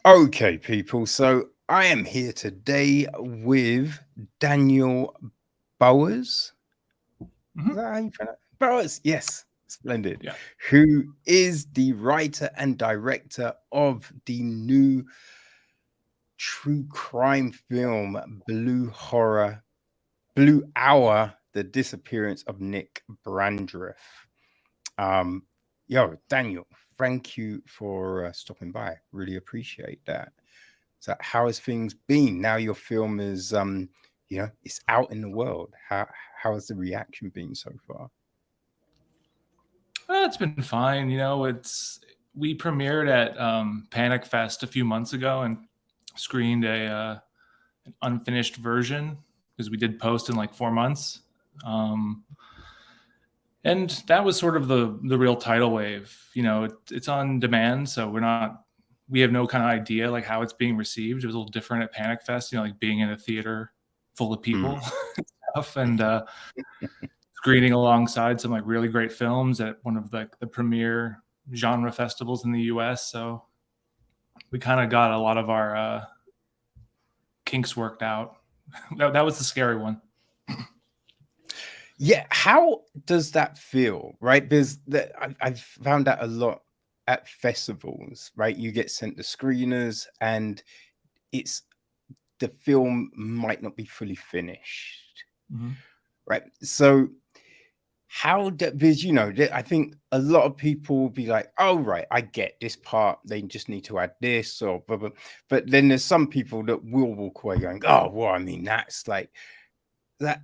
Okay, people. So I am here today with Daniel Bowers. Is that how you pronounce it? Bowers? Yes, splendid. Yeah. Who is the writer and director of the new true crime film Blue Hour, The Disappearance of Nick Brandreth. Um, Daniel, thank you for stopping by. Really appreciate that. So how has things been now your film is it's out in the world? How has the reaction been so far? It's been fine. We premiered at Panic Fest a few months ago and screened an unfinished version because we did post in like 4 months. And that was sort of the real tidal wave. It's on demand, so we have no kind of idea like how it's being received. It was a little different at Panic Fest, like being in a theater full of people and stuff, and screening alongside some like really great films at one of the premier genre festivals in the US. So we kind of got a lot of our kinks worked out. that was the scary one. Yeah, how does that feel, right? Because I've found that a lot at festivals, right? You get sent the screeners and it's the film might not be fully finished, right? So because I think a lot of people will be like, oh right, I get this part, they just need to add this or blah, blah. But then there's some people that will walk away going, oh well, I mean, that's like that.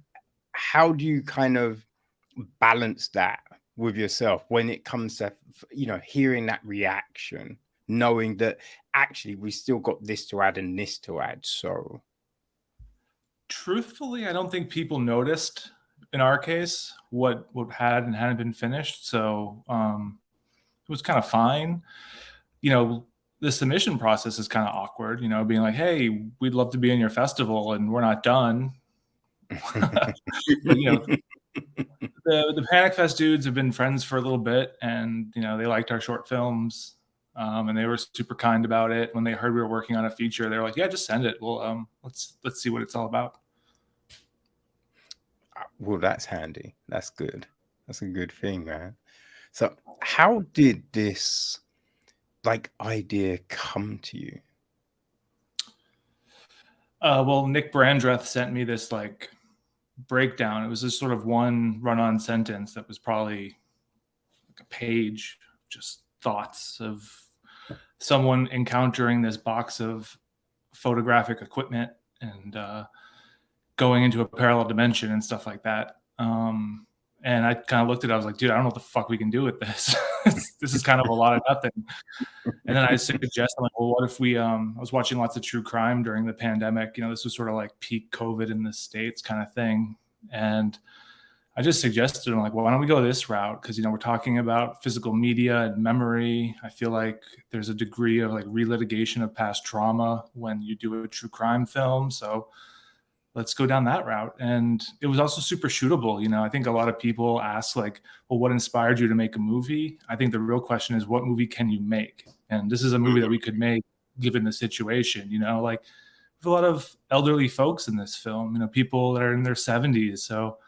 How do you kind of balance that with yourself when it comes to hearing that reaction, knowing that actually we still got this to add and this to add? So truthfully, I don't think people noticed in our case what had and hadn't been finished. So it was kind of fine. The submission process is kind of awkward, being like, hey, we'd love to be in your festival and we're not done. But, the Panic Fest dudes have been friends for a little bit, and they liked our short films, and they were super kind about it. When they heard we were working on a feature, they were like, yeah, just send it. Well, let's see what it's all about. Well, that's handy. That's good. That's a good thing, man. So how did this idea come to you? Well, Nick Brandreth sent me this breakdown. It was this sort of one run-on sentence that was probably like a page, just thoughts of someone encountering this box of photographic equipment and going into a parallel dimension and stuff like that. And I kind of looked at it, I was like, dude, I don't know what the fuck we can do with this. This is kind of a lot of nothing. And then I suggested, like, well, what if we, I was watching lots of true crime during the pandemic. This was sort of like peak COVID in the States kind of thing. And I just suggested, I'm like, well, why don't we go this route? Because, we're talking about physical media and memory. I feel like there's a degree of like relitigation of past trauma when you do a true crime film. So let's go down that route. And it was also super shootable. I think a lot of people ask like, well, what inspired you to make a movie? I think the real question is, what movie can you make? And this is a movie that we could make given the situation, like there's a lot of elderly folks in this film, people that are in their 70s. So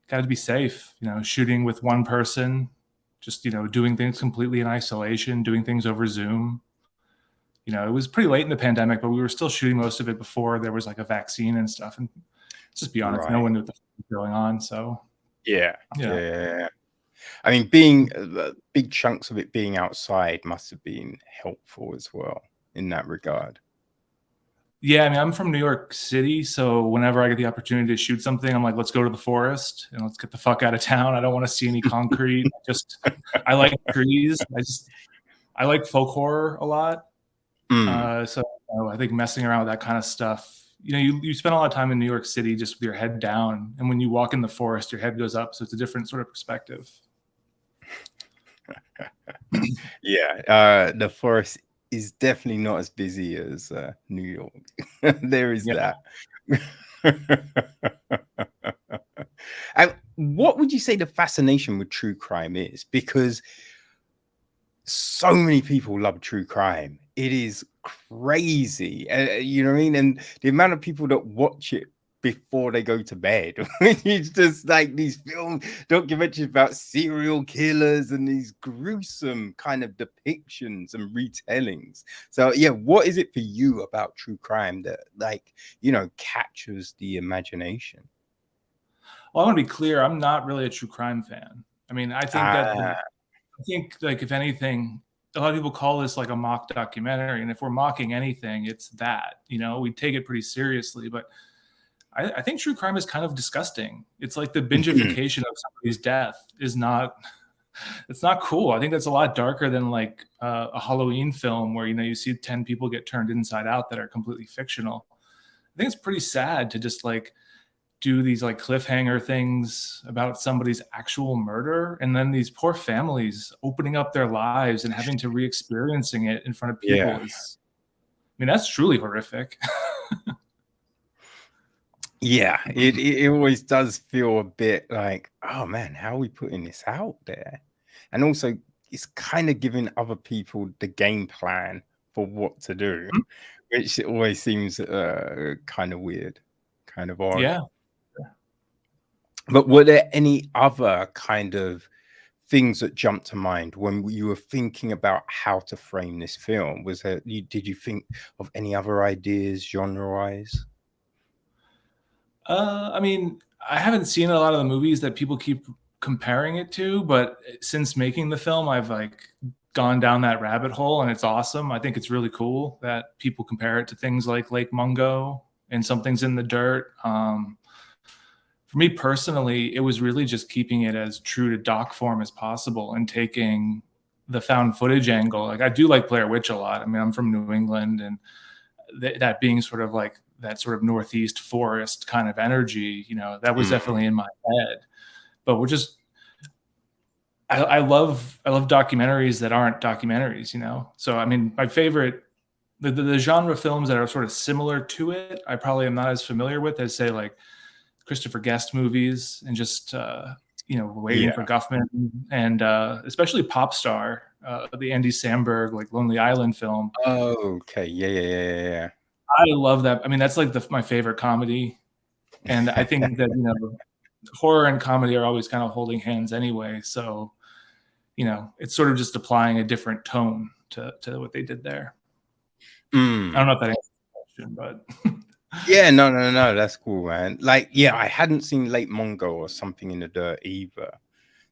got to be safe, shooting with one person, just, doing things completely in isolation, doing things over Zoom. It was pretty late in the pandemic, but we were still shooting most of it before there was like a vaccine and stuff. And let's just be honest, no one knew what the fuck was going on. So yeah. I mean, being big chunks of it being outside must have been helpful as well in that regard. Yeah, I mean, I'm from New York City, so whenever I get the opportunity to shoot something, I'm like, let's go to the forest and let's get the fuck out of town. I don't want to see any concrete. I like trees. I like folk horror a lot. So I think messing around with that kind of stuff, you spend a lot of time in New York City just with your head down, and when you walk in the forest, your head goes up, so it's a different sort of perspective. Yeah, the forest is definitely not as busy as New York. There is that. And what would you say the fascination with true crime is? Because so many people love true crime. it is crazy. You know what I mean? And the amount of people that watch it before they go to bed. It's just like these film documentaries about serial killers and these gruesome kind of depictions and retellings. So yeah, what is it for you about true crime that, like, you know, captures the imagination? Well, I want to be clear. I'm not really a true crime fan. I mean, I think that Ah, I think, like, if anything, a lot of people call this like a mock documentary, and if we're mocking anything, it's that. You know, we take it pretty seriously, but I think true crime is kind of disgusting. It's like the bingification of somebody's death is not. It's not cool. I think that's a lot darker than like a Halloween film where, you know, you see 10 people get turned inside out that are completely fictional. I think it's pretty sad to just like do these like cliffhanger things about somebody's actual murder, and then these poor families opening up their lives and having to re-experiencing it in front of people yeah. is, I mean, that's truly horrific. Yeah, it always does feel a bit like, oh man, how are we putting this out there? And also, it's kind of giving other people the game plan for what to do, which always seems kind of weird, kind of odd. Yeah. But were there any other kind of things that jumped to mind when you were thinking about how to frame this film? Was there, did you think of any other ideas genre-wise? I mean, I haven't seen a lot of the movies that people keep comparing it to, but since making the film, I've like gone down that rabbit hole, and it's awesome. I think it's really cool that people compare it to things like Lake Mungo and Something's in the Dirt. For me personally, it was really just keeping it as true to doc form as possible and taking the found footage angle. Like, I do like Blair Witch a lot. I mean, I'm from New England, and that being sort of like that sort of Northeast forest kind of energy, you know, that was Mm, definitely in my head. But we're just, I love documentaries that aren't documentaries, you know. So I mean, my favorite, the genre films that are sort of similar to it, I probably am not as familiar with as, say, like Christopher Guest movies, and just you know, Waiting for yeah. Guffman, and especially Pop Star, the Andy Samberg like Lonely Island film. Okay. Yeah, yeah, yeah, I love that. I mean, that's like my favorite comedy, and I yeah. think that, you know, horror and comedy are always kind of holding hands anyway. So, you know, it's sort of just applying a different tone to what they did there. I don't Mm. know if that answers the question, but Yeah, no, no, no, that's cool, man. Like, yeah, I hadn't seen Late Mungo or Something in the Dirt either,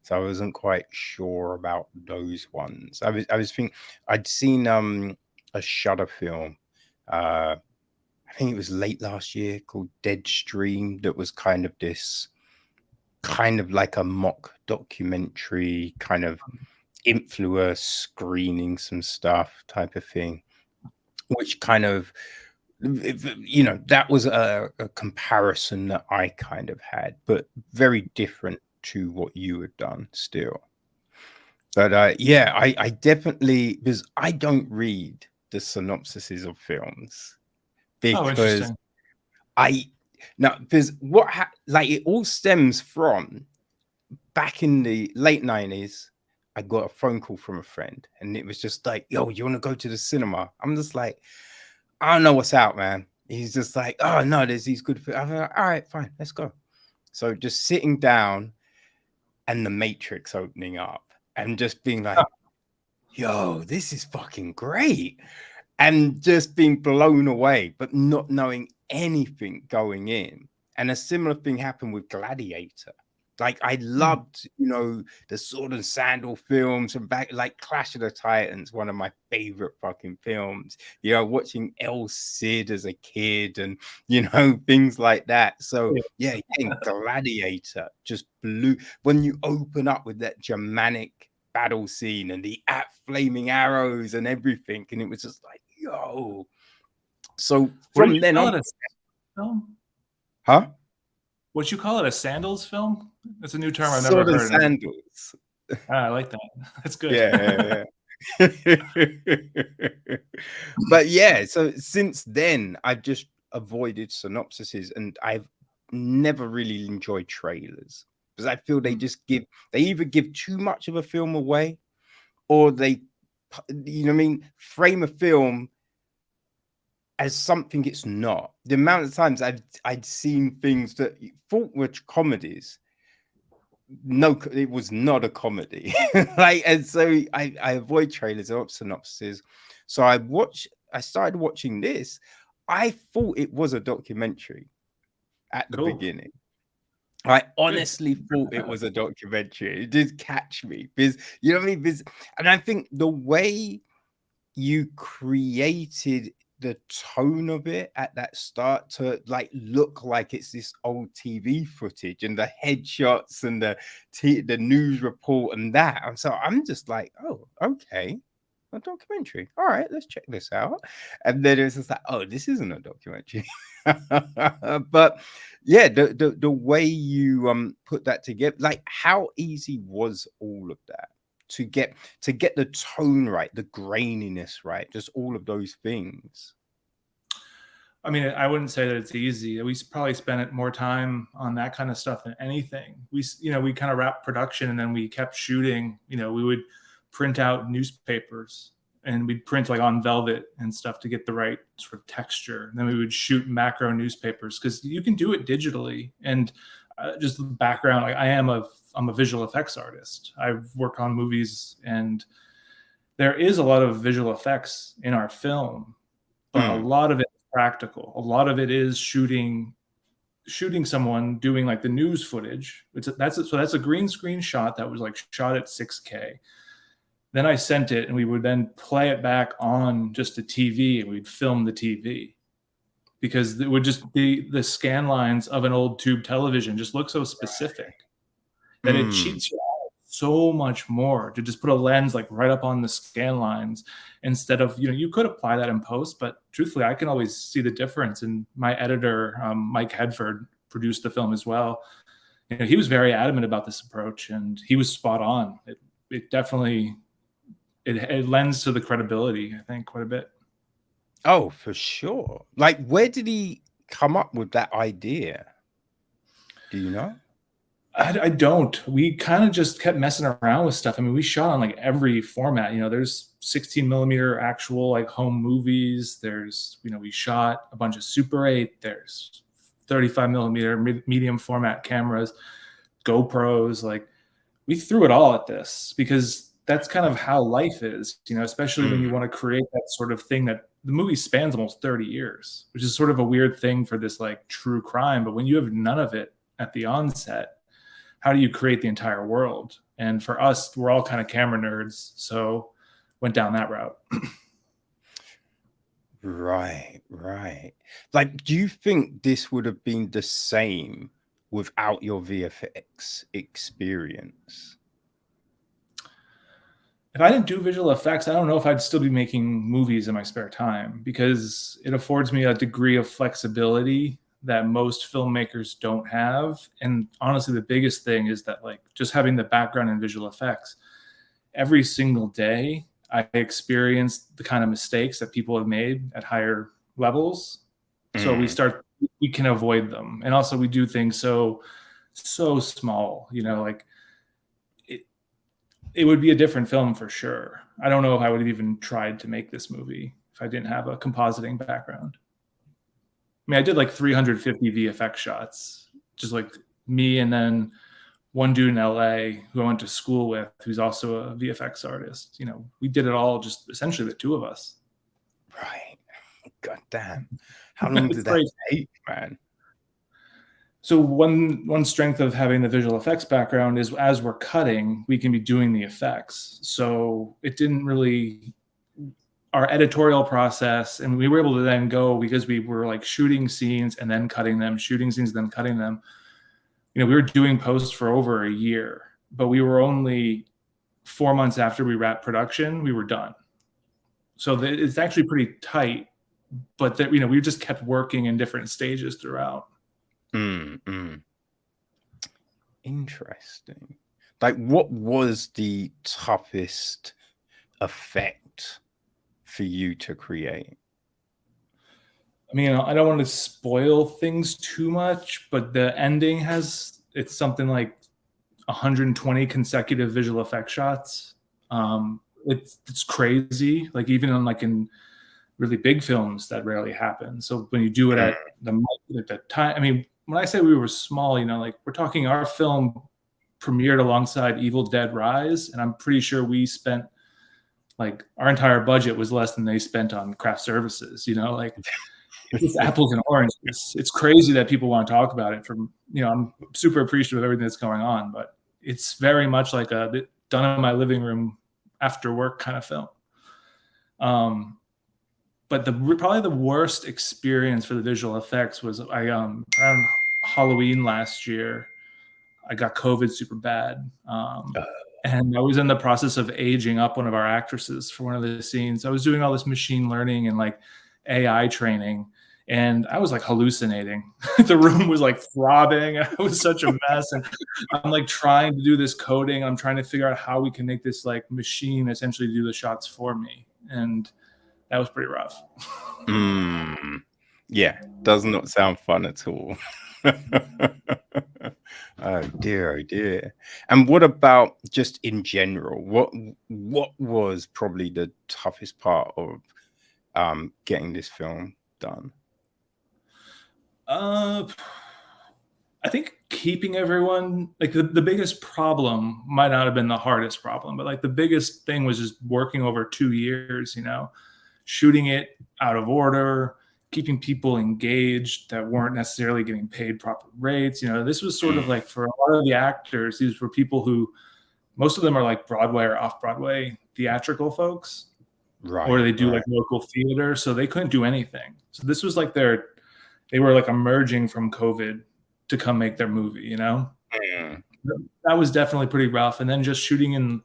so I wasn't quite sure about those ones. I was thinking I'd seen a Shudder film. I think it was late last year called Dead Stream. That was kind of this kind of like a mock documentary, kind of influencer screening some stuff type of thing, which kind of, you know, that was a comparison that I kind of had, but very different to what you had done still. But yeah, I definitely, because I don't read the synopsises of films oh, because interesting. I no, because like it all stems from back in the late 90s. I got a phone call from a friend, and it was just like, "Yo, you want to go to the cinema?" I'm just like, "I don't know what's out, man." He's just like, "Oh no, there's these good films." I'm like, "All right, fine, let's go." So just sitting down and the Matrix opening up and just being Huh. like, "Yo, this is fucking great." And just being blown away, but not knowing anything going in. And a similar thing happened with Gladiator. Like I Hmm. loved, you know, the sword and sandal films from back, like Clash of the Titans, one of my favorite fucking films. You know, watching El Cid as a kid, and you know, things like that. So Yeah. yeah, again, Gladiator just blew when you open up with that Germanic battle scene and the flaming arrows and everything, and it was just like, yo. So What did from you then call on, it? A film? huh? What you call it? A sandals film? That's a new term I've never Sword and heard. sandals. Ah, I like that. That's good. Yeah, yeah, yeah. But yeah, so since then I've just avoided synopsises, and I've never really enjoyed trailers because I feel they Hmm. just give, they either give too much of a film away, or they you know what I mean, frame a film as something it's not. The amount of times I'd seen things that you thought were comedies. No, it was not a comedy. Like, and so I avoid trailers or synopses. So I started watching this. I thought it was a documentary at the Cool. beginning. I Good. honestly thought it was a documentary. It did catch me because, you know what I mean? And I think the way you created the tone of it at that start to like look like it's this old TV footage and the headshots and the news report and that. And so I'm just like, oh, okay, a documentary. All right, let's check this out. And then it's just like, oh, this isn't a documentary. But yeah, the way you put that together, like how easy was all of that to get the tone right, the graininess right, just all of those things. I mean, I wouldn't say that it's easy. We probably spent more time on that kind of stuff than anything. We kind of wrapped production and then we kept shooting. We would print out newspapers and we'd print like on velvet and stuff to get the right sort of texture. And then we would shoot macro newspapers because you can do it digitally. And just the background, like I'm a visual effects artist. I work on movies and there is a lot of visual effects in our film, but a lot of it practical. A lot of it is shooting someone doing like the news footage. That's a green screen shot that was like shot at 6K. Then I sent it and we would then play it back on just a TV and we'd film the TV because it would just be the scan lines of an old tube television just look so specific that it cheats you out so much more to just put a lens like right up on the scan lines instead of, you could apply that in post, but truthfully, I can always see the difference. And my editor, Mike Hedford, produced the film as well. He was very adamant about this approach and he was spot on. It definitely, it lends to the credibility, I think, quite a bit. Oh, for sure. Like, where did he come up with that idea? Do you know? I don't. We kind of just kept messing around with stuff. I mean, we shot on like every format. There's 16 millimeter actual like home movies. There's, we shot a bunch of Super 8. There's 35 millimeter medium format cameras, GoPros. Like we threw it all at this because that's kind of how life is, especially when you want to create that sort of thing that the movie spans almost 30 years, which is sort of a weird thing for this like true crime. But when you have none of it at the onset, how do you create the entire world? And for us, we're all kind of camera nerds, so went down that route. Right. Like, do you think this would have been the same without your VFX experience? If I didn't do visual effects, I don't know if I'd still be making movies in my spare time because it affords me a degree of flexibility that most filmmakers don't have. And honestly, the biggest thing is that like just having the background in visual effects, every single day I experience the kind of mistakes that people have made at higher levels. So we can avoid them. And also we do things so small, like it would be a different film for sure. I don't know if I would have even tried to make this movie if I didn't have a compositing background. I mean, I did like 350 VFX shots, just like me and then one dude in LA who I went to school with, who's also a VFX artist. We did it all just essentially the two of us. Right. God damn. How long did that take, man? So one strength of having the visual effects background is as we're cutting, we can be doing the effects. So it didn't really, our editorial process, and we were able to then go because we were like shooting scenes and then cutting them, shooting scenes, then cutting them. We were doing post for over a year, but we were only 4 months after we wrapped production, we were done. So it's actually pretty tight, but that, we just kept working in different stages throughout. Interesting. Like, what was the toughest effect for you to create? I mean, I don't want to spoil things too much, but the ending it's something like 120 consecutive visual effect shots. it's crazy. Like even in really big films, that rarely happens. So when you do it at the time, I mean, when I say we were small, like we're talking our film premiered alongside Evil Dead Rise, and I'm pretty sure we spent like our entire budget was less than they spent on craft services. Like it's apples and oranges. It's crazy that people want to talk about it. I'm super appreciative of everything that's going on, but it's very much like a done in my living room after work kind of film. But probably the worst experience for the visual effects was around Halloween last year. I got COVID super bad. And I was in the process of aging up one of our actresses for one of the scenes. I was doing all this machine learning and like AI training, and I was like hallucinating. The room was like throbbing. It was such a mess. And I'm like trying to do this coding. I'm trying to figure out how we can make this like machine essentially do the shots for me. And that was pretty rough. Yeah, does not sound fun at all. Oh dear. And what about just in general? What was probably the toughest part of getting this film done? I think keeping everyone, like the biggest problem might not have been the hardest problem, but like the biggest thing was just working over 2 years, shooting it out of order, keeping people engaged that weren't necessarily getting paid proper rates. This was sort of like for a lot of the actors, these were people who, most of them are like Broadway or off-Broadway theatrical folks, right? Or they do like local theater, so they couldn't do anything. So this was like they were like emerging from COVID to come make their movie, That was definitely pretty rough. And then just shooting in,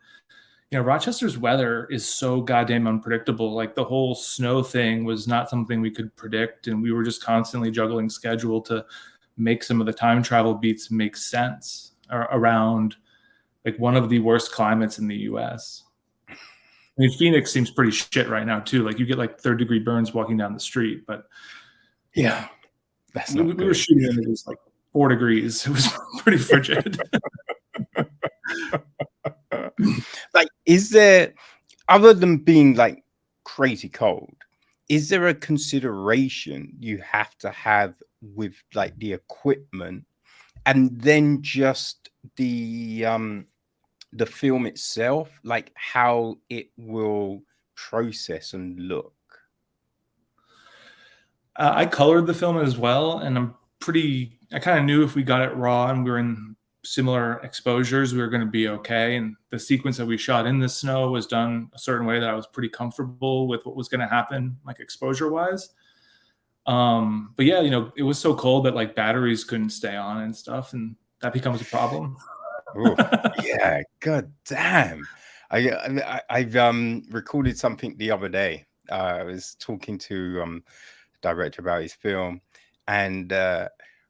Rochester's weather is so goddamn unpredictable. Like the whole snow thing was not something we could predict. And we were just constantly juggling schedule to make some of the time travel beats make sense around like one of the worst climates in the US. I mean, Phoenix seems pretty shit right now too. Like you get like 3rd-degree burns walking down the street, but yeah, that's not we were shooting and it was like 4 degrees. It was pretty frigid. Like, is there, other than being like crazy cold, is there a consideration you have to have with like the equipment and then just the film itself, like how it will process and look? I colored the film as well, and I kind of knew if we got it raw and we were in similar exposures, we were going to be okay. And the sequence that we shot in the snow was done a certain way that I was pretty comfortable with what was going to happen, like exposure wise. But yeah, it was so cold that like batteries couldn't stay on and stuff, and that becomes a problem. Ooh, yeah, god damn. I've recorded something the other day. I was talking to director about his film, and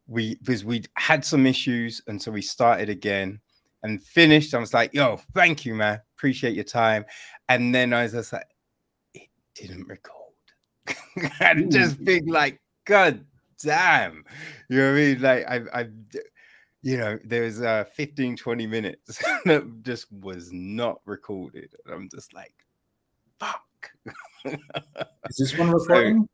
because we'd had some issues, and so we started again and finished. I was like, yo, thank you, man, appreciate your time. And then I was just like, it didn't record. And just being like, god damn, you know what I mean? Like I there's 15-20 minutes that just was not recorded, and I'm just like, fuck. Is this one recording?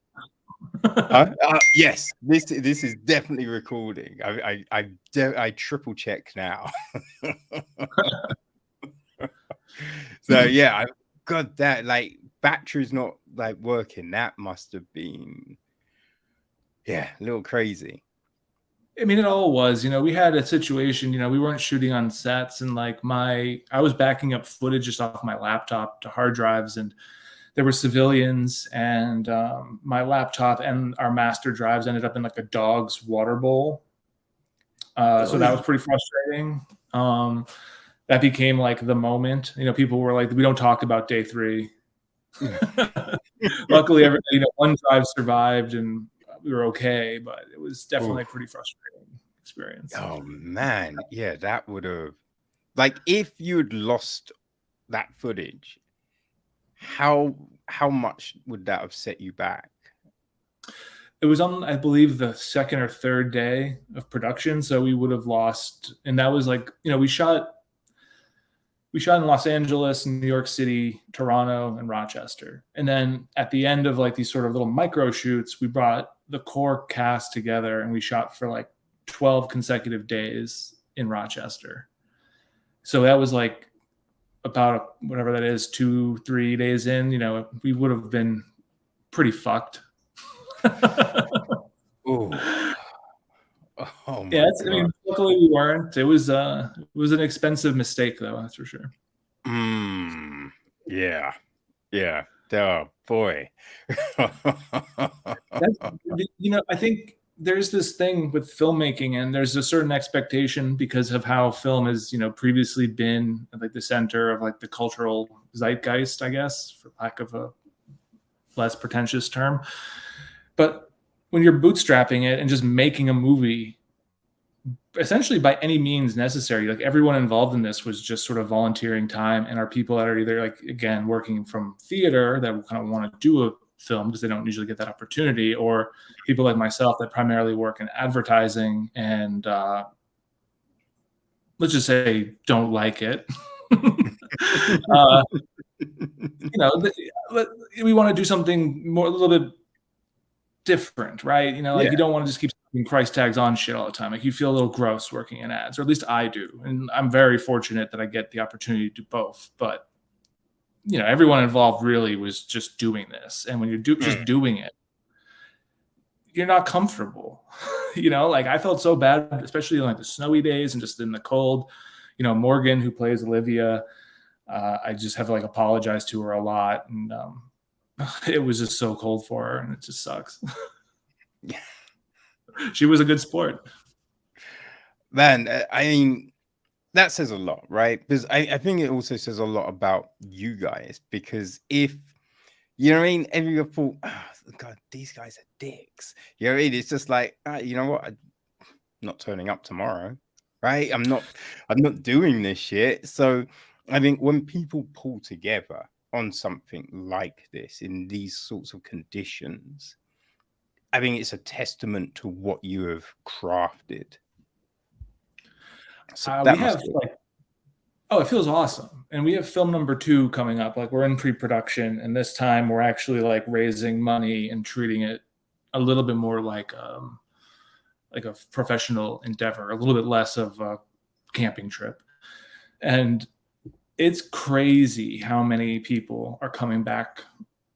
Yes, this is definitely recording. I triple check now. So yeah, I got that. Like battery's not like working. That must have been, yeah, a little crazy. I mean, it all was, we had a situation, we weren't shooting on sets, and like I was backing up footage just off my laptop to hard drives, and there were civilians, and my laptop and our master drives ended up in like a dog's water bowl. So that was pretty frustrating. That became like the moment, people were like, we don't talk about day 3. Luckily, one drive survived and we were okay, but it was definitely a pretty frustrating experience. Oh man, yeah, that would have, like, if you'd lost that footage, how much would that have set you back? It was on, I believe, the 2nd or 3rd day of production, so we would have lost, and that was like, we shot we shot in Los Angeles, New York City, Toronto, and Rochester. And then at the end of like these sort of little micro shoots, we brought the core cast together and we shot for like 12 consecutive days in Rochester. So that was like about whatever that is, 2-3 days in, we would have been pretty fucked. Oh, oh Yeah, my I mean, God. luckily we weren't. It was an expensive mistake though, that's for sure. Yeah. Yeah. Oh boy. That's, I think there's this thing with filmmaking, and there's a certain expectation because of how film has, previously been like the center of like the cultural zeitgeist, I guess, for lack of a less pretentious term. But when you're bootstrapping it and just making a movie, essentially by any means necessary, like everyone involved in this was just sort of volunteering time, and are people that are either like, again, working from theater that kind of want to do a film because they don't usually get that opportunity, or people like myself that primarily work in advertising and let's just say don't like it. We want to do something more, a little bit different, right? Like Yeah. you don't want to just keep putting price tags on shit all the time. Like you feel a little gross working in ads, or at least I do. And I'm very fortunate that I get the opportunity to do both. But everyone involved really was just doing this. And when you're just doing it, you're not comfortable. Like I felt so bad, especially in like the snowy days and just in the cold. Morgan, who plays Olivia, I just have to like apologize to her a lot. And it was just so cold for her, and it just sucks. She was a good sport. Man, I mean, that says a lot, right? Because I think it also says a lot about you guys. Because if you know what I mean, everyone thought, oh, God, these guys are dicks. You know what I mean? It's just like, you know what? I'm not turning up tomorrow, right? I'm not doing this shit. So I think when people pull together on something like this in these sorts of conditions, I think it's a testament to what you have crafted. So We that must have be like, it feels awesome. And we have film number 2 coming up. Like we're in pre-production, and this time we're actually like raising money and treating it a little bit more like a professional endeavor, a little bit less of a camping trip. And it's crazy how many people are coming back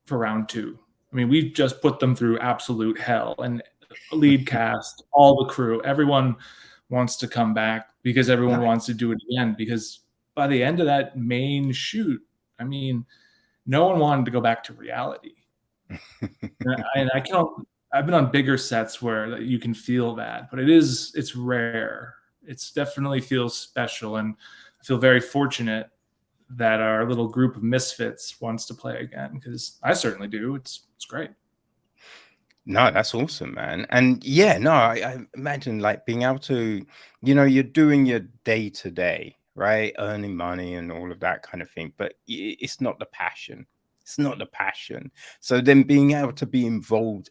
for round 2. I mean, we've just put them through absolute hell, and lead cast, all the crew, everyone wants to come back because everyone nice. wants to do it again. Because by the end of that main shoot, I mean, no one wanted to go back to reality. And I can't. I've been on bigger sets where you can feel that, but it's rare. It's definitely feels special, and I feel very fortunate that our little group of misfits wants to play again, because I certainly do. It's great. No, that's awesome, man. And yeah, no, I imagine like being able to, you're doing your day to day, right? Earning money and all of that kind of thing, but it's not the passion. It's not the passion. So then being able to be involved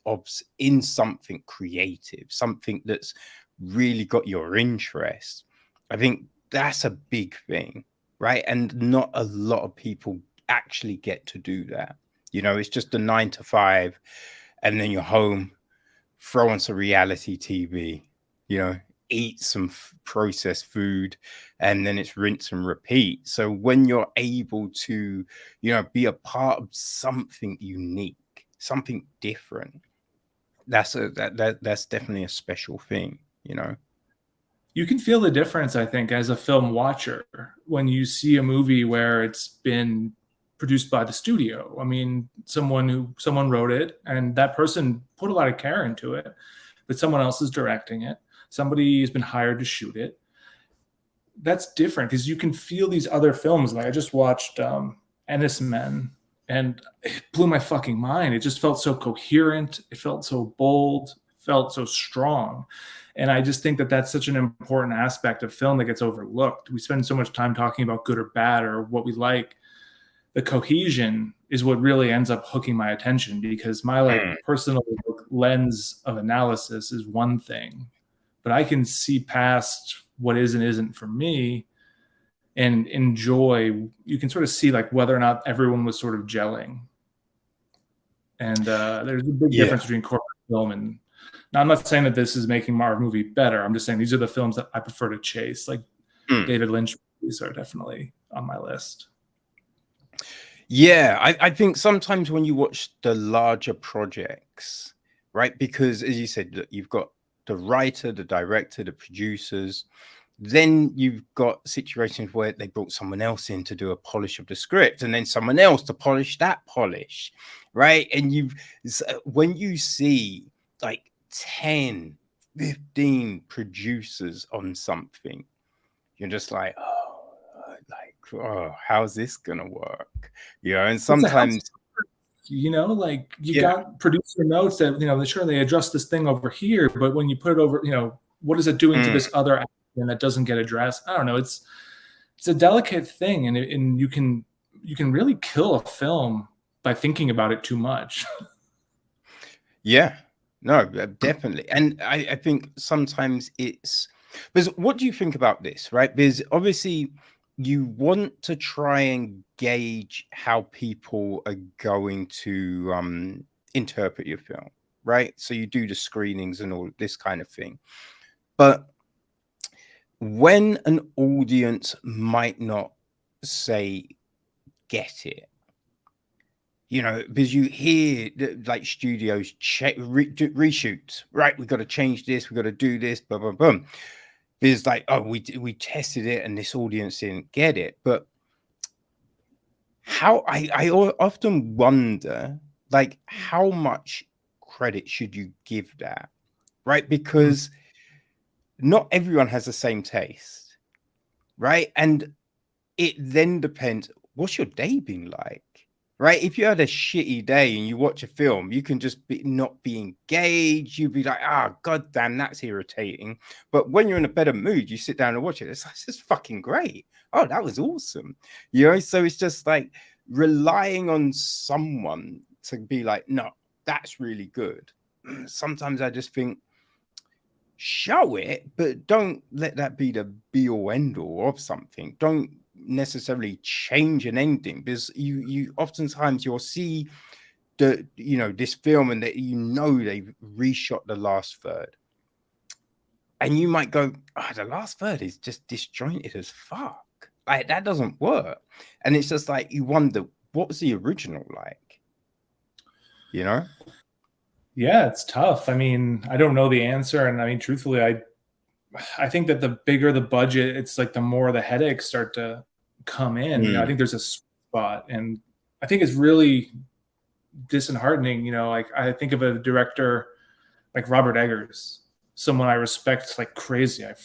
in something creative, something that's really got your interest, I think that's a big thing, right? And not a lot of people actually get to do that. It's just a 9 to 5, and then you're home, throw on some reality TV, eat some processed food, and then it's rinse and repeat. So when you're able to, be a part of something unique, something different, that's that's definitely a special thing. You can feel the difference, I think, as a film watcher when you see a movie where it's been produced by the studio. I mean, someone wrote it, and that person put a lot of care into it, but someone else is directing it. Somebody has been hired to shoot it. That's different because you can feel these other films. Like I just watched Ennis Men, and it blew my fucking mind. It just felt so coherent. It felt so bold. It felt so strong. And I just think that that's such an important aspect of film that gets overlooked. We spend so much time talking about good or bad or what we like. The cohesion is what really ends up hooking my attention, because my like personal lens of analysis is one thing, but I can see past what is and isn't for me and enjoy, you can sort of see like whether or not everyone was sort of gelling. And there's a big difference between corporate film and. Now, I'm not saying that this is making Marvel movie better. I'm just saying these are the films that I prefer to chase. Like David Lynch movies are definitely on my list. Yeah, I think sometimes when you watch the larger projects, right? Because as you said, look, you've got the writer, the director, the producers. Then you've got situations where they brought someone else in to do a polish of the script, and then someone else to polish that polish, right? And when you see like 10, 15 producers on something, you're just like, oh, how's this gonna work? And sometimes, like you got producer notes that sure, they adjust this thing over here, but when you put it over, what is it doing to this other action that doesn't get addressed? I don't know. It's a delicate thing, and you can really kill a film by thinking about it too much. Yeah, no, definitely. And I think sometimes it's because what do you think about this, right? Because obviously you want to try and gauge how people are going to interpret your film, right? So you do the screenings and all this kind of thing. But when an audience might not say get it, because you hear like studios reshoots, right? We've got to change this, we've got to do this, blah, blah, blah. It's like, oh, we tested it and this audience didn't get it. But I often wonder, like, how much credit should you give that, right? Because not everyone has the same taste, right? And it then depends, what's your day been like? Right? If you had a shitty day and you watch a film, you can just not be engaged. You'd be like, god damn, that's irritating. But when you're in a better mood, you sit down and watch it. It's just fucking great. Oh, that was awesome. So it's just like relying on someone to be like, no, that's really good. Sometimes I just think, show it, but don't let that be the be all end all of something. Don't necessarily change an ending, because you oftentimes you'll see this film and that they've reshot the last third, and you might go, the last third is just disjointed as fuck, like that doesn't work. And it's just like you wonder, what was the original like? Yeah, it's tough. I mean, I don't know the answer, and I mean, truthfully, I think that the bigger the budget, it's like the more the headaches start to come in. I think there's a spot, and I think it's really disheartening. Like I think of a director like Robert Eggers, someone I respect like crazy. I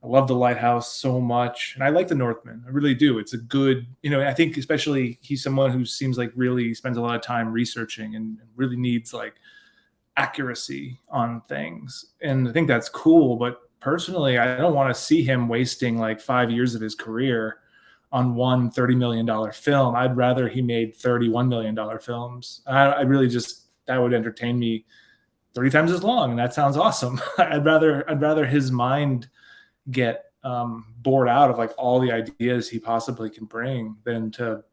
love The Lighthouse so much, and I like The Northman. I really do. It's a good, I think especially he's someone who seems like really spends a lot of time researching and really needs like accuracy on things. And I think that's cool. But personally, I don't want to see him wasting like 5 years of his career on one $30 million film. I'd rather he made $31 million films. I really just, that would entertain me 30 times as long. And that sounds awesome. I'd rather his mind get bored out of like all the ideas he possibly can bring than to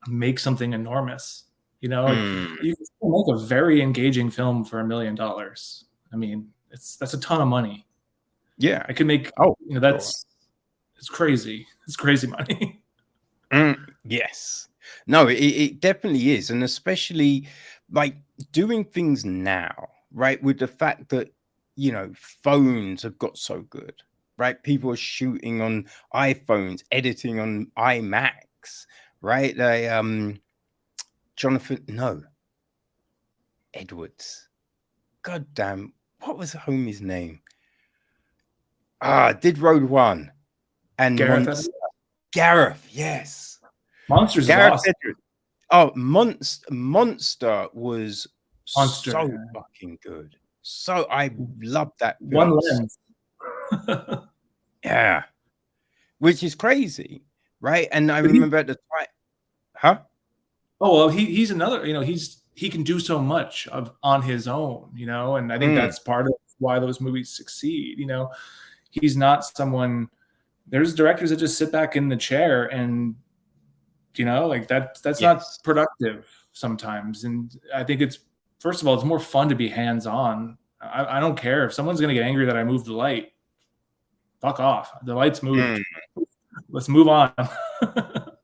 make something enormous. You can still make a very engaging film for $1 million. I mean, that's a ton of money. Yeah, I could make. It's crazy. It's crazy money. Yes, no, it definitely is, and especially like doing things now, right? With the fact that phones have got so good, right? People are shooting on iPhones, editing on iMacs, right? Edwards. God damn, what was the homie's name? Did Road One and Gareth, yes. Monsters Gareth is awesome. Monster was so fucking good. So I love that film. One lens. Yeah, which is crazy, right? And I remember at the time, huh? Oh well, he's another. He can do so much on his own, and I think that's part of why those movies succeed. He's not someone there's directors that just sit back in the chair and, like that's Yes. not productive sometimes. And I think it's, first of all, it's more fun to be hands-on. I don't care if someone's going to get angry that I moved the light. Fuck off. The light's moved. Let's move on.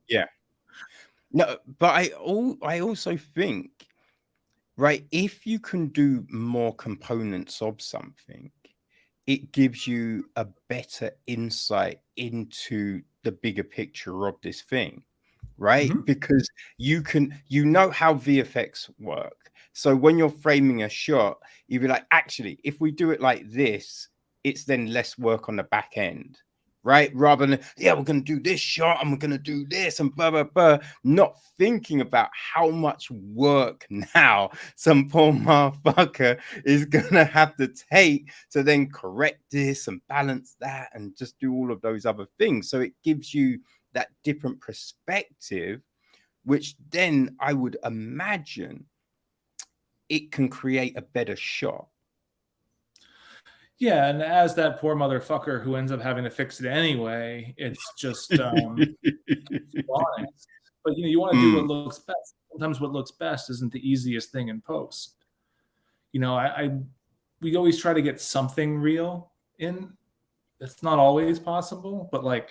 Yeah. No, but I also think, right, if you can do more components of something, it gives you a better insight into the bigger picture of this thing, right? Mhm. Because you know how VFX work. So when you're framing a shot, you'd be like, actually, if we do it like this, it's then less work on the back end, right? Rather than, yeah, we're going to do this shot and we're going to do this and blah, blah, blah. Not thinking about how much work now some poor motherfucker is going to have to take to then correct this and balance that and just do all of those other things. So it gives you that different perspective, which then I would imagine it can create a better shot. Yeah, and as that poor motherfucker who ends up having to fix it anyway, it's just honest. But you want to do what looks best. Sometimes what looks best isn't the easiest thing in post. We always try to get something real in. It's not always possible, but like,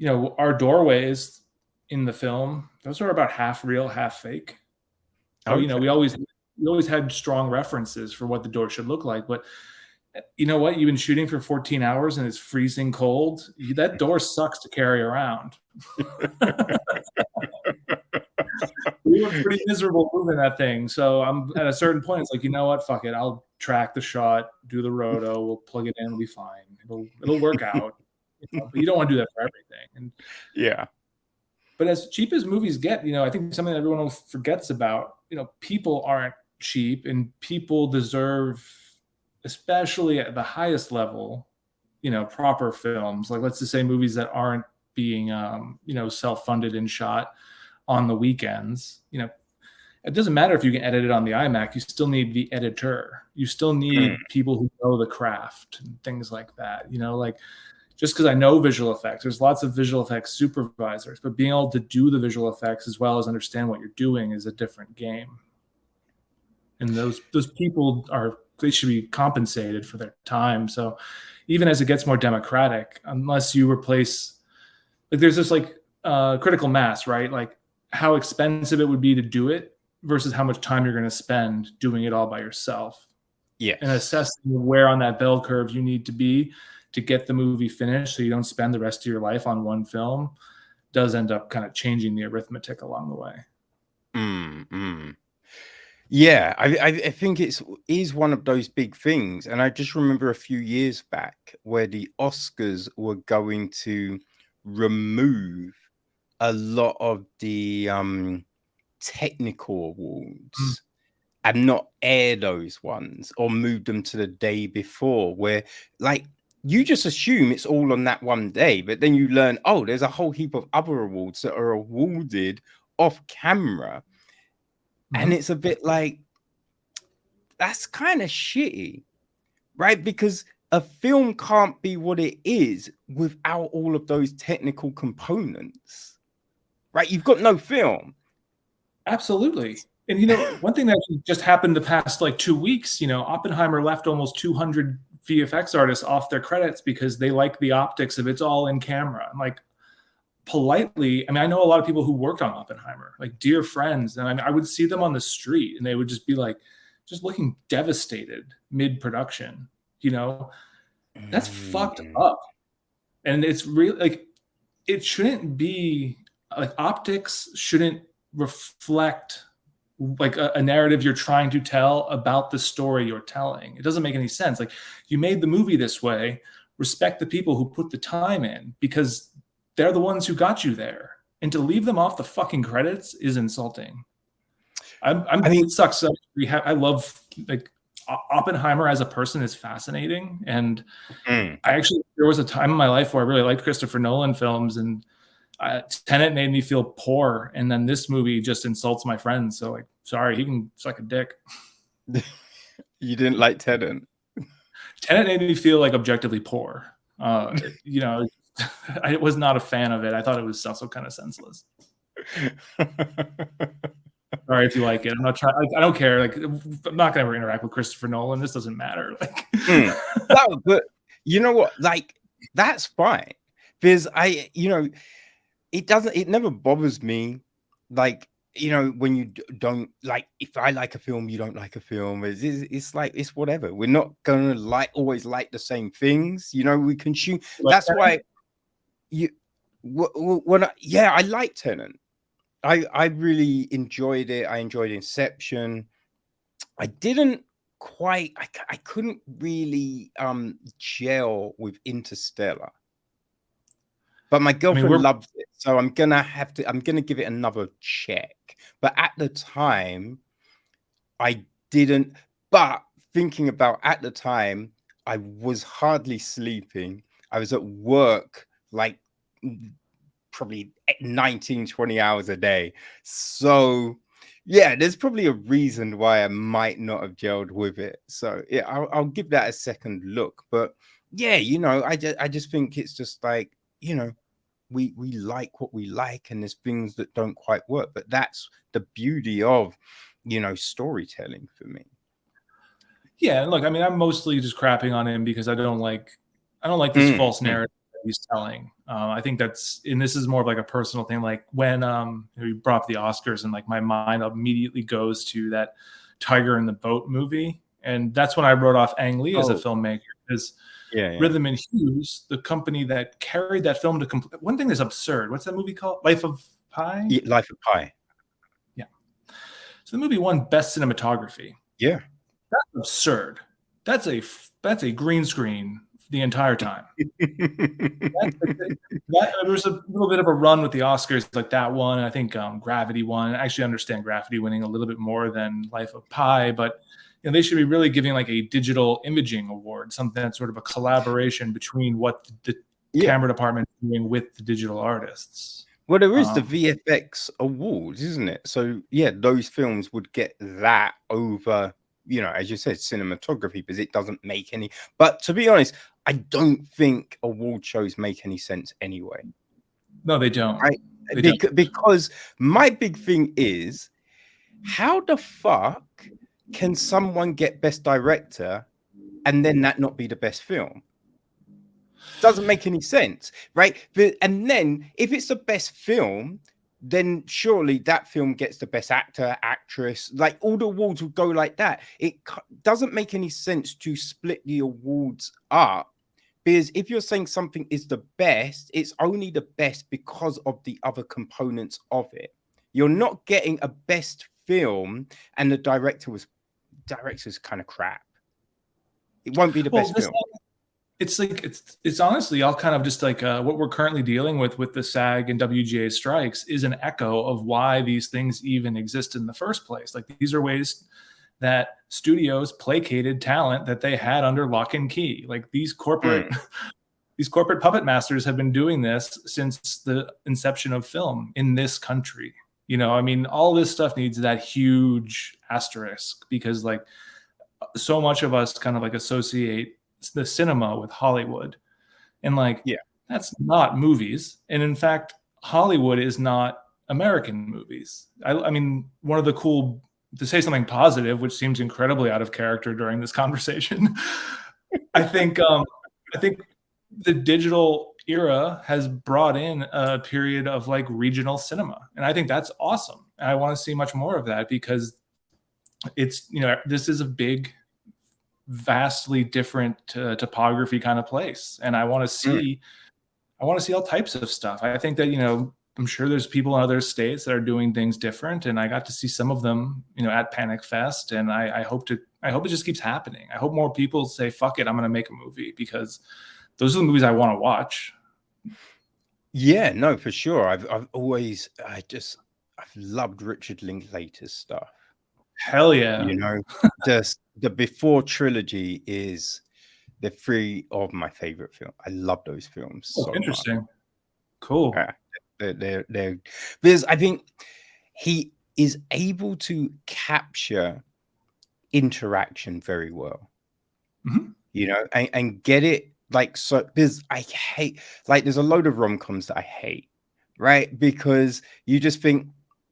our doorways in the film, those are about half real, half fake. So, Okay. we always had strong references for what the door should look like. But you know what? You've been shooting for 14 hours and it's freezing cold. That door sucks to carry around. We were pretty miserable moving that thing. So I'm at a certain point, it's like, you know what? Fuck it. I'll track the shot, do the roto, we'll plug it in, it'll be fine. It'll work out. But you don't want to do that for everything. And yeah. But as cheap as movies get, I think something that everyone forgets about, people aren't cheap and people deserve, especially at the highest level, proper films. Like, let's just say movies that aren't being, self-funded and shot on the weekends. It doesn't matter if you can edit it on the iMac. You still need the editor. You still need people who know the craft and things like that. Like, just because I know visual effects, there's lots of visual effects supervisors, but being able to do the visual effects as well as understand what you're doing is a different game. And those people they should be compensated for their time. So even as it gets more democratic, unless you replace, like, there's this critical mass, right? Like how expensive it would be to do it versus how much time you're going to spend doing it all by yourself. Yes. And assessing where on that bell curve you need to be to get the movie finished so you don't spend the rest of your life on one film does end up kind of changing the arithmetic along the way. Yeah, I think is one of those big things. And I just remember a few years back where the Oscars were going to remove a lot of the technical awards and not air those ones or move them to the day before, where like you just assume it's all on that one day, but then you learn, oh, there's a whole heap of other awards that are awarded off camera. And it's a bit like, that's kind of shitty, right? Because a film can't be what it is without all of those technical components, right? You've got no film. Absolutely. And one thing that just happened the past 2 weeks, Oppenheimer left almost 200 VFX artists off their credits because they like the optics of it's all in camera. And politely, I know a lot of people who worked on Oppenheimer, like dear friends, and I would see them on the street and they would just be just looking devastated mid-production. That's fucked up. And it's really it shouldn't be optics shouldn't reflect a narrative you're trying to tell about the story you're telling. It doesn't make any sense. You made the movie this way, respect the people who put the time in because they're the ones who got you there. And to leave them off the fucking credits is insulting. It sucks. I love Oppenheimer as a person is fascinating. And there was a time in my life where I really liked Christopher Nolan films, and Tenet made me feel poor. And then this movie just insults my friends. So sorry, he can suck a dick. You didn't like Tenet? Tenet made me feel objectively poor. I was not a fan of it. I thought it was also kind of senseless. Sorry if you like it. I'm not trying. I don't care. Like, I'm not gonna ever interact with Christopher Nolan. This doesn't matter. Like, no, but you know what? Like, that's fine because it never bothers me. Like, when you don't like, if I like a film, you don't like a film. It's like, it's whatever. We're not gonna always like the same things. We consume. That's why I like Tenet. I really enjoyed it. I enjoyed Inception. I didn't quite. I couldn't really gel with Interstellar, but my girlfriend loved it, so I'm gonna give it another check. But at the time, I didn't. But thinking about at the time, I was hardly sleeping. I was at work like probably 19, 20 hours a day. So yeah, there's probably a reason why I might not have gelled with it. So yeah, I'll give that a second look. But yeah, I just think it's just like, we like what we like, and there's things that don't quite work. But that's the beauty of, storytelling for me. Yeah, look, I mean, I'm mostly just crapping on him because I don't like this false narrative that he's telling. I think and this is more of like a personal thing. Like when we brought up the Oscars, and like my mind immediately goes to that Tiger in the Boat movie, and that's when I wrote off Ang Lee as a filmmaker, because Rhythm and Hughes, the company that carried that film to one thing that's absurd. What's that movie called? Life of Pi. Yeah, Life of Pi. Yeah. So the movie won Best Cinematography. Yeah. That's absurd. That's a green screen the entire time. There was a little bit of a run with the Oscars, like that one. I think Gravity won. I actually understand Gravity winning a little bit more than Life of Pi, but they should be really giving like a digital imaging award, something that's sort of a collaboration between what the camera department is doing with the digital artists. Well, there is the VFX awards, isn't it? So yeah, those films would get that over, as you said, cinematography, because it doesn't make any. But to be honest, I don't think award shows make any sense anyway. No, they don't. Right? Because my big thing is, how the fuck can someone get best director and then that not be the best film? Doesn't make any sense, right? And then if it's the best film, then surely that film gets the best actor, actress, like all the awards would go like that. It doesn't make any sense to split the awards up, because if you're saying something is the best, it's only the best because of the other components of it. You're not getting a best film and the director's kind of crap. It won't be the best film. It's like it's honestly all kind of just like what we're currently dealing with the SAG and WGA strikes is an echo of why these things even exist in the first place. Like, these are ways that studios placated talent that they had under lock and key. Like, these corporate puppet masters have been doing this since the inception of film in this country. I mean, all this stuff needs that huge asterisk, because like so much of us kind of like associate the cinema with Hollywood, and like, that's not movies. And in fact, Hollywood is not American movies. I mean, one of the cool, to say something positive, which seems incredibly out of character during this conversation, I think the digital era has brought in a period of like regional cinema, and I think that's awesome. And I want to see much more of that, because it's, this is a big, vastly different topography kind of place, and I want to see all types of stuff. I think that I'm sure there's people in other states that are doing things different, and I got to see some of them at Panic Fest, and I hope it just keeps happening. I hope more people say, fuck it, I'm going to make a movie, because those are the movies I want to watch. Yeah, no, for sure. I've loved Richard Linklater's stuff. Hell yeah. Just the Before trilogy is the three of my favorite films. I love those films so interesting much. Cool. They're because I think he is able to capture interaction very well. And get it Like, so I hate, like, there's a load of rom-coms that I hate, right? Because you just think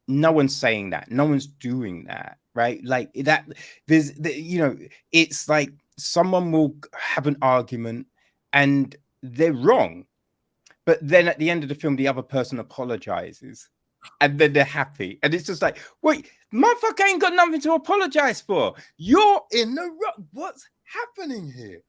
no one's saying that, no one's doing that, right? Like that, it's like someone will have an argument and they're wrong, but then at the end of the film, the other person apologizes and then they're happy. And it's just like, wait, motherfucker ain't got nothing to apologize for. You're in the wrong. What's happening here?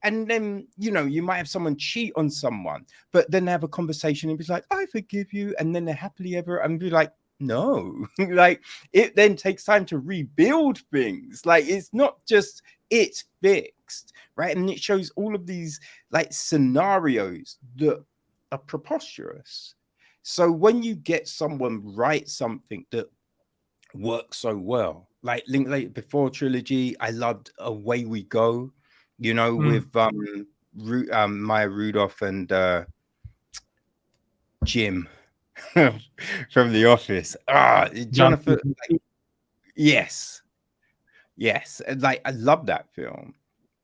And then you might have someone cheat on someone, but then they have a conversation and be like, I forgive you, and then they're happily ever and be like, no. Like, it then takes time to rebuild things. Like, it's not just it's fixed, right? And it shows all of these like scenarios that are preposterous. So when you get someone write something that works so well, like Linklater before trilogy, I loved Away We Go, with Maya Rudolph and Jim from The Office. Jonathan, like, yes, and like I love that film,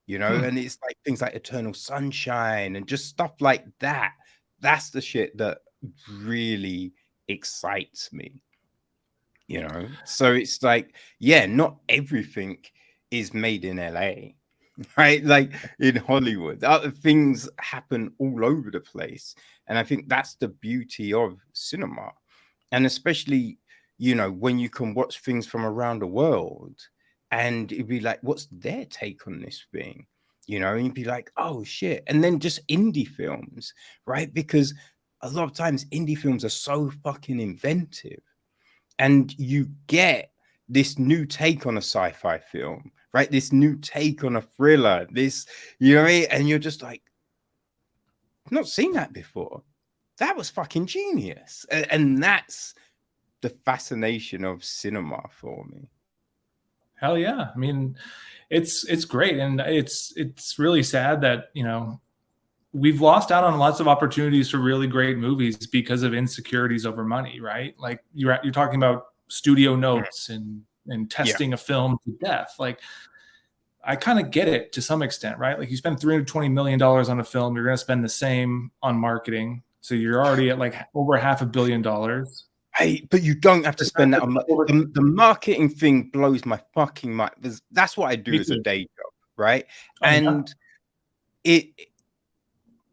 and it's like things like Eternal Sunshine and just stuff like that. That's the shit that really excites me. So it's like, yeah, not everything is made in LA, right? Like in Hollywood, other things happen all over the place. And I think that's the beauty of cinema. And especially, when you can watch things from around the world and it'd be like, what's their take on this thing? And you'd be like, oh shit. And then just indie films, right? Because a lot of times indie films are so fucking inventive and you get this new take on a sci-fi film, right? This new take on a thriller, this, and you're just like, not seen that before. That was fucking genius. And that's the fascination of cinema for me. Hell yeah. I mean, it's great. And it's really sad that, we've lost out on lots of opportunities for really great movies because of insecurities over money, right? Like you're talking about studio notes and testing a film to death. Like, I kind of get it to some extent, right? Like you spend $320 million on a film, you're going to spend the same on marketing. So you're already at like over $500 million. Hey, but you don't have to spend that on the marketing thing blows my fucking mind. That's what I do as a day job, right? And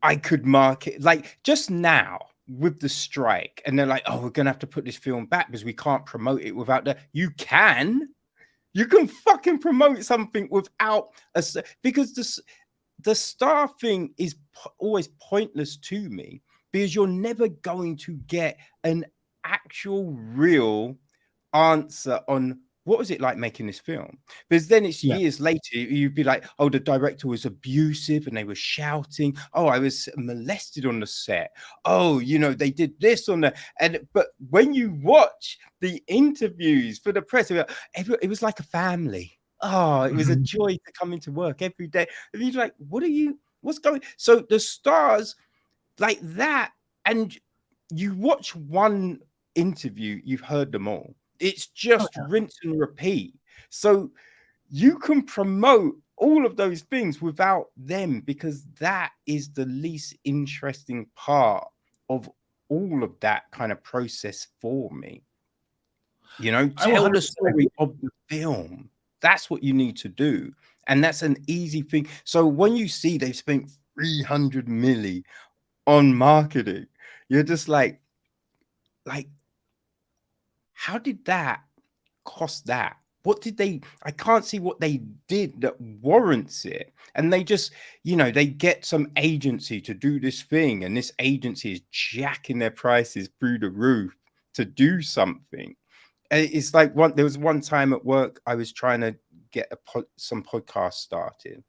I could market like just now with the strike, and they're like, oh, we're gonna have to put this film back because we can't promote it without you can fucking promote something without because the star thing is always pointless to me because you're never going to get an actual real answer on what was it like making this film, because then it's years later you'd be like, oh, the director was abusive and they were shouting, oh, I was molested on the set, oh, they did this on but when you watch the interviews for the press, it was like a family. Oh, it was a joy to come into work every day. And you're like, what's going? So the stars like that, and you watch one interview, you've heard them all. It's just rinse and repeat. So you can promote all of those things without them because that is the least interesting part of all of that kind of process for me. Tell the story of the film. That's what you need to do. And that's an easy thing. So when you see they've spent 300 milli on marketing, you're just like, how did that cost that? What did I can't see what they did that warrants it. And they just, they get some agency to do this thing, and this agency is jacking their prices through the roof to do something. And it's like there was one time at work, I was trying to get some podcast started.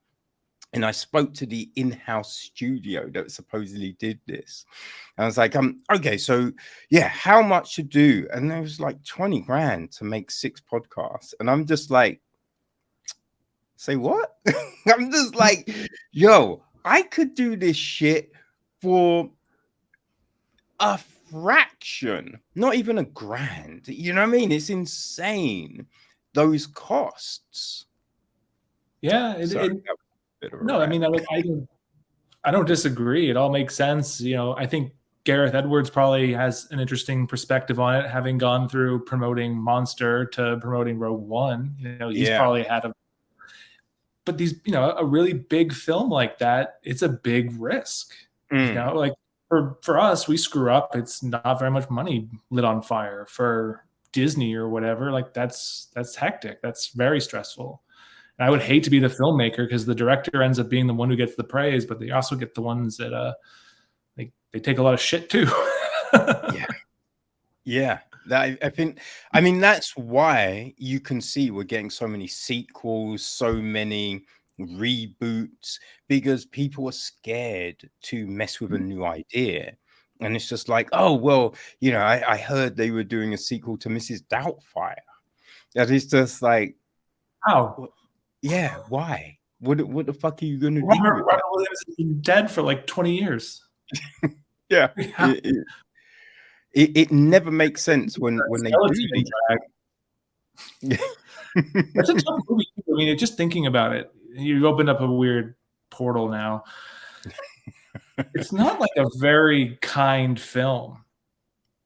And I spoke to the in-house studio that supposedly did this. And I was like, okay, so yeah, how much to do? And there was like 20 grand to make 6 podcasts. And I'm just like, say what? I'm just like, yo, I could do this shit for a fraction, not even a grand. You know what I mean? It's insane, those costs. Yeah. No, I mean, I don't disagree. It all makes sense. I think Gareth Edwards probably has an interesting perspective on it, having gone through promoting Monster to promoting Rogue One. He's Yeah. probably had but these, a really big film like that, it's a big risk. Like for us, we screw up, it's not very much money lit on fire. For Disney or whatever, like that's hectic. That's very stressful. And I would hate to be the filmmaker, because the director ends up being the one who gets the praise, but they also get the ones that they take a lot of shit too. Yeah. I think, I mean, that's why you can see we're getting so many sequels, so many reboots, because people are scared to mess with a new idea. And it's just like, oh, well, I heard they were doing a sequel to Mrs. Doubtfire. That is just like, How? yeah, why? What the fuck are you going to do Robert with that? Williams has been dead for like 20 years. Yeah. It never makes sense when they do these. That's a tough movie. I mean, just thinking about it, you've opened up a weird portal now. It's not like a very kind film,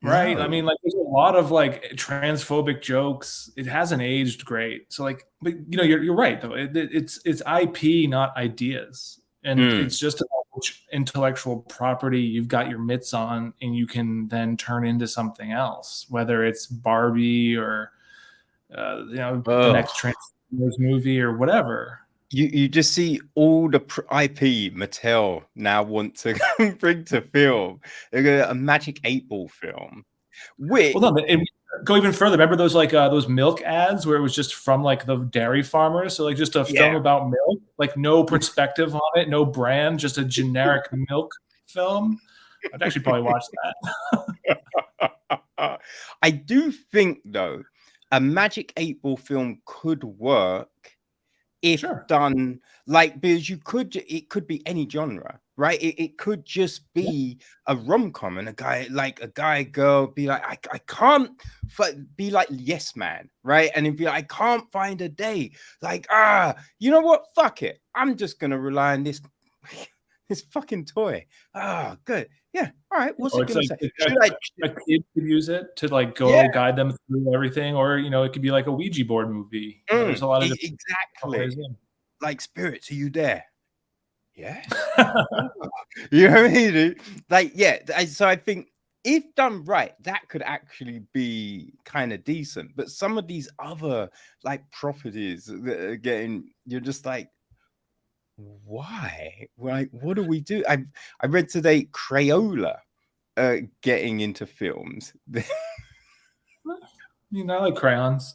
right? No. I mean, like, there's a lot of like transphobic jokes. It hasn't aged great. So like, but you're right though. It's IP, not ideas, and it's just about which intellectual property you've got your mitts on, and you can then turn into something else, whether it's Barbie or the next Transformers movie or whatever. You just see all the IP Mattel now want to bring to film. They're gonna a Magic 8 Ball film. Which, Well, no, and go even further. Remember those those milk ads where it was just from like the dairy farmers? So like just a film about milk, like no perspective on it, no brand, just a generic milk film. I'd actually probably watch that. I do think though, a Magic 8 Ball film could work if done like, because it could be any genre, right? It could just be a rom-com, and a guy girl be like, I can't be like Yes Man, right? And it'd be like, I can't find a day, like, you know what, fuck it, I'm just gonna rely on this fucking toy. Good. Yeah. All right. What's it gonna say? A kid could use it to like go guide them through everything, or it could be like a Ouija board movie. There's a lot of exactly like, spirits, are you there? Yes. You know what I mean? Like, yeah. So I think if done right, that could actually be kind of decent. But some of these other like properties that are getting, you're just like, why? Like, what do we do? I read today Crayola getting into films. I like crayons.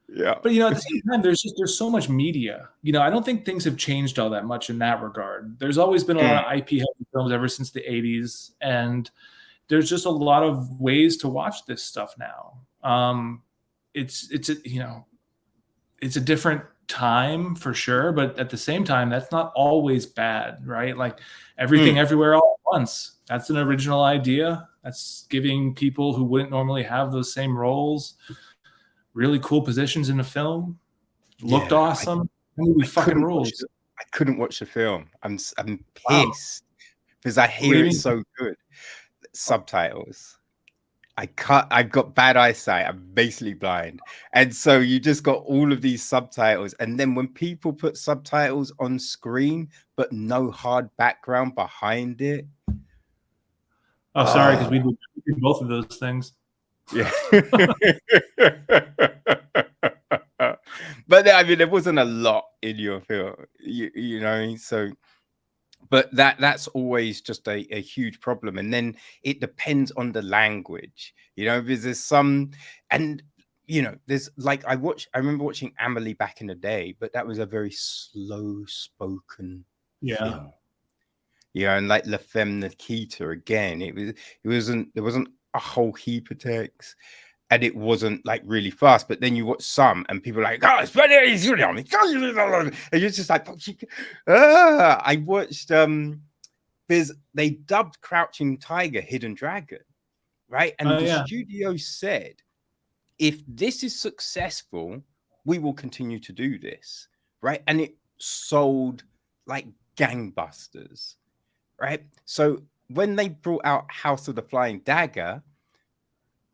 Yeah. But at the same time, there's so much media. I don't think things have changed all that much in that regard. There's always been a lot of IP heavy films ever since the 80s, and there's just a lot of ways to watch this stuff now. It's a different time for sure, but at the same time, that's not always bad, right? Like Everything Everywhere All at Once. That's an original idea. That's giving people who wouldn't normally have those same roles really cool positions in the film. Looked awesome. Fucking rules. I couldn't watch the film. I'm pissed because I hear it's so good. Subtitles. I've got bad eyesight. I'm basically blind. And so you just got all of these subtitles. And then when people put subtitles on screen, but no hard background behind it. Oh, sorry, because we do both of those things. Yeah. But I mean, there wasn't a lot in your film, you know, so. But that's always just a huge problem. And then it depends on the language, because there's some, and there's like, I remember watching Amelie back in the day, but that was a very slow spoken film. And like La Femme Nikita again, there wasn't a whole heap of text. And it wasn't like really fast, but then you watch some and people are like, oh, it's better. And you're just like, I watched because they dubbed Crouching Tiger Hidden Dragon, right? And the studio said, if this is successful, we will continue to do this, right? And it sold like gangbusters. right? So when they brought out House of the Flying Dagger,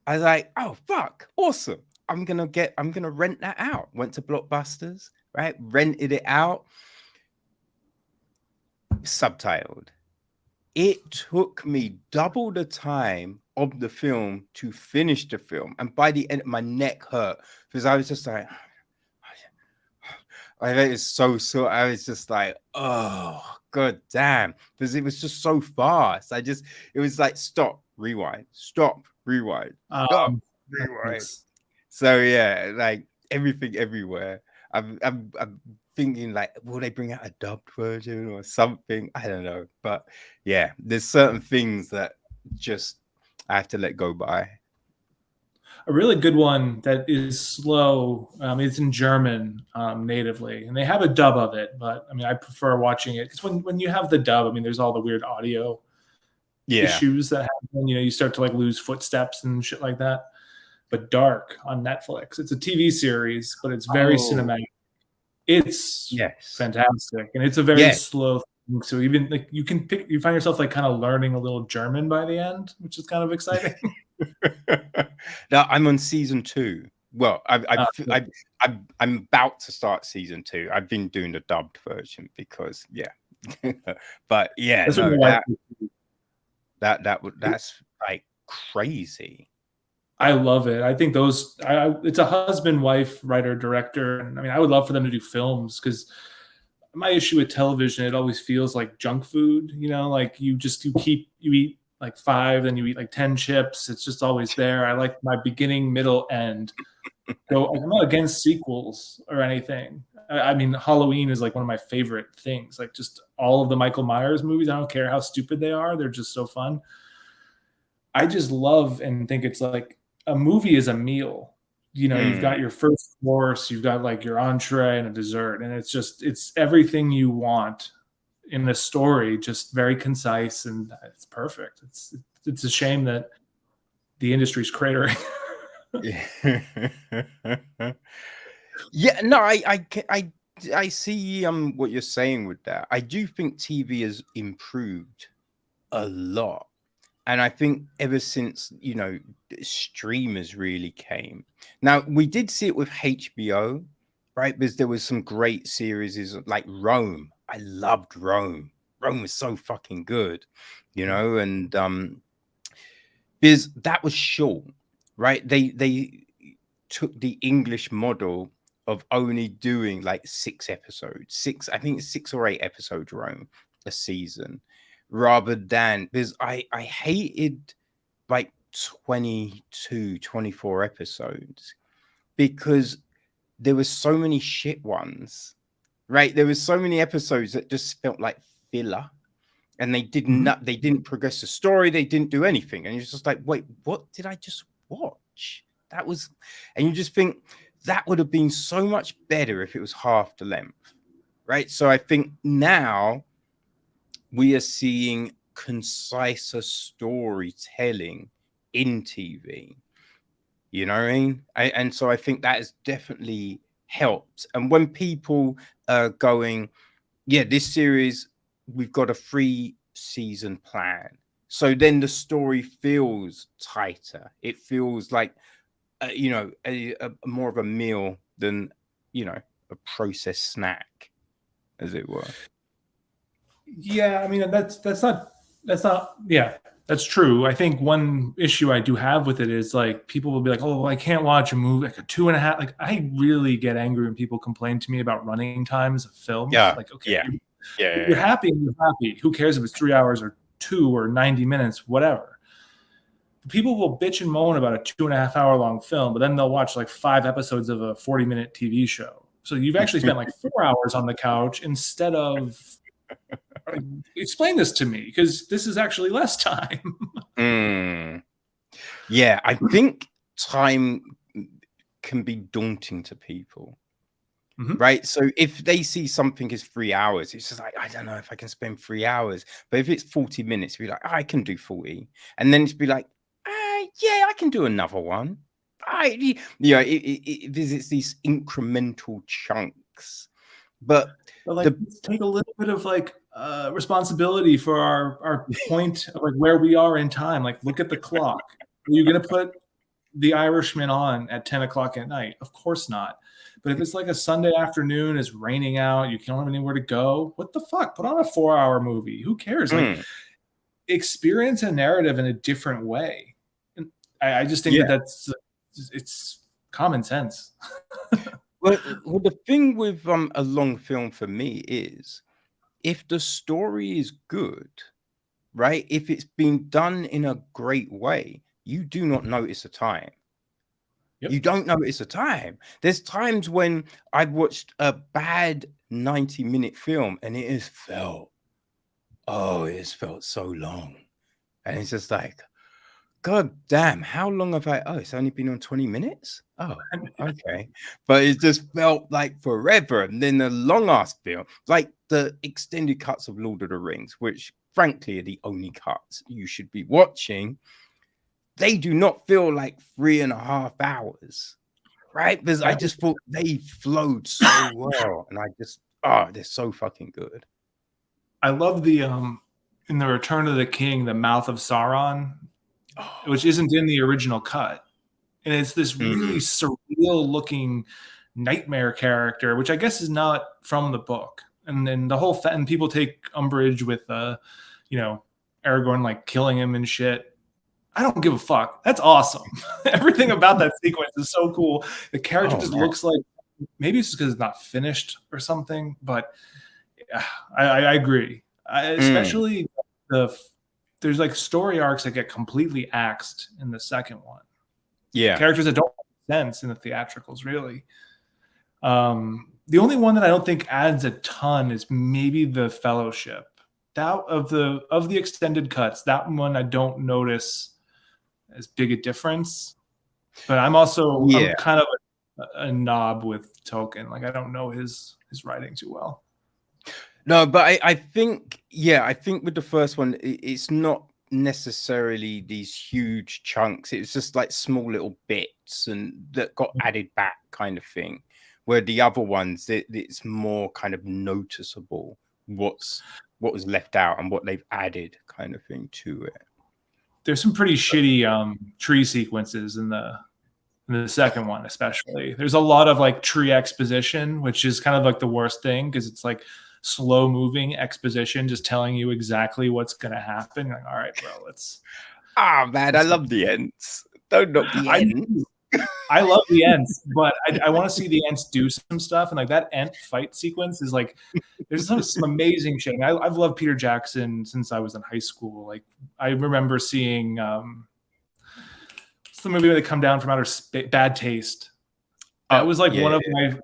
I was like, oh fuck, awesome. I'm gonna rent that out. Went to Blockbusters, right? Rented it out, subtitled. It took me double the time of the film to finish the film. And by the end, my neck hurt because I was just like, I think it's so. I was just like, oh, god damn. Because it was just so fast. It was like, stop, rewind, stop, rewind, stop, rewind. Nice. So yeah, like everything everywhere. I'm thinking like, will they bring out a dubbed version or something? I don't know, but yeah, there's certain things that just I have to let go by. A really good one that is slow. It's in German natively, and they have a dub of it. But I mean, I prefer watching it because when you have the dub, I mean, there's all the weird audio Yeah. issues that happen. You know, you start to like lose footsteps and shit like that. But Dark on Netflix, it's a TV series, but it's very Oh, cinematic. It's yes. fantastic, and it's a very Yeah. slow thing. So even like you find yourself like kind of learning a little German by the end, which is kind of exciting. Now I'm on season 2. Well, Uh, I'm about to start season 2. I've been doing the dubbed version because yeah. But yeah, that's what no, my wife. that's like crazy. I love it. I think it's a husband, wife, writer, director. And I mean, I would love for them to do films because my issue with television, it always feels like junk food, you know, like you eat like 5, then you eat like 10 chips. It's just always there. I like my beginning, middle, end. So I'm not against sequels or anything. I mean, Halloween is like one of my favorite things. Like just all of the Michael Myers movies. I don't care how stupid they are. They're just so fun. I just love and think it's like a movie is a meal. You know, you've Mm. got your first course, you've got like your entree and a dessert, and it's everything you want in the story, just very concise and it's perfect. It's a shame that the industry's cratering. Yeah. Yeah, no, I see what you're saying with that. I do think TV has improved a lot. And I think ever since, streamers really came. Now, we did see it with HBO, right? Because there was some great series like Rome. I loved Rome. Rome was so fucking good, and because that was short, right? They took the English model of only doing like 6 episodes, I think it's 6 or 8 episodes, Rome, a season, rather than because I hated like 22, 24 episodes because there was so many shit ones, right? There was so many episodes that just felt like filler and Mhm. they didn't progress the story, they didn't do anything, and you're just like, wait, what did I just watch? That was, and you just think that would have been so much better if it was half the length, right? So I think now we are seeing conciser storytelling in TV. You know what I mean? And so I think that has definitely helped. And when people are going, yeah, this series, we've got a 3-season plan. So then the story feels tighter. It feels like, a more of a meal than, a processed snack, as it were. Yeah, I mean that's not yeah, that's true. I think one issue I do have with it is like people will be like, oh, I can't watch a movie like a 2.5. Like I really get angry when people complain to me about running times of films. Yeah, Like, okay, yeah, yeah, yeah, you're yeah. happy and you're happy. Who cares if it's 3 hours or 2 or 90 minutes, whatever. People will bitch and moan about a 2.5 hour long film, but then they'll watch like 5 episodes of a 40-minute TV show. So you've actually spent like 4 hours on the couch instead of explain this to me because this is actually less time. Mm. Yeah, I think time can be daunting to people. Mhm. Right. So if they see something is 3 hours, it's just like, I don't know if I can spend 3 hours. But if it's 40 minutes, be like, I can do 40. And then it's be like, yeah, I can do another one. It visits these incremental chunks. But But like, the let's take a little bit of like responsibility for our point of like where we are in time. Like, look at the clock. Are you going to put The Irishman on at 10 o'clock at night? Of course not. But if it's like a Sunday afternoon, it's raining out, you don't have anywhere to go, what the fuck? Put on a 4-hour movie. Who cares? Like, experience a narrative in a different way. And I just think it's common sense. Well, the thing with a long film for me is if the story is good, right? If it's been done in a great way, you do not notice the time. You don't notice the time. There's times when I've watched a bad 90-minute film and it has felt so long. And it's just like, God damn, how long have I? Oh, it's only been on 20 minutes? Oh, okay. But it just felt like forever. And then the long ass film, like the extended cuts of Lord of the Rings, which frankly are the only cuts you should be watching, they do not feel like 3.5 hours, right? Because I just thought they flowed so well. And I just, they're so fucking good. I love the in the Return of the King, the Mouth of Sauron, which isn't in the original cut, and it's this really surreal looking nightmare character, which I guess is not from the book. And then the whole and people take umbrage with Aragorn like killing him and shit. I don't give a fuck. That's awesome. Everything about that sequence is so cool. The character just looks like, maybe it's just because it's not finished or something, but I agree. Especially there's like story arcs that get completely axed in the second one. Yeah. Characters that don't make sense in the theatricals, really. The only one that I don't think adds a ton is maybe the Fellowship. That of the extended cuts, that one I don't notice as big a difference. But I'm kind of a knob with Tolkien. Like, I don't know his writing too well. No, but I think with the first one, it's not necessarily these huge chunks. It's just like small little bits and that got added back kind of thing. Where the other ones, it's more kind of noticeable what was left out and what they've added kind of thing to it. There's some pretty shitty tree sequences in the second one, especially. There's a lot of like tree exposition, which is kind of like the worst thing because it's like slow moving exposition, just telling you exactly what's going to happen. You're like, all right, bro, let's. Man, I love the Ents. Don't knock the Ents. I love the Ents, but I want to see the Ents do some stuff. And like that Ent fight sequence is like, there's some amazing shit. I've loved Peter Jackson since I was in high school. Like, I remember seeing what's the movie where they come down from outer space? Bad Taste. That was like one of my.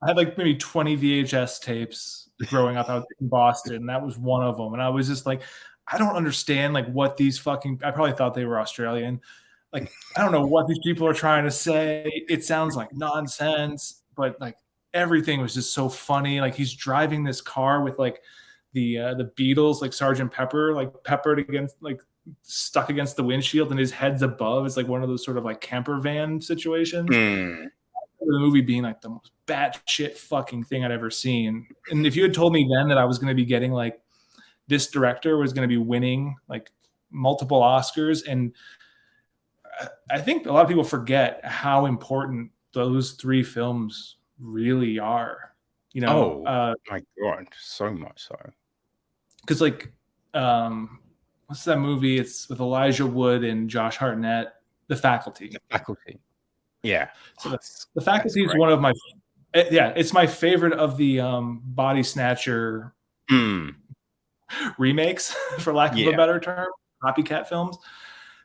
I had like maybe 20 VHS tapes growing up out in Boston. That was one of them, and I was just like, I don't understand like what these fucking. I probably thought they were Australian. Like, I don't know what these people are trying to say. It sounds like nonsense, but like everything was just so funny. Like, he's driving this car with like the Beatles, like Sergeant Pepper, like peppered against, like stuck against the windshield, and his head's above. It's like one of those sort of like camper van situations. The movie being like the most batshit fucking thing I'd ever seen. And if you had told me then that I was going to be getting like this director was going to be winning like multiple Oscars, and I think a lot of people forget how important those three films really are. You know, my God, so much so. Because like, what's that movie? It's with Elijah Wood and Josh Hartnett, The Faculty. The Faculty. Yeah. So the Faculty is one of my, it's my favorite of the Body Snatcher remakes, for lack of a better term, copycat films.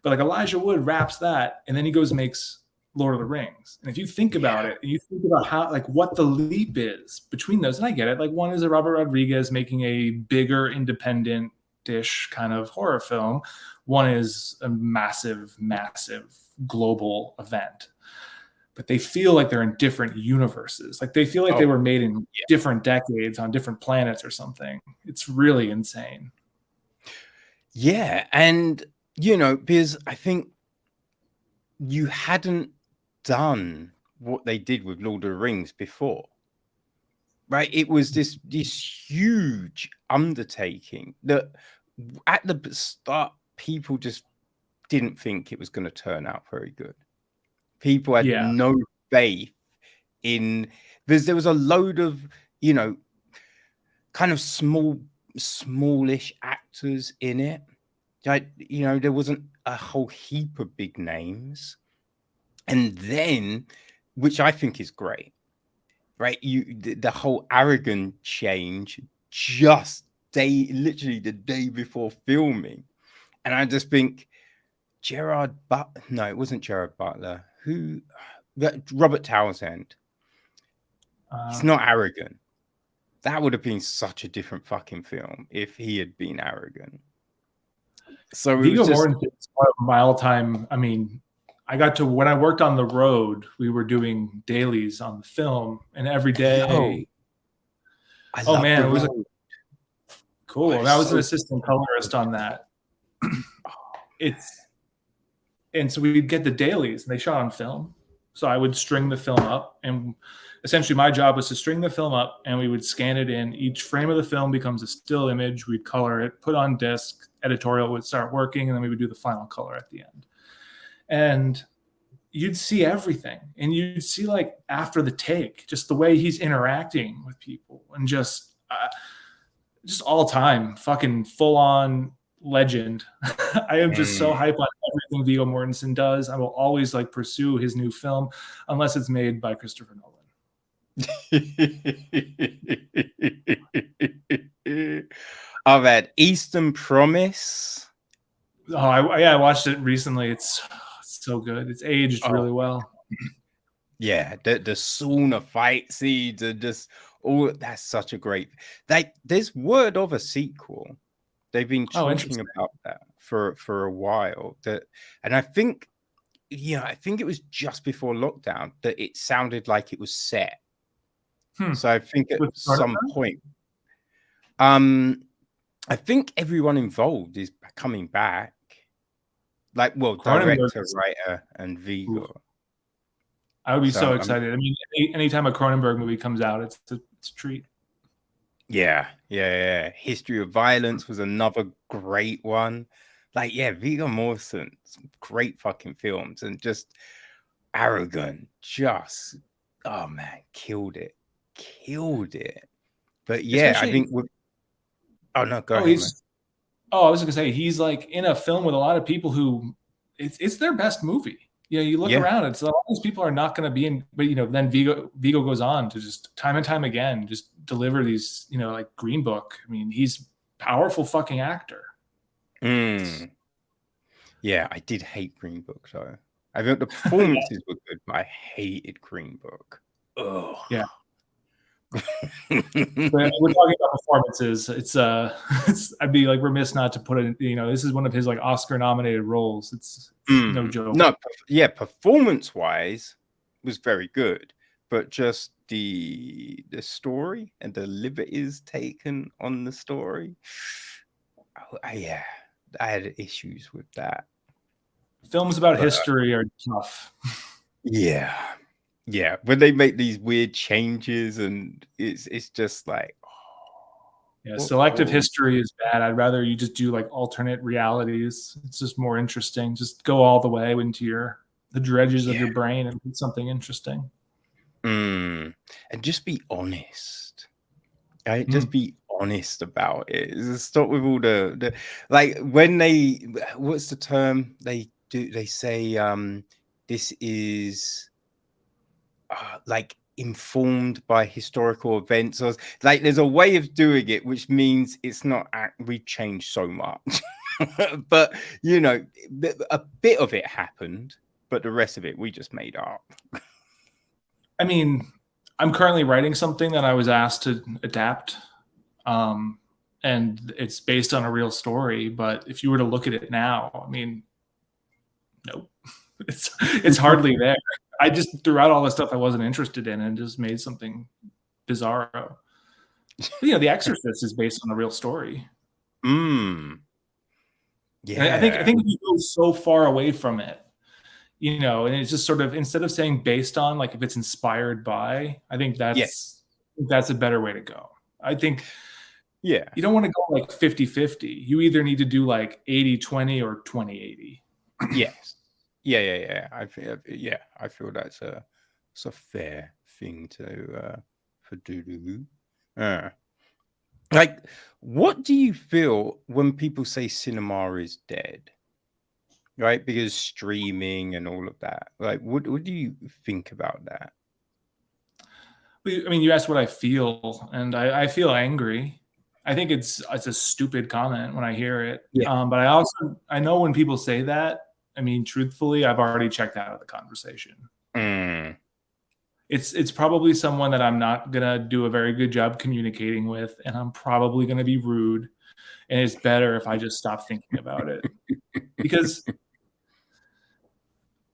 But like Elijah Wood raps that, and then he goes and makes Lord of the Rings. And if you think about it, and you think about how, like, what the leap is between those, and I get it. Like, one is a Robert Rodriguez making a bigger independent-ish kind of horror film. One is a massive, massive global event. But they feel like they're in different universes. Like, they feel like they were made in different decades on different planets or something. It's really insane. Yeah, and you know, because I think you hadn't done what they did with Lord of the Rings before. right? It was this huge undertaking that at the start people just didn't think it was going to turn out very good. People had Yeah. no faith in, because there was a load of, you know, kind of smallish actors in it. Like, you know, there wasn't a whole heap of big names. And then, which I think is great, right? The whole arrogant change just literally the day before filming. And I just think no, it wasn't Gerard Butler. Robert Townsend. He's not arrogant. That would have been such a different fucking film if he had been arrogant. So it was Viggo just Mortensen is one of my all-time. I mean, when I worked on the road, we were doing dailies on the film, and every day. Oh man, it was cool. And I was an assistant colorist on that. And so we'd get the dailies, and they shot on film. So I would string the film up, and essentially my job was to string the film up, and we would scan it in. Each frame of the film becomes a still image. We'd color it, put on disc, editorial would start working, and then we would do the final color at the end. And you'd see everything, and you'd see, like, after the take, just the way he's interacting with people, and just all time fucking full on legend. I am just so hyped on everything Viggo Mortensen does. I will always like pursue his new film unless it's made by Christopher Nolan. I've had Eastern Promise. Oh, I watched it recently. It's so good. It's aged really well. Yeah, the sauna fight scenes and just that's such a great. There's word of a sequel. They've been talking about that for a while. And I think, I think it was just before lockdown that it sounded like it was set. So I think at some point, I think everyone involved is coming back. Like, well, director, writer, and Viggo. I would be so excited. I mean, anytime a Cronenberg movie comes out, it's a treat. Yeah. History of Violence was another great one. Like, yeah, Viggo Mortensen, great fucking films, and just arrogant, oh man, killed it. But yeah, especially, I think go ahead, man. I was gonna say, he's like in a film with a lot of people who it's their best movie. You know, you look around, it's a lot of these people are not going to be in, but then Viggo goes on to just time and time again just deliver these, like Green Book. I mean, he's a powerful fucking actor. Yeah, I did hate Green Book though. I thought the performances were good, but I hated Green Book. Oh yeah. We're talking about performances. It's I'd be like remiss not to put it. This is one of his like Oscar nominated roles. It's no joke. No, yeah, performance wise was very good, but just the story and the liberties taken on the story. I had issues with that. Films about history are tough. Yeah, when they make these weird changes, and it's just like, selective history is bad. I'd rather you just do like alternate realities. It's just more interesting. Just go all the way into the dredges of your brain and do something interesting. And just be honest. Right? Just be honest about it. Stop with all the like when what's the term they do? They say this is like informed by historical events, or like there's a way of doing it which means it's not we've changed so much. But a bit of it happened, but the rest of it we just made up. I mean, I'm currently writing something that I was asked to adapt, and it's based on a real story, but if you were to look at it now, I mean, nope. It's hardly there. I just threw out all the stuff I wasn't interested in and just made something bizarro. The Exorcist is based on a real story. Yeah. And I think you go so far away from it, and it's just sort of, instead of saying based on, like if it's inspired by, I think that's that's a better way to go. I think Yeah. you don't want to go like 50-50. You either need to do like 80-20 or 20-80. Yes. Yeah. I feel that's a fair thing to for do. Like, what do you feel when people say cinema is dead? Right? Because streaming and all of that. Like, what do you think about that? I mean, you asked what I feel, and I feel angry. I think it's a stupid comment when I hear it. Yeah. But I know when people say that, I mean, truthfully, I've already checked out of the conversation. Mm. It's probably someone that I'm not gonna do a very good job communicating with, and I'm probably gonna be rude. And it's better if I just stop thinking about it, because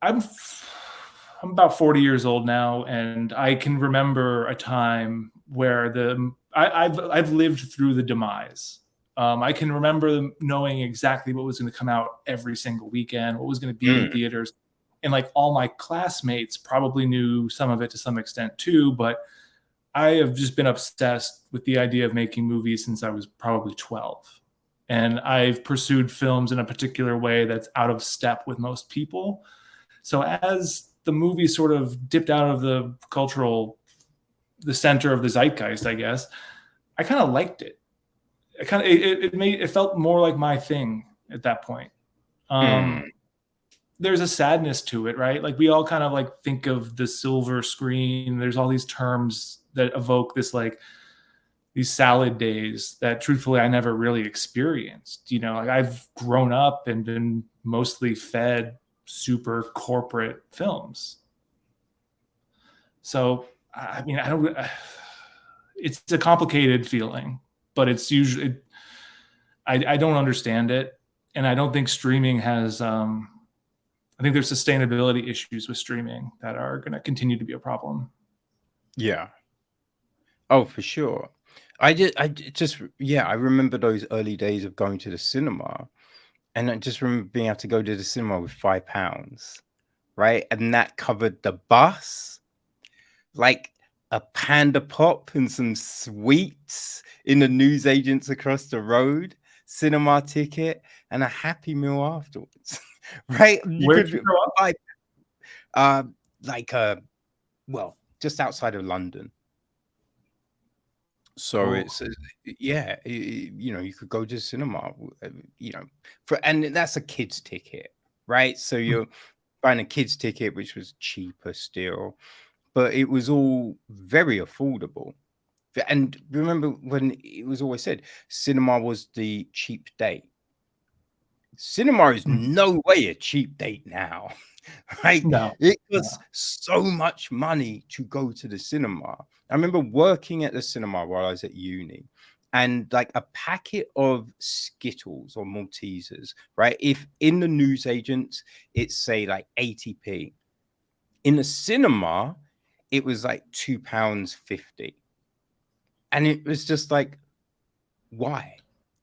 I'm about 40 years old now, and I can remember a time where I've lived through the demise. I can remember knowing exactly what was going to come out every single weekend, what was going to be in theaters, and like all my classmates probably knew some of it to some extent too. But I have just been obsessed with the idea of making movies since I was probably 12. And I've pursued films in a particular way that's out of step with most people. So as the movie sort of dipped out of the center of the zeitgeist, I guess, I kind of liked it. It felt more like my thing at that point. There's a sadness to it, right? Like we all kind of like think of the silver screen. There's all these terms that evoke this like these salad days that truthfully I never really experienced. Like I've grown up and been mostly fed super corporate films. So, I mean, it's a complicated feeling, but it's usually, I don't understand it. And I don't think streaming has, I think there's sustainability issues with streaming that are going to continue to be a problem. Yeah. Oh, for sure. I remember those early days of going to the cinema, and I just remember being able to go to the cinema with £5, right? And that covered the bus, like a panda pop and some sweets in the newsagents across the road, cinema ticket, and a Happy Meal afterwards, right? You Where'd you could grow up? buy, like well, just outside of London. So Oh. it's you could go to the cinema, and that's a kid's ticket, right? So you're buying a kid's ticket, which was cheaper still, but it was all very affordable. And remember when it was always said cinema was the cheap date. Cinema is no way a cheap date now. Right? No. It was so much money to go to the cinema. I remember working at the cinema while I was at uni, and like a packet of Skittles or Maltesers, right? If in the newsagents it's say like 80p, in the cinema it was like £2.50, and it was just like, why?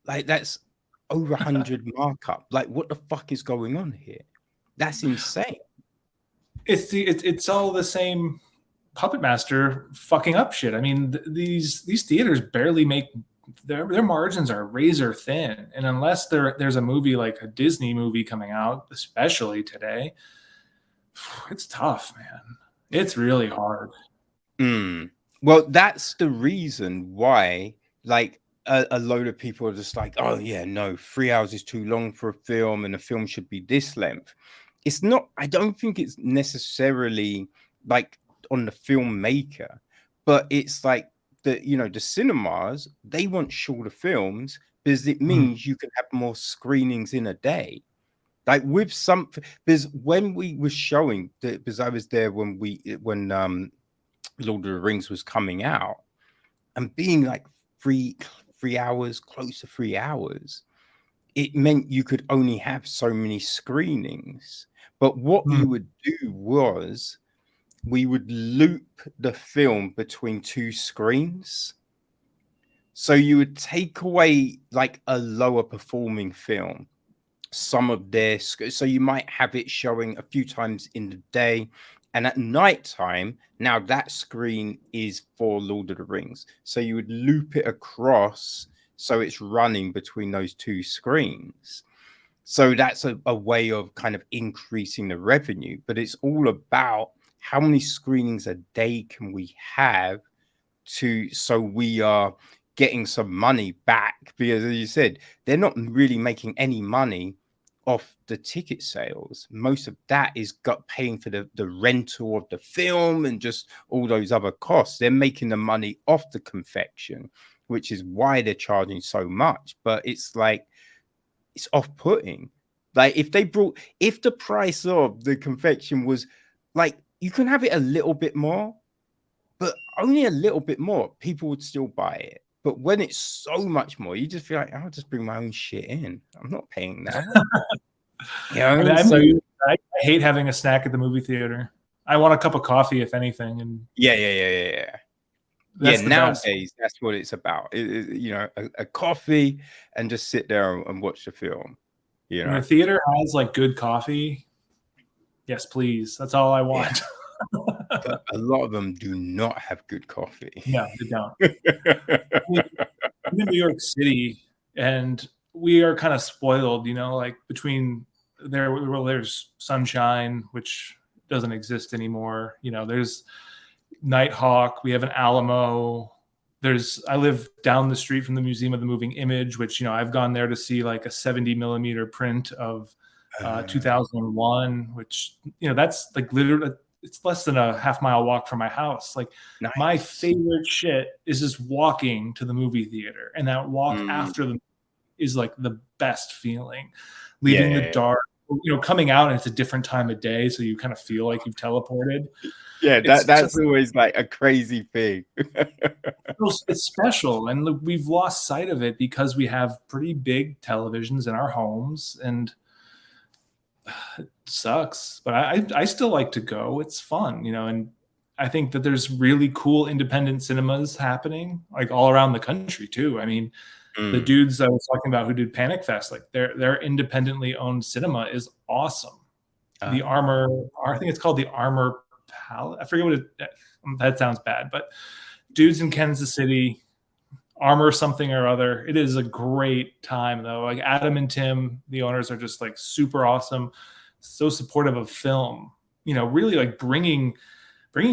Like that's over 100 markup. Like, what the fuck is going on here? That's insane. It's all the same puppet master fucking up shit. I mean, these theaters barely make their margins are razor thin, and unless there's a movie like a Disney movie coming out, especially today, it's tough, man. It's really hard. Well, that's the reason why, like, a load of people are just like, oh yeah, no, 3 hours is too long for a film, and a film should be this length. It's not. I don't think it's necessarily like on the filmmaker, but it's like the cinemas, they want shorter films because it means you can have more screenings in a day. Like with something, because when we were showing, because I was there when Lord of the Rings was coming out, and being like three hours, close to 3 hours, it meant you could only have so many screenings. But what you would do was we would loop the film between two screens. So you would take away like a lower performing film, some of their, so you might have it showing a few times in the day, And at night time, now that screen is for Lord of the Rings. So you would loop it across so it's running between those two screens. So that's a way of kind of increasing the revenue, but it's all about how many screenings a day can we have so we are getting some money back, because as you said, they're not really making any money off the ticket sales. Most of that is got paying for the rental of the film and just all those other costs. They're making the money off the confection, which is why they're charging so much. But it's like, it's off-putting. Like if the price of the confection was like, you can have it a little bit more, but only a little bit more, people would still buy it. But when it's so much more, you just feel like, I'll just bring my own shit in. I'm not paying that. You know what I mean? I'm So you. I hate having a snack at the movie theater. I want a cup of coffee, if anything, and yeah. that's the best. Nowadays that's what it's about. A coffee and just sit there and watch the film. You When know, the theater has like good coffee, yes, please. That's all I yeah. want. But a lot of them do not have good coffee. No, they don't. I mean, I'm in New York City, and we are kind of spoiled, like between there's Sunshine, which doesn't exist anymore. There's Nighthawk. We have an Alamo. I live down the street from the Museum of the Moving Image, which, I've gone there to see like a 70 millimeter print of 2001, which, that's like literally, it's less than a half-mile walk from my house. Like nice. my favorite shit is just walking to the movie theater, and that walk after the is like the best feeling. Leaving the dark, coming out, and it's a different time of day, so you kind of feel like you've teleported. Yeah, that's always like a crazy thing. It's special, and we've lost sight of it because we have pretty big televisions in our homes, and it sucks. But I still like to go. It's fun, and I think that there's really cool independent cinemas happening like all around the country too. I mean, the dudes I was talking about who did Panic Fest, like their independently owned cinema is awesome. The Armor, I think it's called the Armor Palette. I forget what that sounds bad, but dudes in Kansas City, Armor something or other. It is a great time though. Like Adam and Tim, the owners, are just like super awesome, so supportive of film. Really like bringing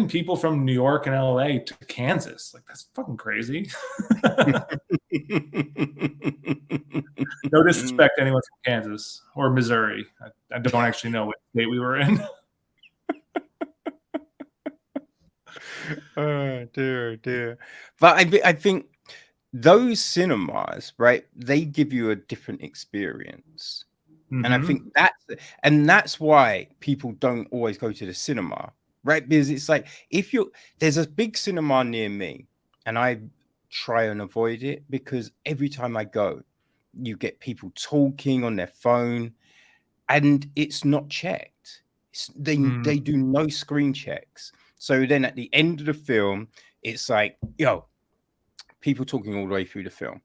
people from New York and LA to Kansas. Like that's fucking crazy. No disrespect to anyone from Kansas or Missouri. I don't actually know what state we were in. Oh dear. But I think those cinemas, right? They give you a different experience, and I think that's why people don't always go to the cinema, right? Because it's like there's a big cinema near me, and I try and avoid it because every time I go, you get people talking on their phone, and it's not checked. They do no screen checks. So then at the end of the film, it's like, people talking all the way through the film.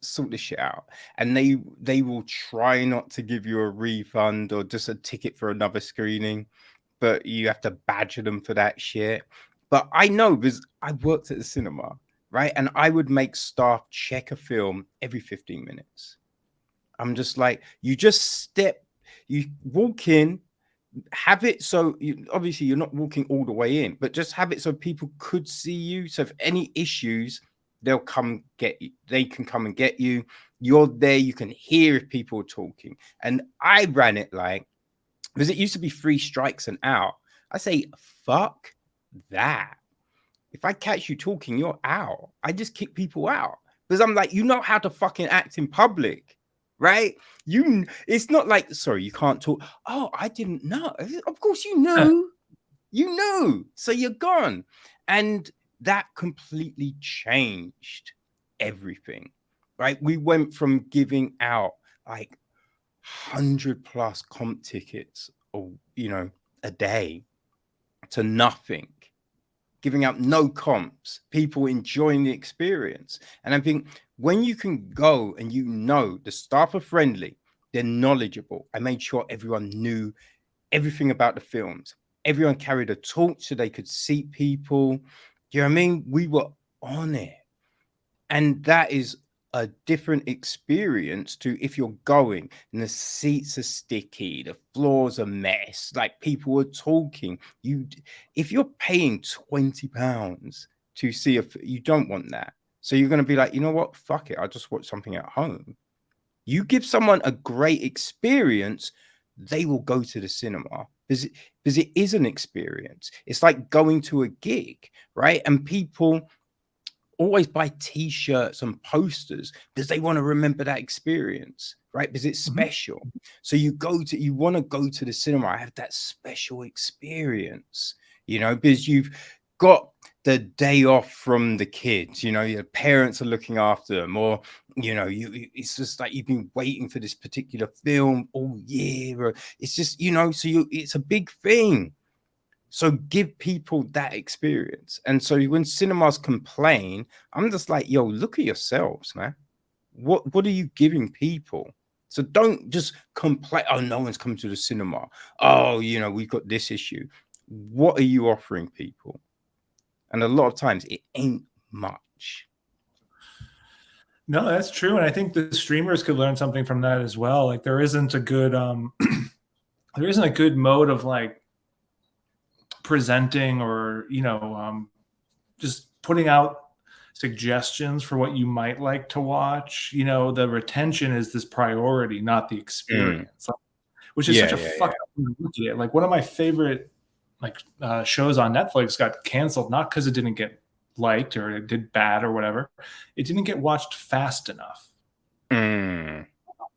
Sort this shit out. And they will try not to give you a refund or just a ticket for another screening, but you have to badger them for that shit. But I know because I worked at the cinema, right? And I would make staff check a film every 15 minutes. I'm just like, you walk in, have it so obviously you're not walking all the way in, but just have it so people could see you. So if any issues, they'll come get you. They can come and get you. You're there. You can hear if people are talking. And I ran it because it used to be 3 strikes and out. I say, fuck that. If I catch you talking, you're out. I just kick people out because I'm like, you know how to fucking act in public. Right? It's not like, sorry, you can't talk. Oh, I didn't know. Of course you knew. You knew. So you're gone. And that completely changed everything. Right? We went from giving out like 100+ comp tickets or a day to nothing. Giving out no comps, people enjoying the experience. And I think when you can go and the staff are friendly, they're knowledgeable. I made sure everyone knew everything about the films. Everyone carried a torch so they could seat people. Do you know what I mean? We were on it. And that is a different experience to if you're going and the seats are sticky, the floor's a mess, like people are talking. If you're paying £20 to see you don't want that. So you're going to be like, you know what? Fuck it. I'll just watch something at home. You give someone a great experience, they will go to the cinema because it is an experience. It's like going to a gig, right? And people always buy t-shirts and posters because they want to remember that experience, right? Because it's special. So you want to go to the cinema. I have that special experience, because you've got the day off from the kids, your parents are looking after them, or it's just like you've been waiting for this particular film all year, or it's just it's a big thing. So give people that experience. And so when cinemas complain, I'm just like, yo, look at yourselves, man. What are you giving people? So don't just complain, oh, no one's coming to the cinema. Oh, we've got this issue. What are you offering people? And a lot of times it ain't much. No, that's true. And I think the streamers could learn something from that as well. Like there isn't a good mode of like presenting or just putting out suggestions for what you might like to watch. The retention is this priority, not the experience, which is such a fucked up way to look at it. Like one of my favorite shows on Netflix got canceled not because it didn't get liked or it did bad or whatever. It didn't get watched fast enough.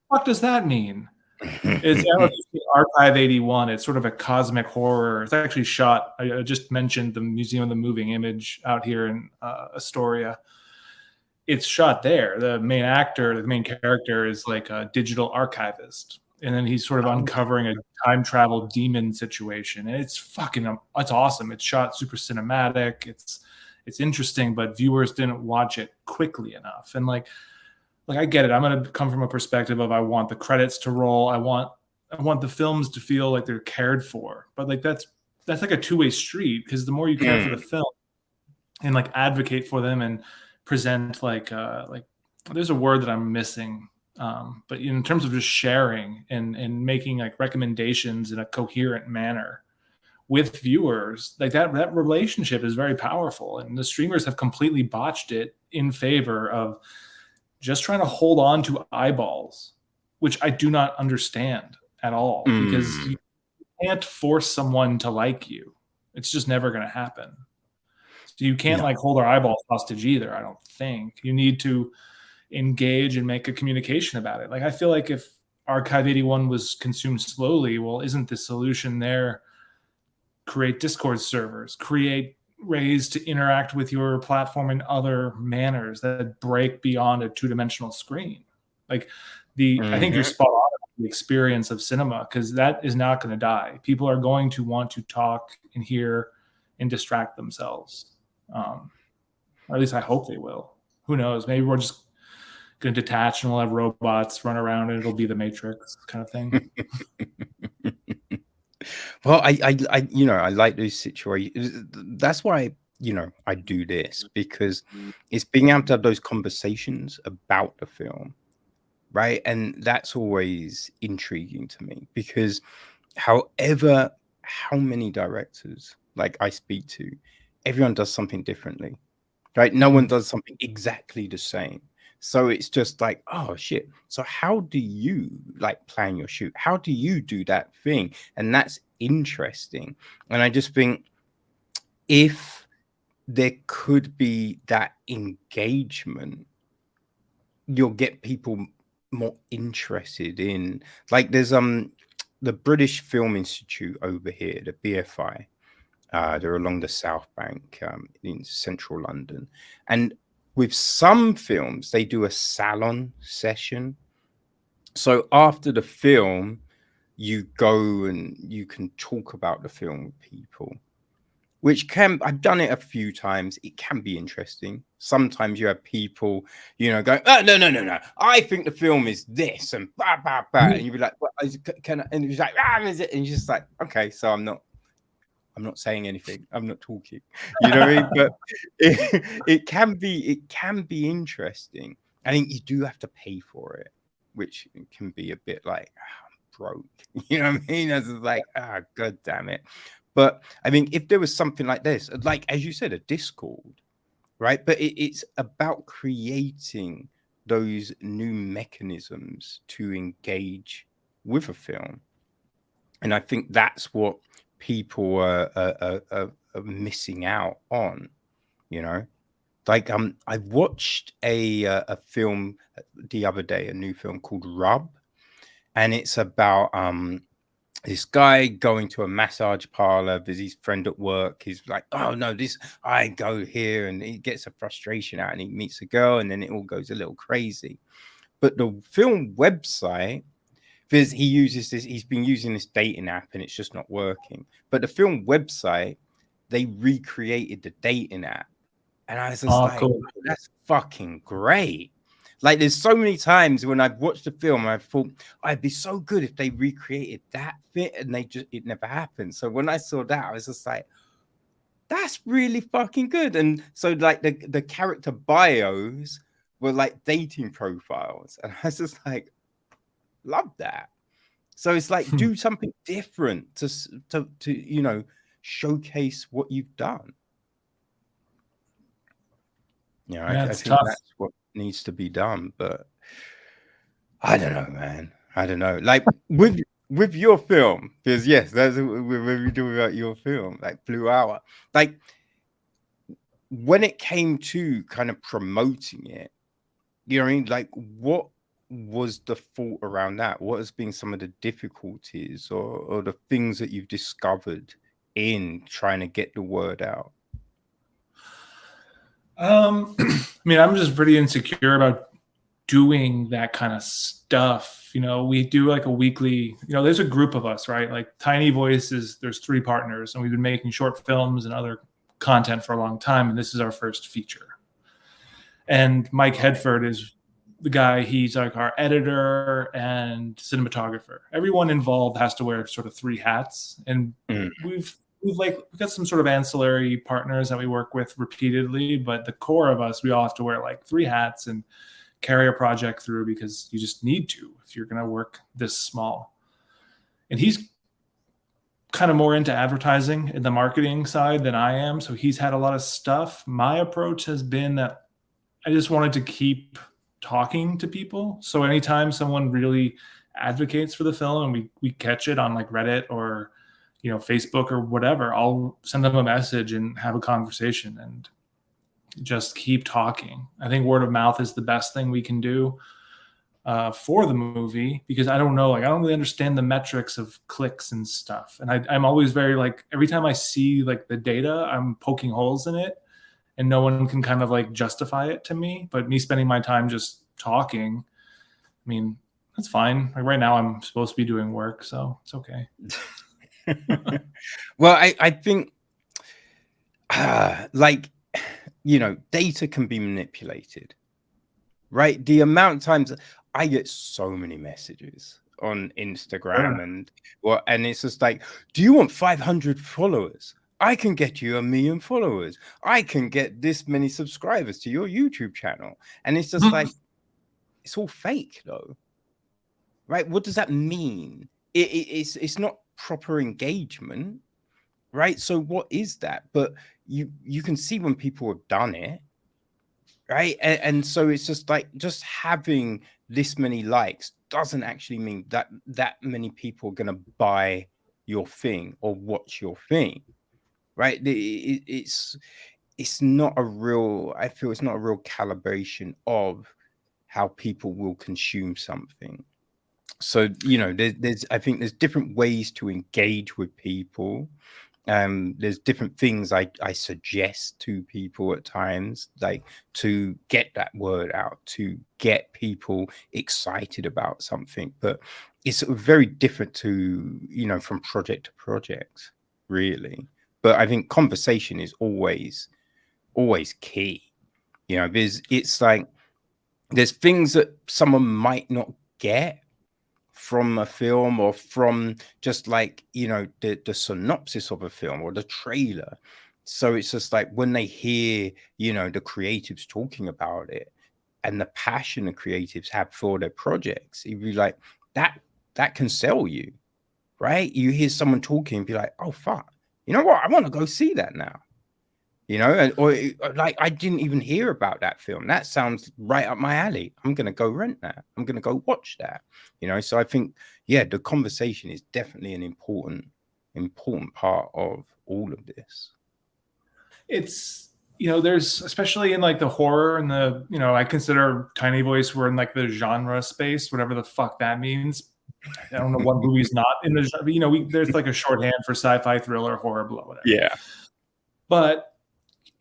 What does that mean? It's Archive 81. It's sort of a cosmic horror. It's actually shot. I just mentioned the Museum of the Moving Image out here in Astoria. It's shot there. The main character is like a digital archivist. And then he's sort of uncovering a time travel demon situation. And it's awesome. It's shot super cinematic. It's interesting, but viewers didn't watch it quickly enough. And like I get it. I'm going to come from a perspective of I want the credits to roll. I want the films to feel like they're cared for. But like that's like a two-way street, because the more you care for the film and like advocate for them and present like there's a word that I'm missing. But in terms of just sharing and making like recommendations in a coherent manner with viewers, like that relationship is very powerful. And the streamers have completely botched it in favor of just trying to hold on to eyeballs, which I do not understand at all, because you can't force someone to like you. It's just never going to happen. So you can't like hold our eyeballs hostage either, I don't think. You need to engage and make a communication about it. Like I feel like if Archive 81 was consumed slowly, well, isn't the solution there create Discord servers, create ways to interact with your platform in other manners that break beyond a two-dimensional screen? Like I think you're spot on the experience of cinema, because that is not going to die. People are going to want to talk and hear and distract themselves. Or at least I hope they will. Who knows? Maybe we're just going to detach and we'll have robots run around and it'll be the Matrix kind of thing. Well, I like those situations. That's why, I do this, because it's being able to have those conversations about the film, right? And that's always intriguing to me, because how many directors like I speak to, everyone does something differently, right? No one does something exactly the same. So it's just like, oh shit. So how do you like plan your shoot? How do you do that thing? And that's interesting. And I just think if there could be that engagement, you'll get people more interested in, like there's the British Film Institute over here, the BFI. They're along the South Bank in central London. And with some films, they do a salon session. So after the film, you go and you can talk about the film with people. which can, I've done it a few times. It can be interesting. Sometimes you have people, going, oh, no. I think the film is this and blah, blah, blah. And you'd be like, well, can I? And he's like, is it? And you're just like, okay, so I'm not saying anything. I'm not talking. You know what I mean? But it can be interesting. I think you do have to pay for it, which can be a bit like, broke. You know what I mean? As it's like, god damn it. But I think if there was something like this, like as you said, a Discord, right? But it's about creating those new mechanisms to engage with a film, and I think that's what people are missing out on. Like I watched a film the other day, a new film called Rub, and it's about this guy going to a massage parlor. There's his friend at work. He's like, oh no, I go here, and he gets a frustration out, and he meets a girl, and then it all goes a little crazy. But the film website, because he's been using this dating app, and it's just not working. But the film website, they recreated the dating app, and I was just like, cool. that's fucking great. Like, there's so many times when I've watched the film, I've thought, I'd be so good if they recreated that bit, and it never happened. So when I saw that, I was just like, that's really fucking good. And so like the character bios were like dating profiles, and I was just like, love that. So it's like, do something different to showcase what you've done. I It's think tough. that's what needs to be done. But I don't know, man. I don't know. Like with your film, because yes, that's what we do about your film, like Blue Hour. Like when it came to kind of promoting it, you know what I mean? Like, what was the thought around that? What has been some of the difficulties or the things that you've discovered in trying to get the word out? I mean, I'm just pretty insecure about doing that kind of stuff. We do like a weekly, there's a group of us, right? Like Tiny Voices, there's 3 partners, and we've been making short films and other content for a long time. And this is our first feature. And Mike Hedford is the guy. He's like our editor and cinematographer. Everyone involved has to wear sort of 3 hats. And we've got some sort of ancillary partners that we work with repeatedly, but the core of us, we all have to wear like 3 hats and carry a project through, because you just need to if you're going to work this small. And he's kind of more into advertising and the marketing side than I am, so he's had a lot of stuff. My approach has been that I just wanted to keep talking to people. So anytime someone really advocates for the film and we catch it on like Reddit or Facebook or whatever, I'll send them a message and have a conversation and just keep talking. I think word of mouth is the best thing we can do for the movie, because I don't know, like I don't really understand the metrics of clicks and stuff. And I'm always very like, every time I see like the data, I'm poking holes in it, and no one can kind of like justify it to me. But me spending my time just talking, I mean, that's fine. Like right now I'm supposed to be doing work, so it's okay. Well, I think like, data can be manipulated, right? The amount of times I get so many messages on Instagram and it's just like, do you want 500 followers? I can get you 1 million followers. I can get this many subscribers to your YouTube channel. And it's just like, it's all fake though, right? What does that mean? It's not proper engagement, right? So what is that? But you can see when people have done it, right? And so it's just like, just having this many likes doesn't actually mean that many people are going to buy your thing or watch your thing, right? It's not a real, I feel it's not a real calibration of how people will consume something. So there's I think there's different ways to engage with people. There's different things I suggest to people at times, like to get that word out, to get people excited about something. But it's very different to from project to project, really. but I think conversation is always key. Because it's like there's things that someone might not get from a film, or from just like the synopsis of a film or the trailer. So it's just like when they hear the creatives talking about it, and the passion the creatives have for their projects, you'd be like, that can sell you, right? You hear someone talking and be like, oh fuck, you know what, I want to go see that now. Or like, I didn't even hear about that film. That sounds right up my alley. I'm going to go rent that. I'm going to go watch that. So I think, yeah, the conversation is definitely an important part of all of this. It's, there's, especially in like the horror and the, I consider Tiny Voice, we're in like the genre space, whatever the fuck that means. I don't know what movie's not in the, there's like a shorthand for sci-fi, thriller, horror, blah, whatever. Yeah. But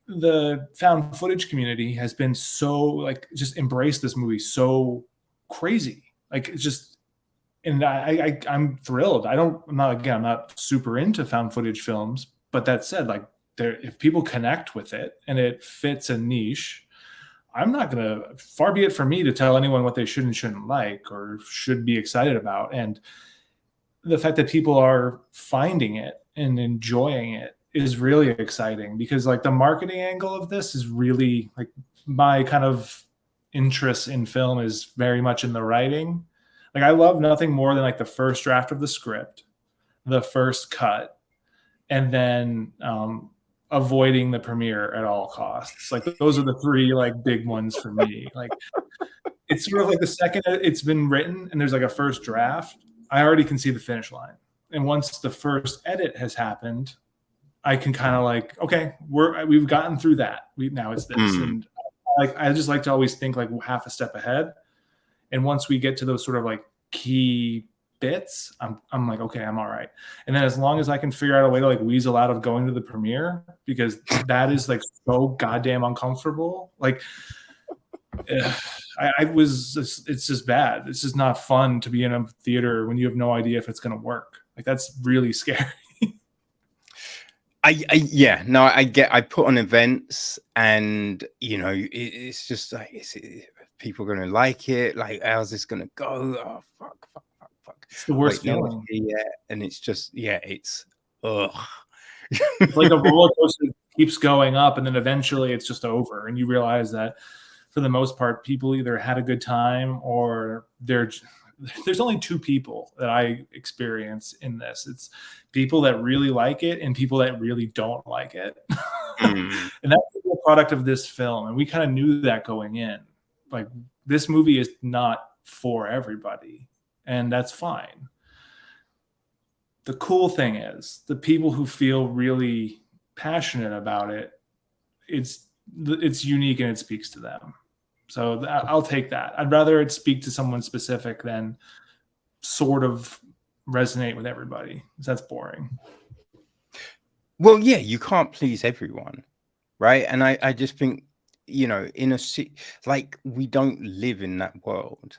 the found footage community has been so like, just embraced this movie so crazy. Like, it's just, and I'm thrilled. I'm not super into found footage films, but that said, like, if people connect with it and it fits a niche, I'm not gonna, far be it for me to tell anyone what they should and shouldn't like or should be excited about. And the fact that people are finding it and enjoying it is really exciting, because like the marketing angle of this is really like, my kind of interest in film is very much in the writing. Like, I love nothing more than like the first draft of the script, the first cut, and then avoiding the premiere at all costs. Like, those are the three like big ones for me. Like, it's sort of like the second it's been written and there's like a first draft, I already can see the finish line. And once the first edit has happened, I can kind of like, okay, we've gotten through that. Now it's this. And I just like to always think like half a step ahead. And once we get to those sort of like key bits, I'm like, okay, I'm all right. And then as long as I can figure out a way to like weasel out of going to the premiere, because that is like so goddamn uncomfortable. Like, it's just bad. It's just not fun to be in a theater when you have no idea if it's going to work. Like, that's really scary. I put on events, and it's just like, people are gonna like it. Like, how's this gonna go? Oh fuck. It's the worst feeling. And it's just, it's ugh. It's like a roller coaster keeps going up, and then eventually it's just over, and you realize that for the most part, people either had a good time or there's only two people that I experience in this. It's people that really like it and people that really don't like it. And that's the product of this film. And we kind of knew that going in. Like, this movie is not for everybody, and that's fine. The cool thing is the people who feel really passionate about it, it's unique and it speaks to them. So I'll take that. I'd rather it speak to someone specific than sort of resonate with everybody. That's boring. Well, yeah, you can't please everyone, right? And I just think, in a city, like, we don't live in that world,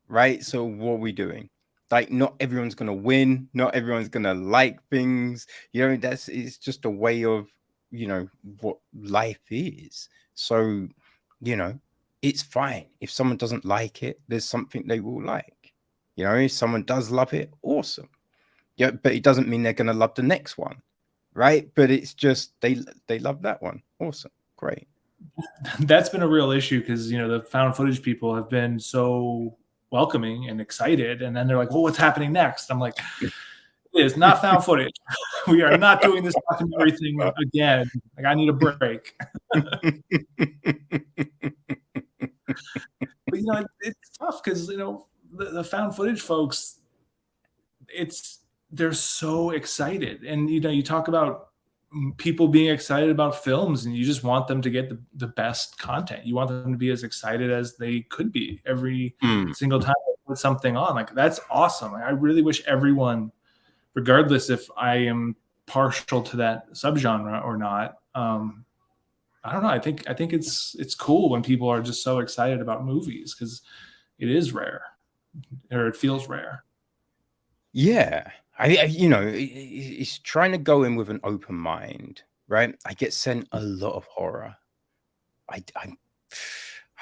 right? So what are we doing? Like, not everyone's gonna win, not everyone's gonna like things. It's just a way of what life is. So it's fine if someone doesn't like it. There's something they will like. If someone does love it, awesome. Yeah, but it doesn't mean they're gonna love the next one, right? But it's just they love that one. Awesome, great. That's been a real issue, because the found footage people have been so welcoming and excited, and then they're like, well, what's happening next? I'm like, it is not found footage. We are not doing this documentary thing again. Like, I need a break. But it's tough, because the found footage folks, they're so excited. And you talk about people being excited about films, and you just want them to get the best content. You want them to be as excited as they could be every single time they put something on. Like, that's awesome. I really wish everyone, regardless if I am partial to that subgenre or not, I don't know. I think it's cool when people are just so excited about movies, because it is rare, or it feels rare. Yeah, it's trying to go in with an open mind, right? I get sent a lot of horror. I'm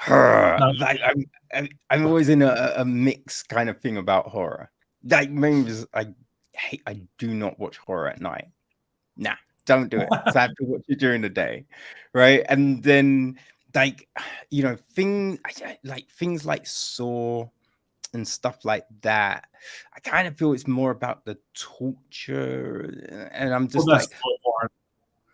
Not like I'm always in a mixed kind of thing about horror. Like mainly because I do not watch horror at night. Nah, don't do it. So I have to watch it during the day, right? And then like things like Saw and stuff like that. I kind of feel it's more about the torture, and I'm well, just that's like, slow porn.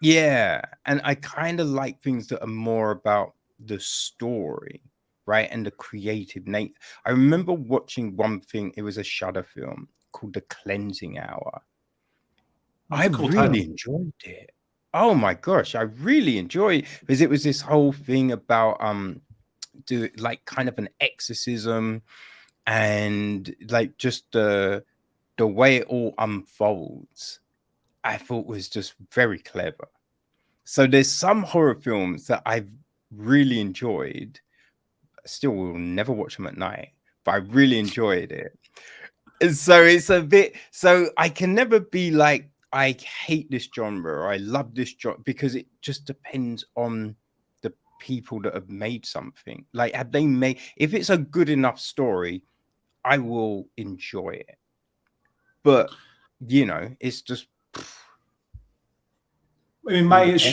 yeah. And I kind of like things that are more about the story, right? And the creative nature. I remember watching one thing, it was a Shudder film called The Cleansing Hour. I That's a cool title. really enjoyed it. Oh my gosh, I really enjoyed it because it was this whole thing about do like kind of an exorcism and like just the way it all unfolds. I thought was just very clever. So there's some horror films that I've really enjoyed. Still will never watch them at night, but I really enjoyed it. And so it's a bit, so I can never be like, I hate this genre or I love this genre, because it just depends on the people that have made something. Like, have they made, if it's a good enough story, I will enjoy it. But it's just I mean, all depends.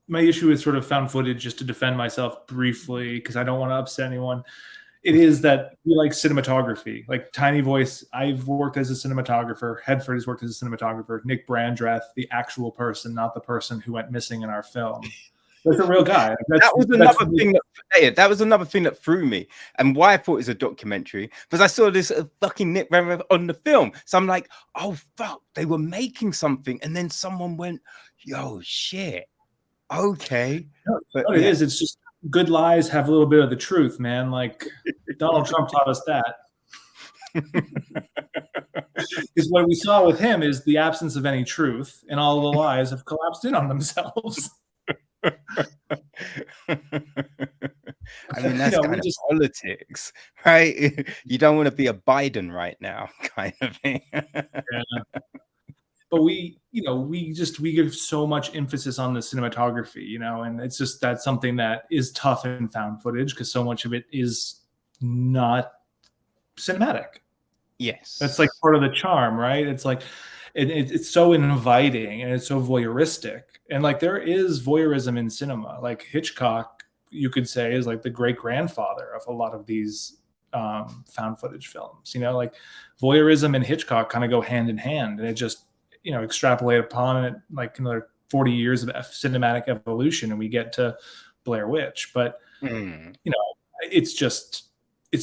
my issue with sort of found footage, just to defend myself briefly, because I don't want to upset anyone. It is that we like cinematography, like Tiny Voice. I've worked as a cinematographer. Headford has worked as a cinematographer. Nick Brandreth, the actual person, not the person who went missing in our film. That's a real guy. That was another thing that was another thing that threw me, and why I thought it was a documentary, because I saw this fucking Nick Brandreth on the film. So I'm like, oh fuck, they were making something, and then someone went, yo, shit, okay. But what it yeah. is. It's just good lies have a little bit of the truth, man. Like Donald Trump taught us that. Because what we saw with him is the absence of any truth, and all the lies have collapsed in on themselves. I mean, that's kind of politics, right? You don't want to be a Biden right now, kind of thing. Yeah. But we give so much emphasis on the cinematography, and it's just that's something that is tough in found footage because so much of it is not cinematic. Yes. That's like part of the charm, right? It's like it's so inviting and it's so voyeuristic. And like there is voyeurism in cinema. Like Hitchcock, you could say, is like the great grandfather of a lot of these found footage films. Like voyeurism and Hitchcock kind of go hand in hand, and it just extrapolate upon it like another 40 years of cinematic evolution, and we get to Blair Witch. But it's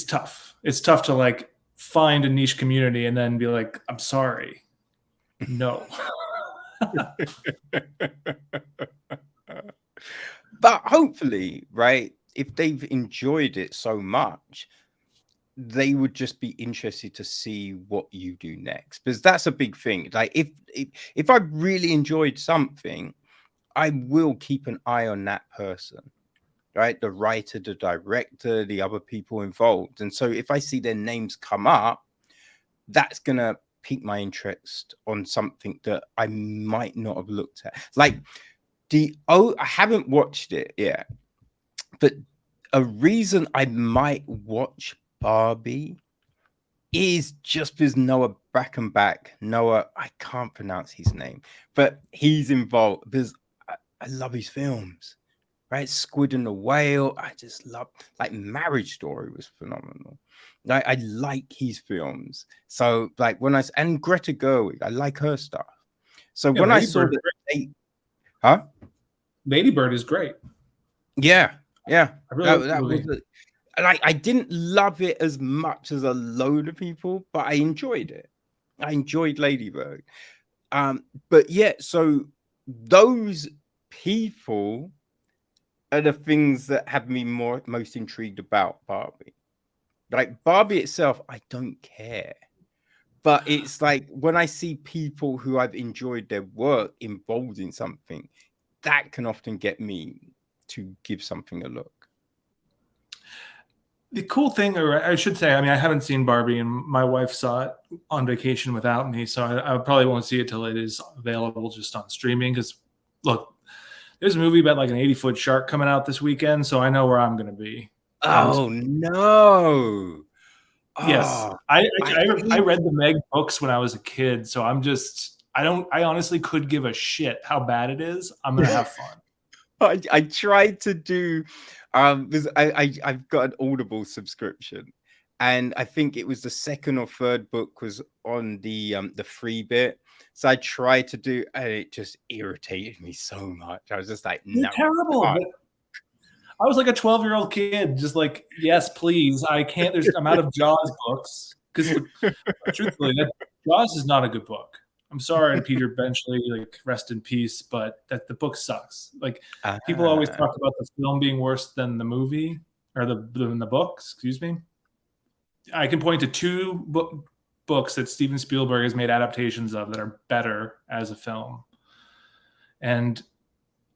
tough. It's tough to like find a niche community and then be like, I'm sorry, no. But hopefully, right, if they've enjoyed it so much, they would just be interested to see what you do next, because that's a big thing. Like if I really enjoyed something, I will keep an eye on that person, right? The writer, the director, the other people involved. And so if I see their names come up, that's gonna pique my interest on something that I might not have looked at. Like I haven't watched it yet, but a reason I might watch Barbie is just because Noah Noah, I can't pronounce his name, but he's involved because I love his films, right? Squid and the Whale. I just love, like, Marriage Story was phenomenal. Like, I like his films. So like and Greta Gerwig, I like her stuff. So when I saw that huh? Lady Bird is great. Yeah. I really That was like, I didn't love it as much as a load of people, but I enjoyed it. I enjoyed Ladybird. But yeah, so those people are the things that have me most intrigued about Barbie. Like Barbie itself, I don't care. But it's like when I see people who I've enjoyed their work involved in something, that can often get me to give something a look. The cool thing, or I should say, I mean, I haven't seen Barbie, and my wife saw it on vacation without me, so I probably won't see it till it is available just on streaming. Because look, there's a movie about like an 80-foot shark coming out this weekend, so I know where I'm going to be. And Oh no. yes, Oh, I I hate read the Meg books when I was a kid, so I honestly could give a shit how bad it is. I'm gonna have fun. I tried to do because I've got an Audible subscription, and I think it was the second or third book was on the free bit. So I tried to do, and it just irritated me so much. I was just like, They're no, terrible, can't. but I was like a 12-year-old kid, just like, yes, please. I can't. I'm out of Jaws books because, truthfully, that Jaws is not a good book. I'm sorry, Peter Benchley, like rest in peace, but that the book sucks. Like people always Ah, talk about the film being worse than the movie or than the books. Excuse me. I can point to two books that Steven Spielberg has made adaptations of that are better as a film, and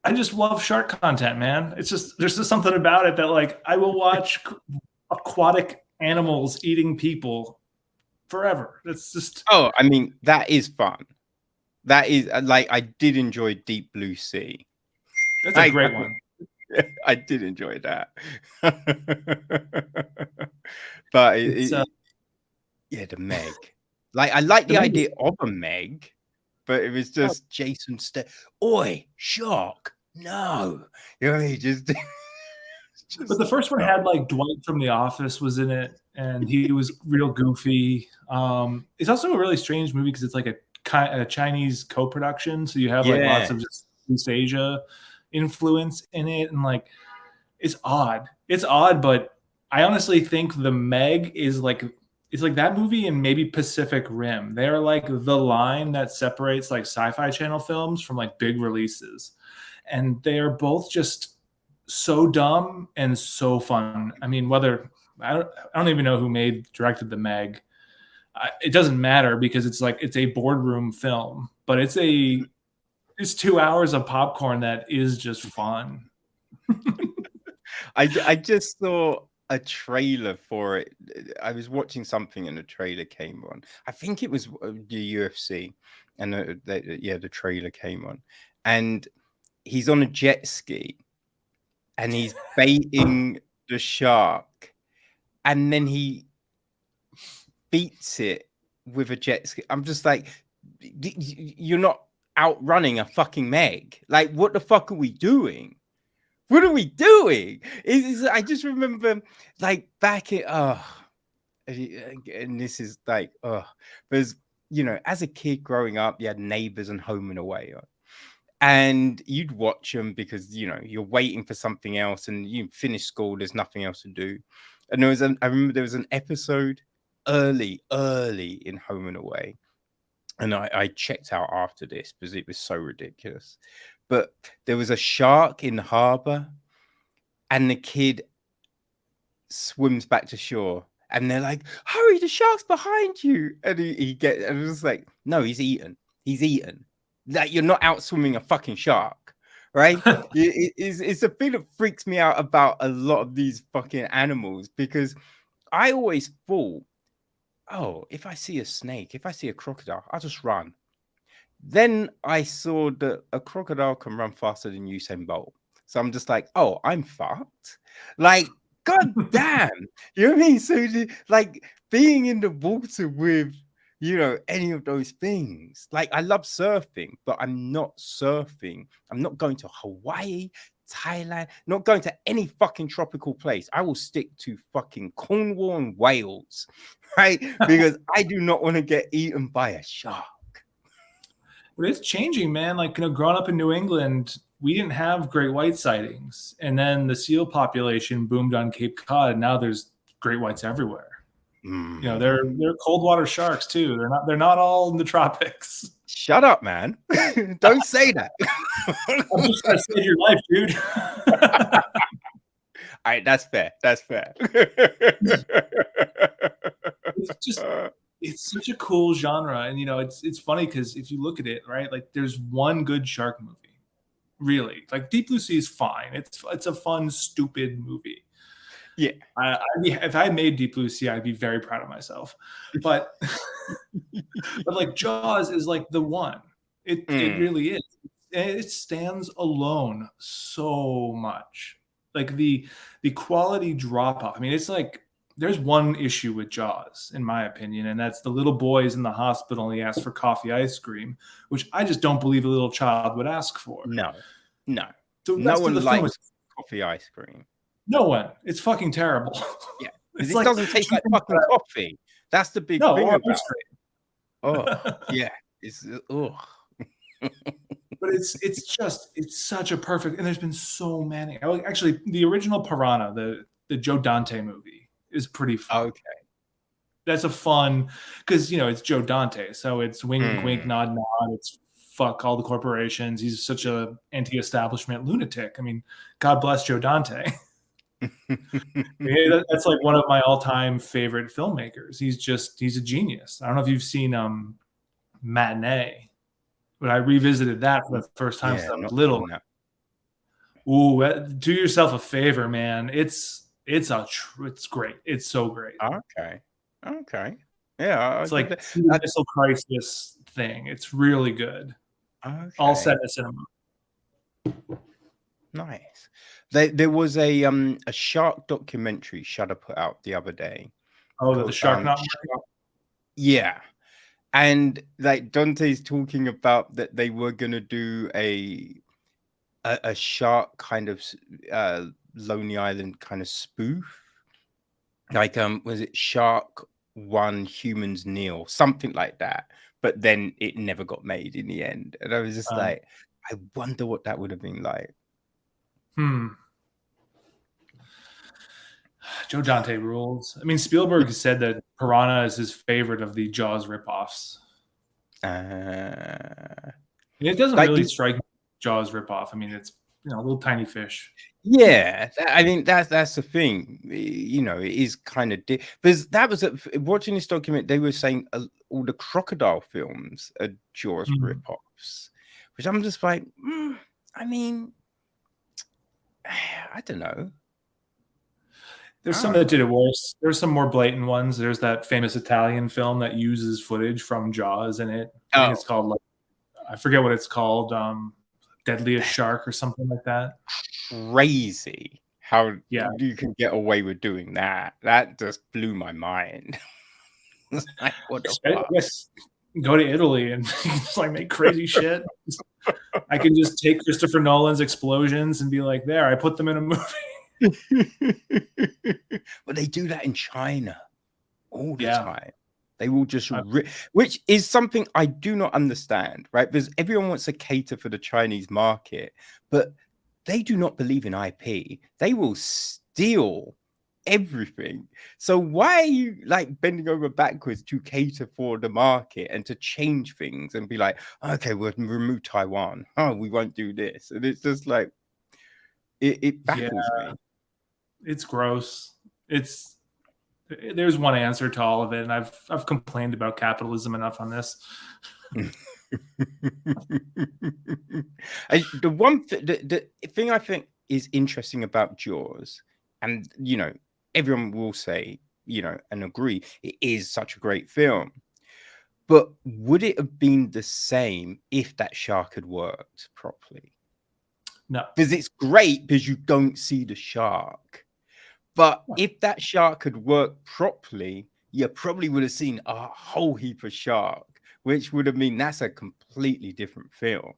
I just love shark content, man. It's just there's just something about it that like I will watch aquatic animals eating people forever. It's just oh, I mean, that is fun. That is like I did enjoy Deep Blue Sea. that's a I great one. I did enjoy that. But It's yeah, the Meg. Like I like the the main idea of a Meg, but it was oh, just Jason Oi, shark. No. You know what I mean? Just but just the first one no. had like Dwight from The Office was in it, and he was real goofy. It's also a really strange movie because it's like a Chinese co-production, so you have like lots Yeah. of just East Asia influence in it, and like it's odd. It's odd, but I honestly think the Meg is like it's like that movie and maybe Pacific Rim. They're like the line that separates like sci-fi channel films from like big releases. And they are both just so dumb and so fun. I mean, whether I don't even know who directed the Meg. It doesn't matter because it's like it's a boardroom film, but it's 2 hours of popcorn that is just fun. I just saw a trailer for it. I was watching something and a trailer came on. I think it was the UFC, and yeah, the trailer came on, and he's on a jet ski and he's baiting the shark, and then he beats it with a jet ski. I'm just like, you're not outrunning a fucking Meg. Like, what the fuck are we doing? What are we doing? I just remember like back in and this is like because as a kid growing up, you had Neighbors and Home and Away on. And you'd watch them because you're waiting for something else, and you finish school, there's nothing else to do. And I remember there was an episode early in Home and Away, and I checked out after this because it was so ridiculous. But there was a shark in the harbor, and the kid swims back to shore, and they're like, "Hurry, the shark's behind you!" And and it was like, "No, he's eaten. He's eaten. Like you're not out swimming a fucking shark, right?" It's a thing that freaks me out about a lot of these fucking animals because I always thought, oh, if I see a snake, if I see a crocodile, I'll just run. Then I saw that a crocodile can run faster than Usain Bolt. So I'm just like, oh, I'm fucked. Like, god damn. You know what I mean? So like being in the water with any of those things. Like I love surfing, but I'm not surfing. I'm not going to Hawaii, Thailand, not going to any fucking tropical place. I will stick to fucking Cornwall and Wales, right? Because I do not want to get eaten by a shark. But it's changing, man. Like, growing up in New England, we didn't have great white sightings. And then the seal population boomed on Cape Cod, and now there's great whites everywhere. They're cold water sharks too. They're not all in the tropics. Shut up, man. Don't say that. I'm just trying to save your life, dude. All right, that's fair. That's fair. It's just it's such a cool genre, and it's funny because if you look at it, right, like there's one good shark movie, really. Like Deep Blue Sea is fine. It's a fun, stupid movie. Yeah. If I made Deep Blue Sea, I'd be very proud of myself. But but like Jaws is like the one. It really is. It stands alone so much. Like the quality drop off. I mean, it's like there's one issue with Jaws, in my opinion, and that's the little boy's in the hospital and he asks for coffee ice cream, which I just don't believe a little child would ask for. No. The No rest of one the film is likes coffee ice cream. no one. It's fucking terrible. Yeah. It's It like doesn't taste like fucking coffee. That's the big thing or about ice it. Oh, yeah. It's But it's such a perfect, and there's been so many. Actually, the original Piranha, the Joe Dante movie, is pretty fun. Okay. That's a fun, because it's Joe Dante, so it's wink wink nod nod. It's fuck all the corporations. He's such a anti-establishment lunatic. I mean, God bless Joe Dante. That's like one of my all-time favorite filmmakers. He's a genius. I don't know if you've seen Matinee. But I revisited that for the first time since I was little. Ooh, do yourself a favor, man. It's great. It's so great. Okay. Yeah. It's like the missile crisis thing. It's really good. Okay. All set in a cinema. Nice. There was a shark documentary Shudder put out the other day. Oh, the shark not Yeah. And like Dante's talking about that they were gonna do a shark kind of Lonely Island kind of spoof. Like was it Shark One Humans Kneel, something like that. But then it never got made in the end. And I was just like, I wonder what that would have been like. Joe Dante rules. I mean, Spielberg has said that Piranha is his favorite of the Jaws ripoffs. It doesn't really strike me Jaws ripoff. I mean, it's a little tiny fish. Yeah, I mean that's the thing. It is kind of because that was watching this document. They were saying all the crocodile films are Jaws ripoffs, which I'm just like, I mean, I don't know. There's some that did it worse. There's some more blatant ones. There's that famous Italian film that uses footage from Jaws in it. I think it's called, I forget what it's called, Deadliest Shark or something like that. Crazy how you can get away with doing that. That just blew my mind. Like, what the fuck? Yes. Go to Italy and just like make crazy shit. I can just take Christopher Nolan's explosions and be like, there, I put them in a movie. But they do that in China all the time. They will just which is something I do not understand, right? Because everyone wants to cater for the Chinese market, but they do not believe in IP. They will steal everything. So why are you like bending over backwards to cater for the market and to change things and be like, okay, we'll remove Taiwan. Oh, we won't do this. And it's just like it baffles me. It's gross. There's one answer to all of it, and I've complained about capitalism enough on this. The thing I think is interesting about Jaws, and everyone will say, and agree, it is such a great film. But would it have been the same if that shark had worked properly? No, because it's great because you don't see the shark. But if that shark had worked properly, you probably would have seen a whole heap of shark, which would have mean that's a completely different film.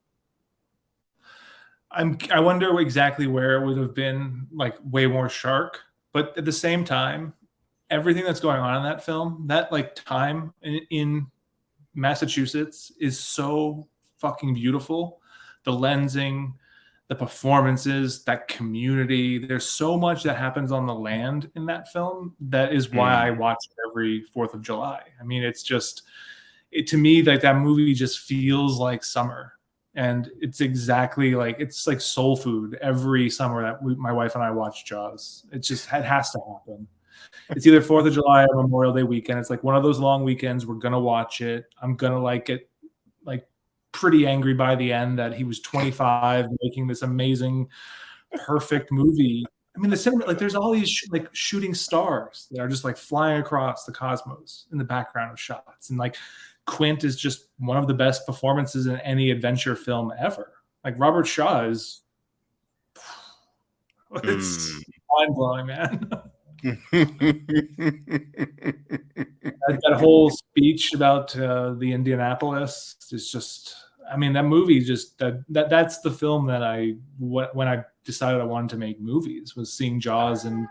I wonder exactly where it would have been, like way more shark. But at the same time, everything that's going on in that film, that like time in Massachusetts is so fucking beautiful. The lensing, the performances, that community. There's so much that happens on the land in that film. That is why I watch it every 4th of July. I mean, it's just, to me, like that movie just feels like summer. And it's exactly like, it's like soul food every summer that my wife and I watch Jaws. It has to happen. It's either 4th of July or Memorial Day weekend. It's like one of those long weekends. We're going to watch it. I'm going to like it, like pretty angry by the end that he was 25 making this amazing, perfect movie. I mean, the cinema, like there's all these like shooting stars that are just like flying across the cosmos in the background of shots, and like Quint is just one of the best performances in any adventure film ever. Like Robert Shaw is, it's mind blowing, man. That whole speech about the Indianapolis is just, I mean, that movie just that's the film that when I decided I wanted to make movies, was seeing Jaws in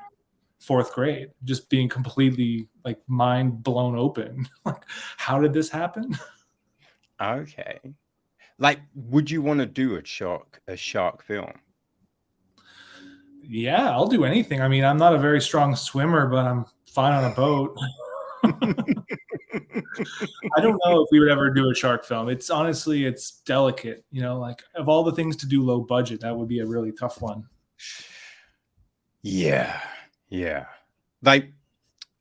fourth grade, just being completely like mind blown open. Like, how did this happen? Okay. Like, would you want to do a shark film? Yeah, I'll do anything. I mean, I'm not a very strong swimmer, but I'm fine on a boat. I don't know if we would ever do a shark film. It's honestly, it's delicate. You know, like of all the things to do low budget, that would be a really tough one. Yeah. Yeah. Like,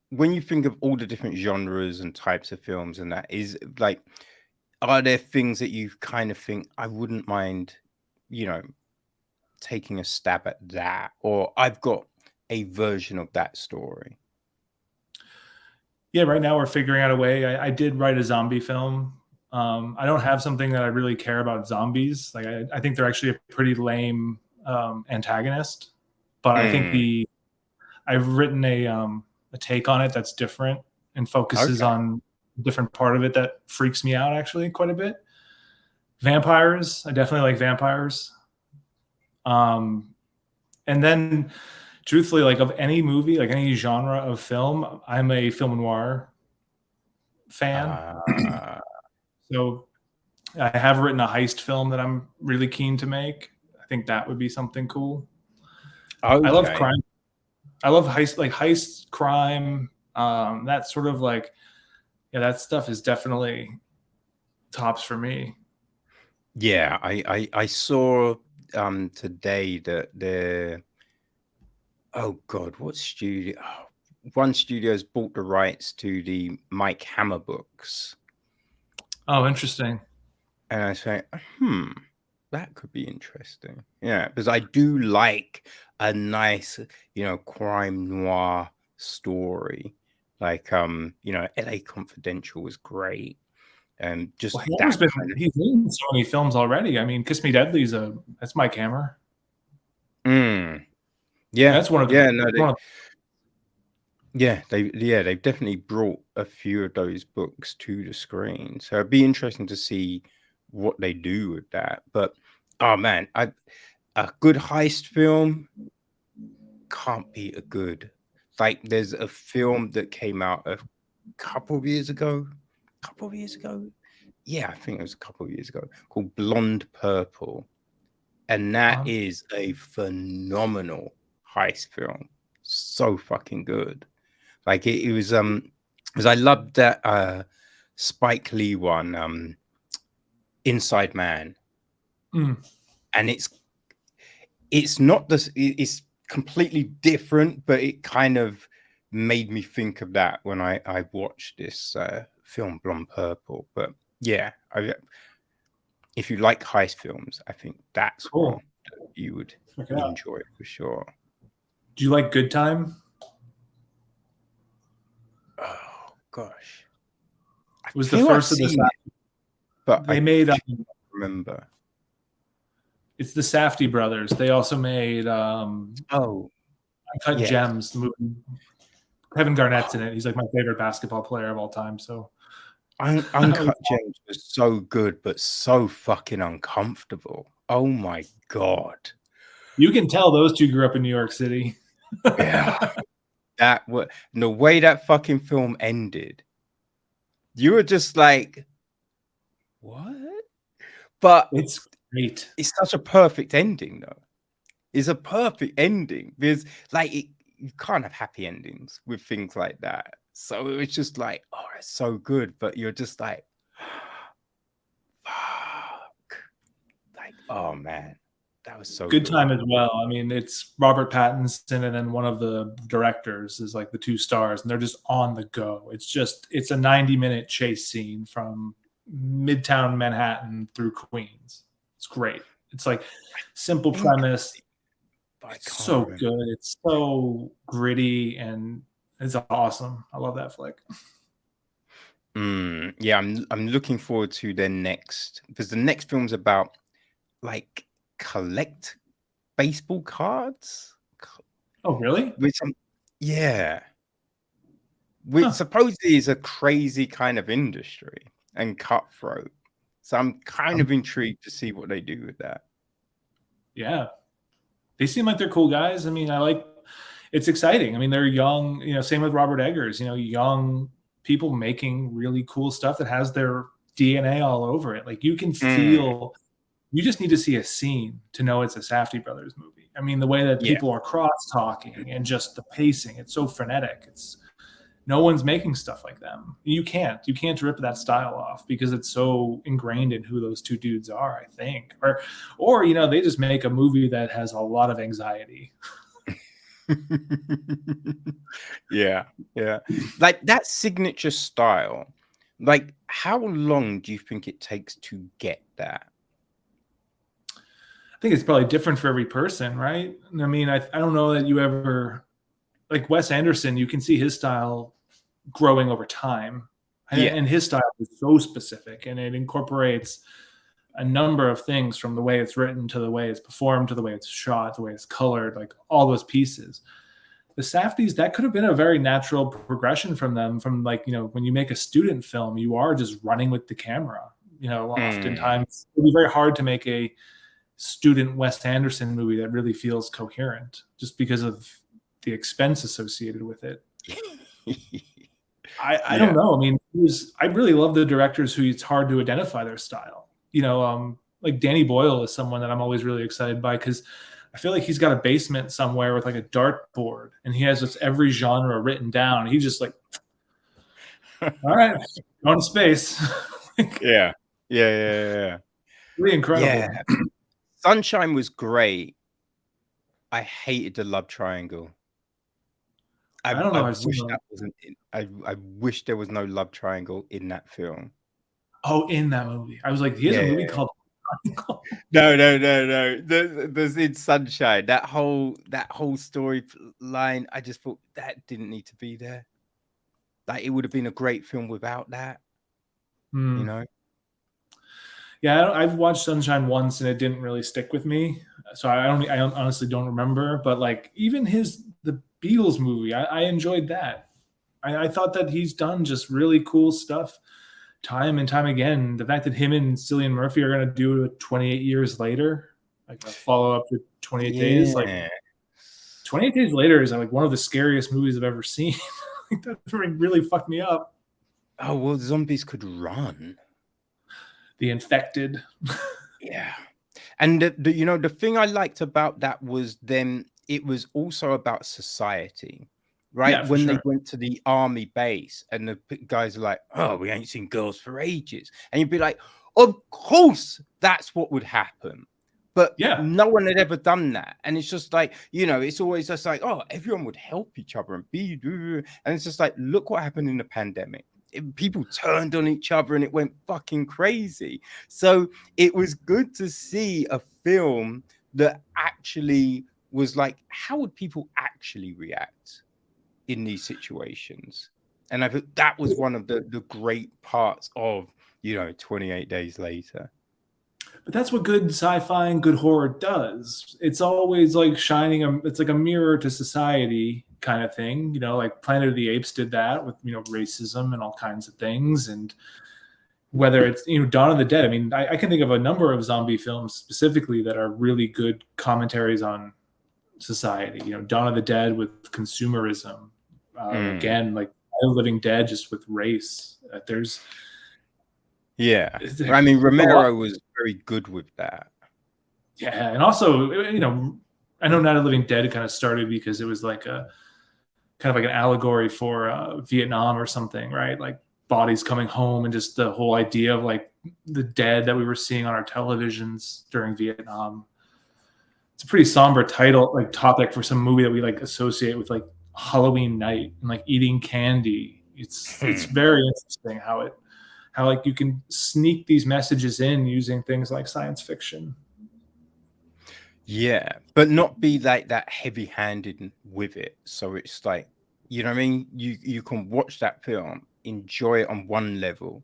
when you think of all the different genres and types of films and that, is like, are there things that you kind of think I wouldn't mind, you know, taking a stab at that, or I've got a version of that story? Yeah, right now we're figuring out a way. I did write a zombie film. I don't have something that I really care about zombies. Like I think they're actually a pretty lame antagonist, but I think I've written a take on it that's different and focuses Okay. on a different part of it that freaks me out actually quite a bit. Vampires, I definitely like vampires. And then truthfully, like of any movie, like any genre of film, I'm a film noir fan. So I have written a heist film that I'm really keen to make. I think that would be something cool. Okay. I love crime. I love heist crime. That sort of like, yeah, that stuff is definitely tops for me. Yeah, I saw today that oh god, what studio? Oh, one studio's bought the rights to the Mike Hammer books. Oh, interesting. And I say, that could be interesting. Yeah, because I do like a nice, crime noir story. Like, LA Confidential was great. And just Well, that kind he's in so many films already. I mean, Kiss Me Deadly that's Mike Hammer. of, yeah, That's one of the yeah, no, they've definitely brought a few of those books to the screen. So it'd be interesting to see what they do with that. But oh man, a good heist film can't be a good. Like, there's a film that came out a couple of years ago. Yeah, I think it was a couple of years ago, called Blonde Purple. And that is a phenomenal heist film. So fucking good. Like it was because I loved that Spike Lee one, Inside Man. And it's not this, it's completely different, but it kind of made me think of that when I watched this film Blonde Purple. But yeah, if you like heist films, I think that's cool. one that you would enjoy for sure. Do you like Good Time? Oh gosh, It was the first of the but they made remember. It's the Safdie brothers. They also made Uncut Gems, the movie. Kevin Garnett's in it. He's like my favorite basketball player of all time. So Uncut Gems was so good, but so fucking uncomfortable. Oh my god. You can tell those two grew up in New York City. Yeah. The way that fucking film ended, you were just like, what? But it's great. It's such a perfect ending, though. It's a perfect ending because, like, you can't have happy endings with things like that. So it was just like, oh, it's so good, but you're just like, fuck. Like, oh man, that was so good. Time as well. I mean, it's Robert Pattinson and then one of the directors is like the two stars, and they're just on the go. It's a 90-minute chase scene from Midtown Manhattan through Queens. It's great. It's like simple premise. I It's can't so remember. good. It's so gritty and it's awesome. I love that flick. Yeah, I'm looking forward to their next, because the next film's about like collect baseball cards Oh, really? with some, yeah, which Huh. supposedly is a crazy kind of industry and cutthroat. So I'm kind Um, of intrigued to see what they do with that. yeah. They seem like they're cool guys. I mean, it's exciting. I mean, they're young, same with Robert Eggers, young people making really cool stuff that has their DNA all over it. Like you can Mm, feel, you just need to see a scene to know it's a Safdie brothers movie. I mean, the way that yeah. people are cross talking and just the pacing, it's so frenetic. No one's making stuff like them. You can't rip that style off because it's so ingrained in who those two dudes are, I think. Or they just make a movie that has a lot of anxiety. Yeah, yeah. Like that signature style, like how long do you think it takes to get that? I think it's probably different for every person, right? I mean, I don't know that you ever, like Wes Anderson, you can see his style growing over time. Yeah. And his style is so specific and it incorporates a number of things, from the way it's written to the way it's performed to the way it's shot, the way it's colored, like all those pieces. The Safdies, that could have been a very natural progression from them. From, like, when you make a student film, you are just running with the camera. Mm, Oftentimes it'd be very hard to make a student Wes Anderson movie that really feels coherent, just because of the expense associated with it. I don't yeah. know. I mean, I really love the directors who it's hard to identify their style. Like Danny Boyle is someone that I'm always really excited by, because I feel like he's got a basement somewhere with like a dartboard and he has just every genre written down. He's just like, all right, going to space. Like, Yeah. Yeah, yeah, yeah. really Yeah. incredible. Sunshine was great. I hated the love triangle. I don't I know. I've seen wish them. that wasn't in, I wish there was no love triangle in that film. Oh, in that movie. I was like, he has a Yeah. movie called No, no, no, no. There's in Sunshine. That whole story line, I just thought that didn't need to be there. Like it would have been a great film without that, you Hmm. know? Yeah, I've watched Sunshine once and it didn't really stick with me. So I honestly don't remember. But like even the Beatles movie, I enjoyed that. I thought that he's done just really cool stuff time and time again. The fact that him and Cillian Murphy are going to do it 28 years later, like a follow up to 28 Days, like Yeah. 28 Days Later is like one of the scariest movies I've ever seen. Like, that really fucked me up. Oh, well, zombies could run. The Infected. Yeah. And the thing I liked about that was then it was also about society, right? Yeah, for When they sure. went to the army base and the guys are like, "Oh, we ain't seen girls for ages," and you'd be like, "Of course, that's what would happen." But Yeah. no one had ever done that, and it's just like, it's always just like, oh, everyone would help each other and and it's just like, look what happened in the pandemic. People turned on each other and it went fucking crazy. So it was good to see a film that actually was like, how would people actually react in these situations? And I think that was one of the great parts of 28 Days Later. But that's what good sci-fi and good horror does. It's always like it's like a mirror to society kind of thing. Like Planet of the Apes did that with, racism and all kinds of things. And whether it's, Dawn of the Dead. I mean, I can think of a number of zombie films specifically that are really good commentaries on society. Dawn of the Dead with consumerism. Mm. Again, like Living Dead, just with race. Yeah. There's I mean, a lot. Romero was very good with that. Yeah, and also, I know Night of the Living Dead kind of started because it was like a kind of like an allegory for Vietnam or something, right? Like bodies coming home and just the whole idea of like the dead that we were seeing on our televisions during Vietnam. It's a pretty somber title, like topic for some movie that we like associate with like Halloween night and like eating candy. It's very interesting how like you can sneak these messages in using things like science fiction. Yeah, but not be like that heavy-handed with it. So it's like, you know what I mean? You can watch that film, enjoy it on one level,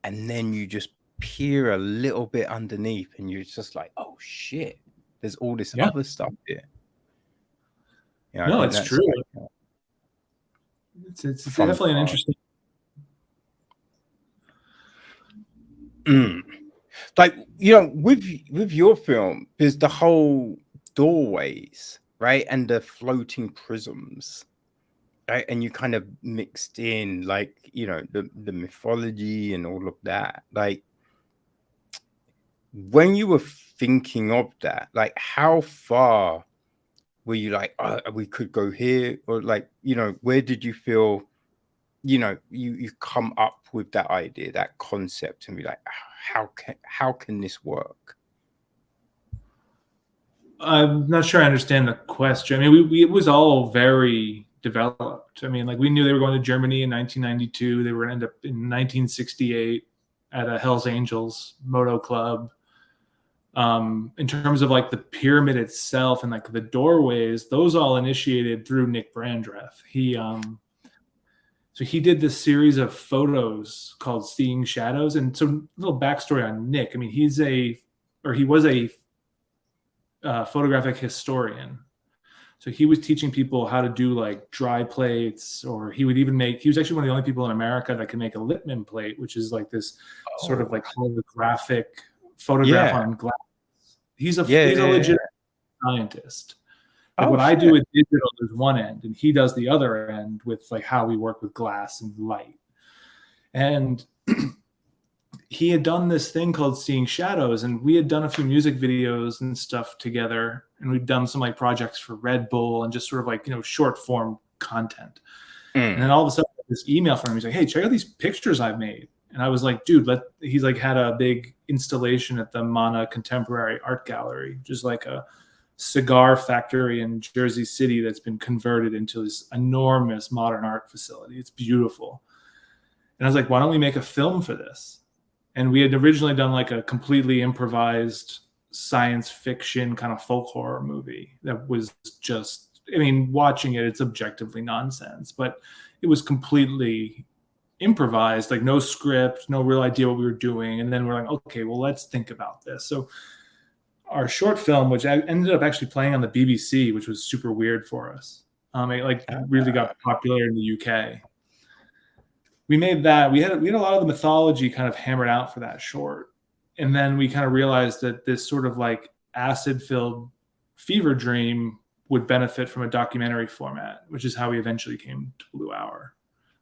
and then you just peer a little bit underneath, and you're just like, oh shit, there's all this Yeah. other stuff here. Yeah, I No, think it's that's true. like It's a fun definitely an part. interesting. Mm. Like, you know, with your film, there's the whole doorways, right, and the floating prisms. Right, and you kind of mixed in, like, you know, the mythology and all of that. Like, when you were thinking of that, like, how far were you like, oh, we could go here, or like, you know, where did you feel, you know, you come up with that idea, that concept, and be like, how can this work? I'm not sure I understand the question. I mean, it was all very developed. I mean, like we knew they were going to Germany in 1992. They were going to end up in 1968 at a Hell's Angels moto club. In terms of like the pyramid itself and like the doorways, those all initiated through Nick Brandreth. So he did this series of photos called Seeing Shadows. And so a little backstory on Nick. I mean, he was a photographic historian. So he was teaching people how to do like dry plates, or he was actually one of the only people in America that could make a Lippmann plate, which is like this sort of Oh, like holographic photograph yeah, on glass. He's yeah, a yeah, legit yeah. scientist. Like Oh what I do shit. with digital is one end, and he does the other end with like how we work with glass and light. And he had done this thing called Seeing Shadows, and we had done a few music videos and stuff together, and we'd done some like projects for Red Bull and just sort of like, you know, short form content. And then Mm. all of a sudden, this email from him, he's like, "Hey, check out these pictures I've made." And I was like, "Dude, he's like had a big installation at the Mana Contemporary Art Gallery, which is like a cigar factory in Jersey City that's been converted into this enormous modern art facility. It's beautiful." And I was like, "Why don't we make a film for this?" And we had originally done like a completely improvised science fiction kind of folk horror movie that was just, I mean, watching it, it's objectively nonsense, but it was completely improvised, like no script, no real idea what we were doing. And then we're like, okay, well, let's think about this. So our short film, which ended up actually playing on the BBC, which was super weird for us, it like really got popular in the UK. We made that. We had a lot of the mythology kind of hammered out for that short, and then we kind of realized that this sort of like acid-filled fever dream would benefit from a documentary format, which is how we eventually came to Blue Hour,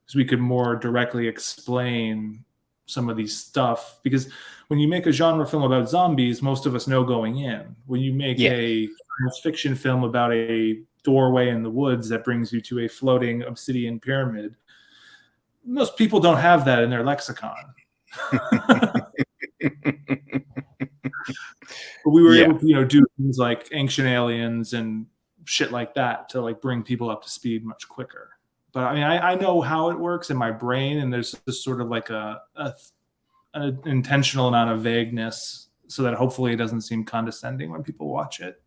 because we could more directly explain some of these stuff. Because when you make a genre film about zombies, most of us know going in. When you make Yeah. a science fiction film about a doorway in the woods that brings you to a floating obsidian pyramid, most people don't have that in their lexicon. But we were Yeah. able to, you know, do things like Ancient Aliens and shit like that to like bring people up to speed much quicker. But I mean, I know how it works in my brain, and there's this sort of like an intentional amount of vagueness so that hopefully it doesn't seem condescending when people watch it.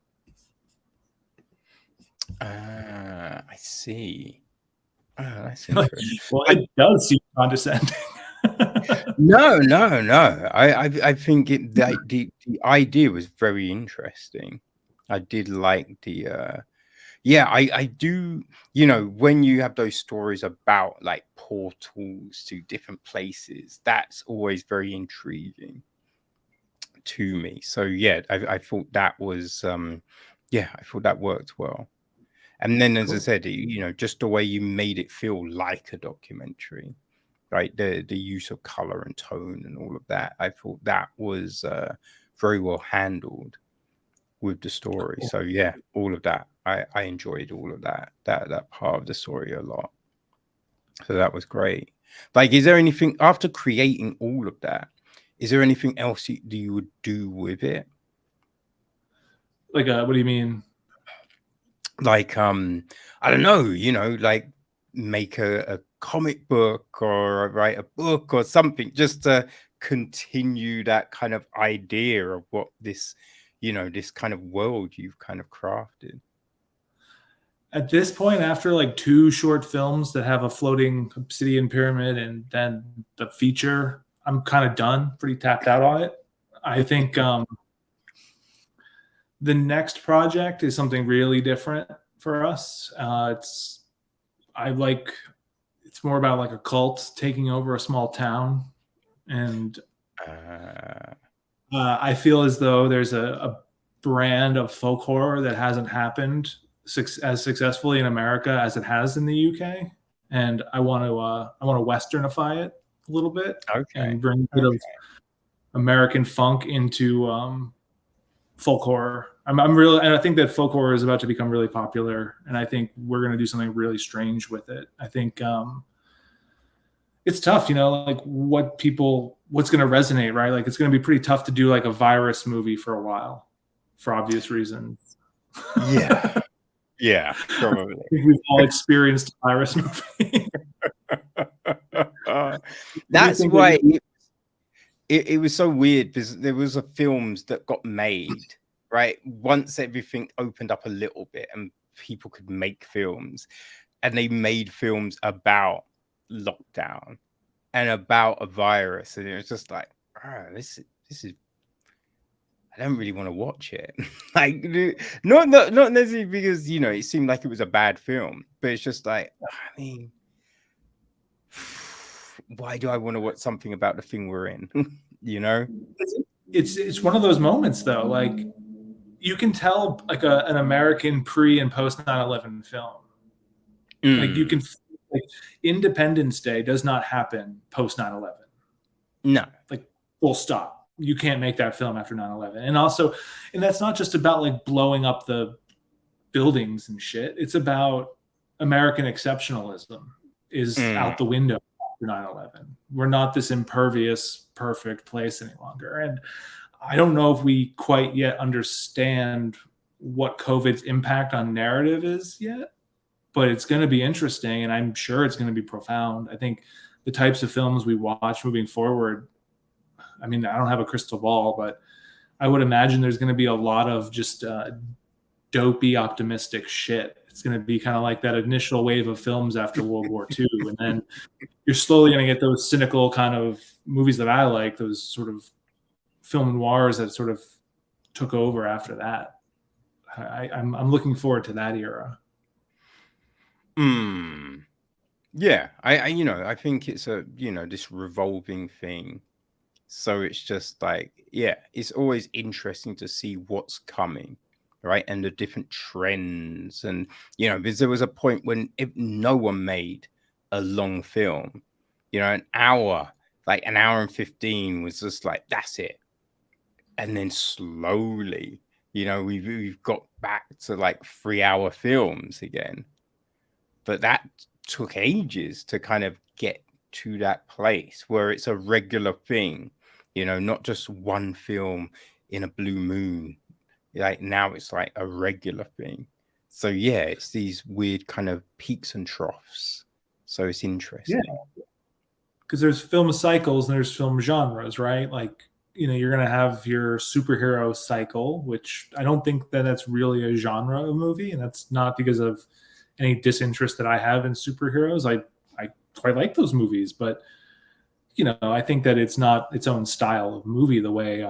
I see. Oh, that's interesting. Well, it does seem condescending. No, no, no. I think the idea was very interesting. I did like the yeah, I do, you know, when you have those stories about like portals to different places, that's always very intriguing to me. So yeah, I thought that was yeah, I thought that worked well. And then as I Cool. said, you know, just the way you made it feel like a documentary, right? The use of color and tone and all of that. I thought that was very well handled with the story. Cool. So yeah, all of that. I enjoyed all of that part of the story a lot. So that was great. Like, is there anything after creating all of that? Is there anything else you would do with it? Like, what do you mean? Like, I don't know, you know, like make a comic book or write a book or something just to continue that kind of idea of what this, this kind of world you've kind of crafted? At this point, after like 2 short films that have a floating obsidian pyramid and then the feature, I'm kind of done, pretty tapped out on it. I think the next project is something really different for us. It's more about like a cult taking over a small town, and I feel as though there's a brand of folk horror that hasn't happened as successfully in America as it has in the UK, and I want to westernify it a little bit and bring a bit of American funk into folk horror. And I think that folk horror is about to become really popular, and I think we're going to do something really strange with it. I think it's tough, like what's going to resonate, right? Like it's going to be pretty tough to do like a virus movie for a while, for obvious reasons. Yeah, yeah, probably. We've all experienced a virus movie. That's why it was so weird, because there was films that got made, right? Once everything opened up a little bit and people could make films, and they made films about lockdown and about a virus, and it was just like, this is, I don't really want to watch it. Like, not necessarily because it seemed like it was a bad film, but it's just like, I mean, why do I want to watch something about the thing we're in? It's one of those moments though, like you can tell like an American pre and post 9/11 film. Like you can, like, Independence Day does not happen post 9/11. No, like full stop. You can't make that film after 9/11. And that's not just about like blowing up the buildings and shit. It's about American exceptionalism is out the window after 9/11. We're not this impervious, perfect place any longer. And I don't know if we quite yet understand what COVID's impact on narrative is yet, but it's going to be interesting, and I'm sure it's going to be profound. I think the types of films we watch moving forward, I mean, I don't have a crystal ball, but I would imagine there's going to be a lot of just dopey, optimistic shit. It's going to be kind of like that initial wave of films after World War II. And then you're slowly going to get those cynical kind of movies that I like, those sort of film noirs that sort of took over after that. I'm looking forward to that era. Yeah, I think it's a this revolving thing. So it's just like, yeah, it's always interesting to see what's coming, right? And the different trends. And because there was a point when no one made a long film, an hour and 15 was just like, that's it. And then slowly, we've got back to like 3-hour films again. But that took ages to kind of get to that place where it's a regular thing, not just one film in a blue moon. Like now it's like a regular thing. So yeah, it's these weird kind of peaks and troughs. So it's interesting. Yeah. Because there's film cycles and there's film genres, right? Like, you're going to have your superhero cycle, which I don't think that that's really a genre of movie. And that's not because of any disinterest that I have in superheroes. I quite like those movies, but I think that it's not its own style of movie the way.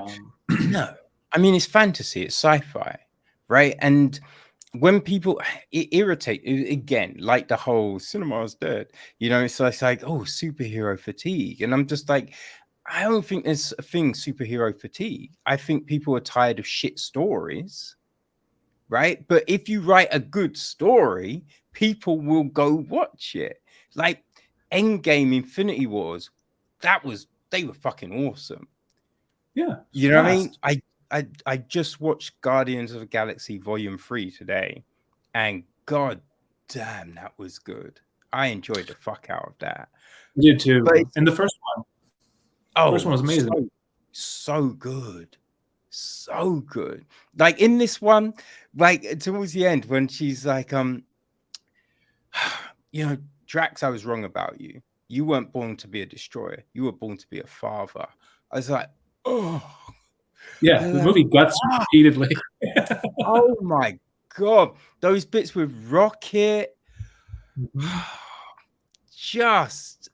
No, I mean, it's fantasy, it's sci-fi, right? And when people irritate again, like the whole cinema is dead, so it's like, oh, superhero fatigue. And I'm just like, I don't think there's a thing, superhero fatigue. I think people are tired of shit stories, right? But if you write a good story, people will go watch it. Like Endgame, Infinity Wars, they were fucking awesome. Yeah. You know what I mean? I just watched Guardians of the Galaxy Volume 3 today, and god damn, that was good. I enjoyed the fuck out of that. You did too. And the first one. Oh, first one was amazing. So good. So good. Like in this one, like towards the end when she's like, Drax, I was wrong about you. You weren't born to be a destroyer. You were born to be a father. I was like, oh, Yeah, the movie guts you repeatedly. Oh my God. Those bits with Rocket, just,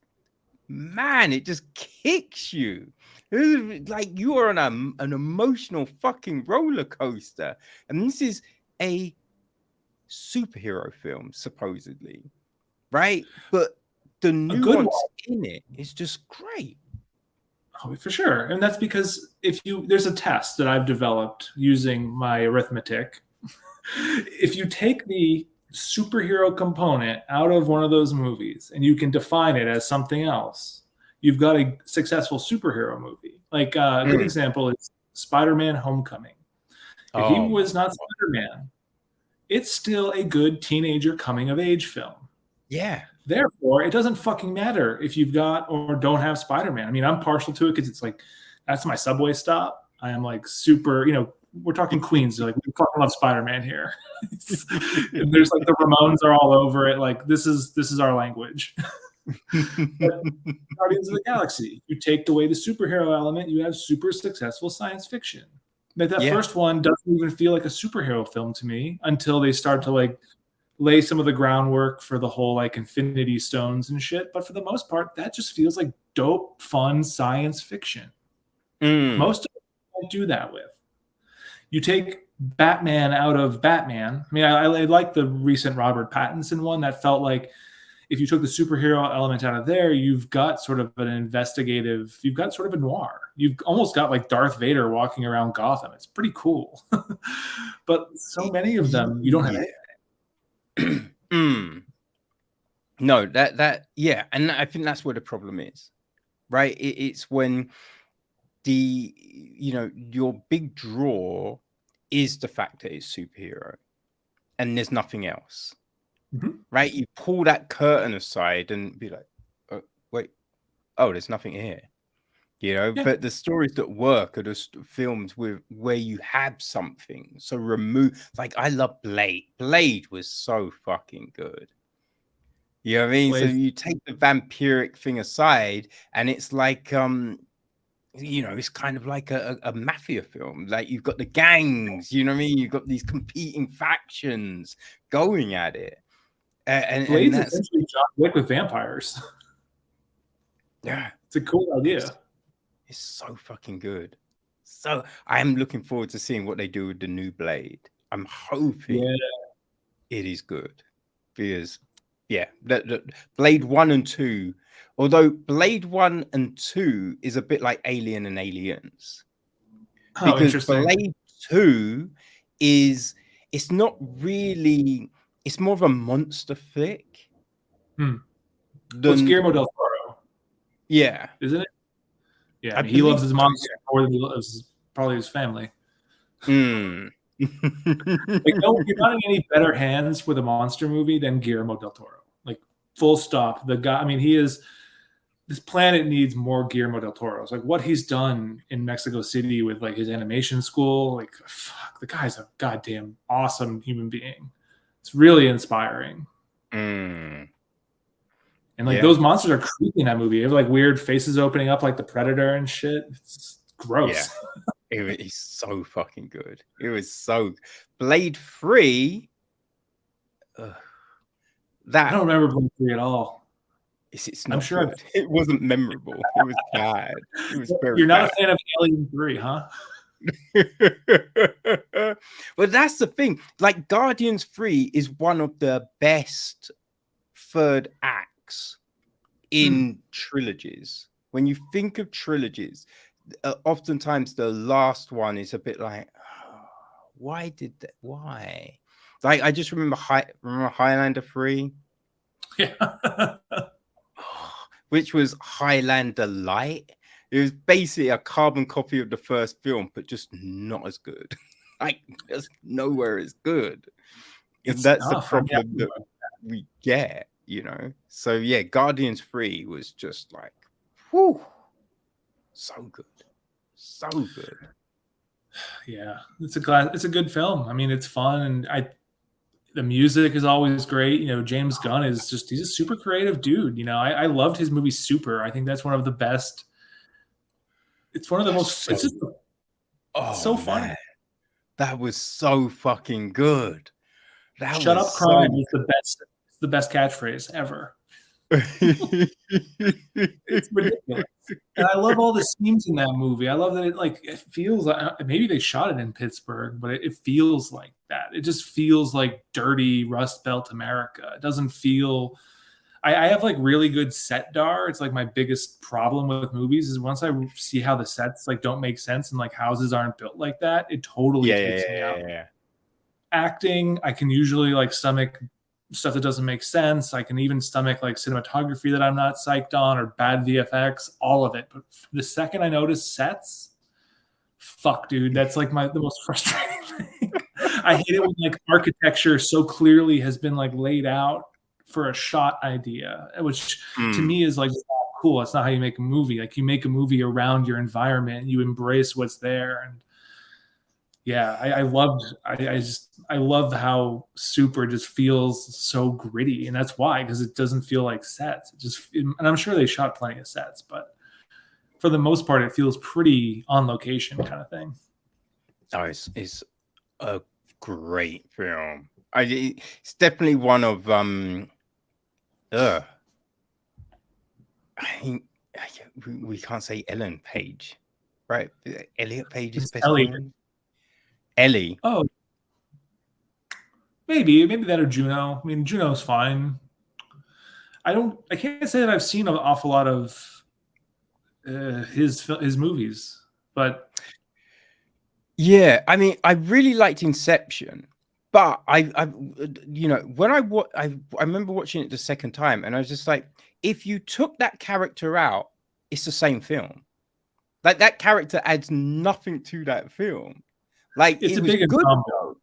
man, it just kicks you. Like you are on an emotional fucking roller coaster. And this is a superhero film, supposedly, right? But the nuance in it is just great. Oh, for sure. And that's because there's a test that I've developed using my arithmetic. If you take the superhero component out of one of those movies and you can define it as something else, you've got a successful superhero movie. Like a good example is Spider-Man Homecoming. If he was not Spider-Man, it's still a good teenager coming of age film. Yeah. Therefore, it doesn't fucking matter if you've got or don't have Spider-Man. I mean, I'm partial to it because it's like, that's my subway stop. I am like super, we're talking Queens. Like, we fucking love Spider-Man here. There's like the Ramones are all over it. Like, this is our language. Guardians of the Galaxy, you take away the superhero element, you have super successful science fiction. Like that first one doesn't even feel like a superhero film to me until they start to like lay some of the groundwork for the whole like Infinity Stones and shit. But for the most part, that just feels like dope, fun science fiction. Most of them don't do that with. You take Batman out of Batman. I mean, I like the recent Robert Pattinson one that felt like if you took the superhero element out of there, you've got sort of an investigative, you've got sort of a noir. You've almost got like Darth Vader walking around Gotham. It's pretty cool. But so many of them, you don't have anything. No, yeah. And I think that's where the problem is, right? It's when your big draw is the fact that it's superhero and there's nothing else. Right? You pull that curtain aside and be like, wait, there's nothing here. But the stories that work are just films where you have something. So like I love Blade. Blade was so fucking good. You know what I mean? So you take the vampiric thing aside and it's like it's kind of like a mafia film. Like you've got the gangs, you know what I mean? You've got these competing factions going at it. Blade's essentially John Wick with vampires. Yeah. It's a cool idea. It's so fucking good. So I am looking forward to seeing what they do with the new Blade. I'm hoping it is good. Because the Blade 1 and 2, although Blade 1 and 2 is a bit like Alien and Aliens. Because Blade 2 it's not really, it's more of a monster flick. It's Guillermo del Toro. Yeah. Isn't it? Yeah, I mean, he loves his monster more than he loves probably his family. Like, no, you're not in any better hands with a monster movie than Guillermo del Toro. Like, full stop. The guy, I mean, this planet needs more Guillermo del Toro. It's like what he's done in Mexico City with like his animation school. Like, fuck, the guy's a goddamn awesome human being. It's really inspiring. And like those monsters are creepy in that movie. They have like weird faces opening up like the Predator and shit. It's gross. Yeah. It is so fucking good. It was so Blade 3. I don't remember Blade 3 at all. It's not good. It wasn't memorable. It was bad. It was very You're not bad. a fan of Alien 3, huh? But that's the thing. Like Guardians 3 is one of the best third acts in trilogies. When you think of trilogies, oftentimes the last one is a bit like, why did that? Why? Like I just remember Highlander 3. Yeah. Which was Highlander Light. It was basically a carbon copy of the first film, but just not as good. Like just nowhere as good. That's the problem that we get, So yeah, Guardians 3 was just like, whew, so good. So good. Yeah, it's a good film. I mean, it's fun, and the music is always great. James Gunn is he's a super creative dude. I loved his movie Super. I think that's one of the best. It's one of the most. It's Oh so funny. man, that was so fucking good. That Shut was up, crime so is the best. It's the best catchphrase ever. good. It's ridiculous. And I love all the scenes in that movie. I love that it feels like maybe they shot it in Pittsburgh, but it feels like that. It just feels like dirty Rust Belt America. It doesn't feel. I have like really good set dar. It's like my biggest problem with movies is once I see how the sets like don't make sense and like houses aren't built like that, it totally Yeah, yeah, takes me out. yeah, yeah. Acting, I can usually like stomach stuff that doesn't make sense. I can even stomach like cinematography that I'm not psyched on or bad VFX, all of it. But the second I notice sets, fuck, dude, that's like the most frustrating thing. I hate it when like architecture so clearly has been like laid out for a shot idea, which to Mm. me is like not cool. It's not how you make a movie. Like you make a movie around your environment, you embrace what's there. And yeah, I love how Super just feels so gritty, and that's why, because it doesn't feel like sets. And I'm sure they shot plenty of sets, but for the most part, it feels pretty on location kind of thing. Oh, it's a great film. It's definitely one of uh I think we can't say Ellen Page, right? Elliot Page's It's best Elliot. film. Ellie. Oh, maybe that or Juno. I mean, Juno's fine. I can't say that I've seen an awful lot of his movies, but Yeah, I mean, I really liked Inception, but you know, when I remember watching it the second time, and I was just like, if you took that character out, it's the same film. Like that character adds nothing to that film. Like it's it a was big good, ensemble.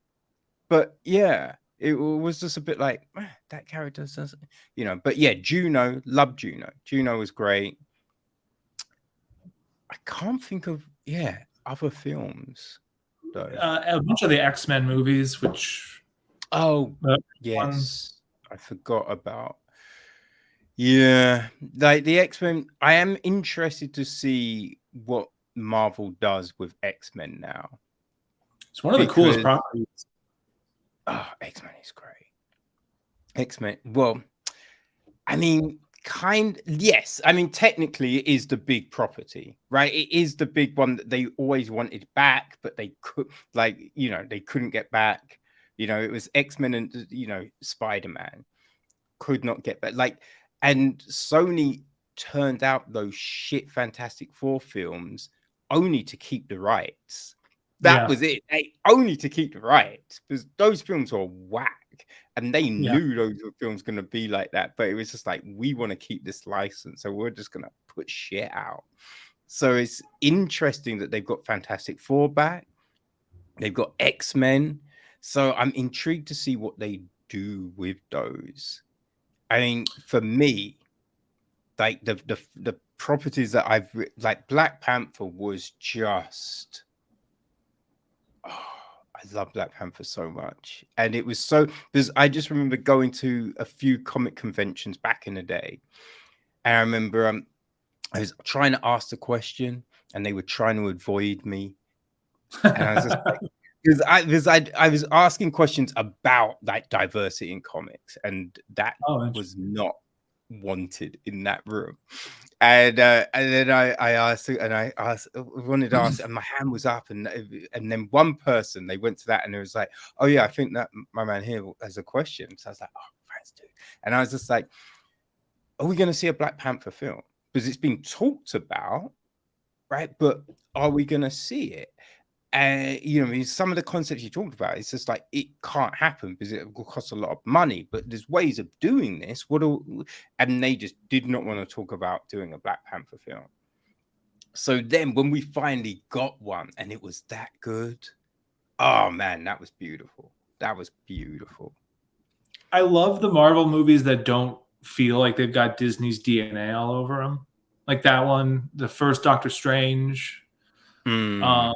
but yeah, it was just a bit like that character doesn't, you know. But yeah, Juno, loved Juno. Juno was great. I can't think of other films though. A bunch of the X-Men movies, which Oh ones. yes, I forgot about. Yeah, like the X-Men. I am interested to see what Marvel does with X-Men now It's one of the coolest because properties. X-Men is great. X-Men. Well, I mean, yes. I mean, technically, it is the big property, right? It is the big one that they always wanted back, but they could, like, you know, they couldn't get back. You know, it was X-Men and Spider-Man could not get back. Like, and Sony turned out those shit Fantastic Four films only to keep the rights. That Yeah, was it. Only to keep the rights because those films were whack, and they yeah. knew those films going to be like that. But it was just like we want to keep this license, so we're just going to put shit out. So it's interesting that they've got Fantastic Four back. They've got X-Men. So I'm intrigued to see what they do with those. I mean, for me, like the properties that like Black Panther was just I love Black Panther so much. And it was so because I just remember going to a few comic conventions back in the day. And I remember I was trying to ask the question and they were trying to avoid me. And I was just like, I was asking questions about like diversity in comics, and that Oh, was not wanted in that room. And then I asked, and I wanted to ask, and my hand was up, and then one person they went to that, and it was like, oh yeah, I think that my man here has a question. So I was like, oh, thanks, dude. And I was just like, are we going to see a Black Panther film? Because it's been talked about, right? But are we going to see it? And some of the concepts you talked about, it's just like it can't happen because it will cost a lot of money. But there's ways of doing this. And they just did not want to talk about doing a Black Panther film. So then, when we finally got one, and it was that good, oh man, that was beautiful. That was beautiful. I love the Marvel movies that don't feel like they've got Disney's DNA all over them. Like that one, the first Doctor Strange. Mm.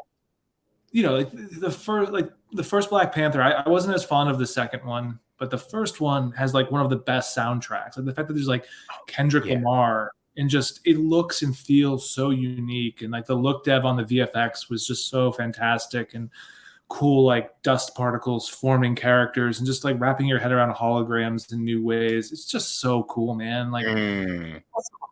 Like the first Black Panther. I wasn't as fond of the second one, but the first one has like one of the best soundtracks. Like the fact that there's like Kendrick Yeah. Lamar and just it looks and feels so unique, and like the look dev on the VFX was just so fantastic and cool, like dust particles forming characters and just like wrapping your head around holograms in new ways. It's just so cool, man. Like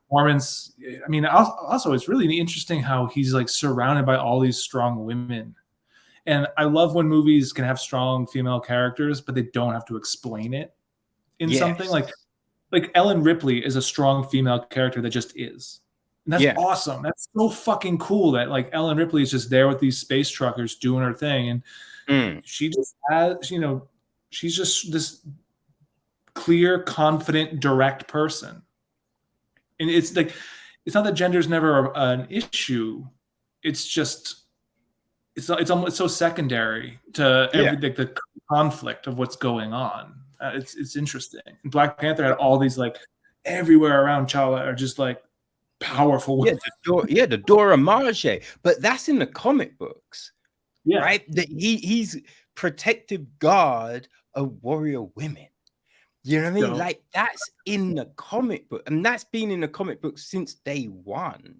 performance. I mean, also it's really interesting how he's like surrounded by all these strong women. And I love when movies can have strong female characters, but they don't have to explain it in something. Like Ellen Ripley is a strong female character that just is. And that's awesome. That's so fucking cool that like Ellen Ripley is just there with these space truckers doing her thing. And she just has, you know, she's just this clear, confident, direct person. And it's like, it's not that gender's never an issue. It's just, it's so secondary to like the conflict of what's going on. It's interesting. And Black Panther had all these like everywhere around T'Challa are just like powerful women. The Dora Milaje, but that's in the comic books, right? That he's protective guard of warrior women. You know what I mean? Like that's in the comic book, and that's been in the comic book since day one,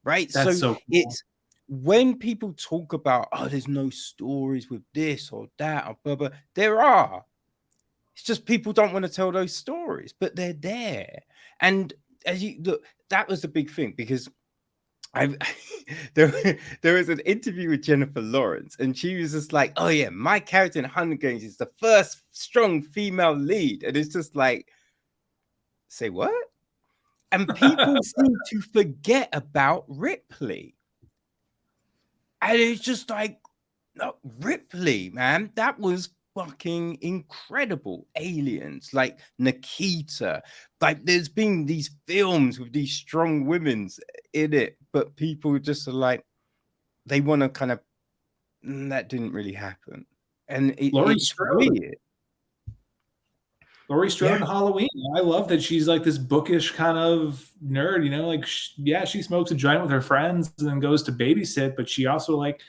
right? That's so cool. It's when people talk about, oh, there's no stories with this or that or blah blah. There are. It's just people don't want to tell those stories, but they're there. And as you look, that was the big thing, because there was an interview with Jennifer Lawrence, and she was just like, oh yeah, my character in Hunger Games is the first strong female lead. And it's just like, say what? And people seem to forget about Ripley. And it's just like, no, Ripley, man, that was fucking incredible. Aliens, like Nikita, like there's been these films with these strong women in it, but people just are like, they want to kind of, that didn't really happen. And it's weird. Laurie Strode in Halloween. I love that she's like this bookish kind of nerd, you know, like she smokes a joint with her friends and then goes to babysit, but she also like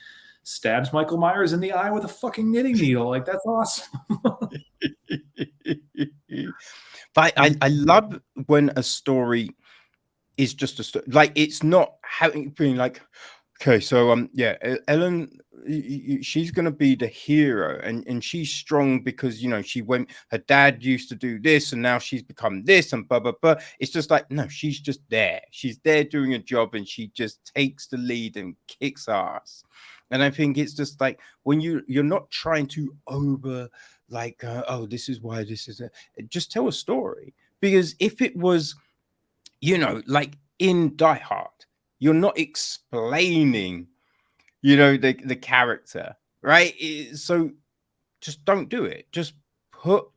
stabs Michael Myers in the eye with a fucking knitting needle. Like that's awesome. But I love when a story is just a story. Like it's not having been like, okay, so Ellen, she's gonna be the hero, and she's strong because, you know, her dad used to do this and now she's become this and blah blah blah. It's just like, no, she's just there. She's there doing a job and she just takes the lead and kicks ass. And I think it's just like when you're not trying to over like, oh, this is why this is just tell a story. Because if it was, you know, like in Die Hard, you're not explaining, you know, the character, right? So just don't do it. Just put,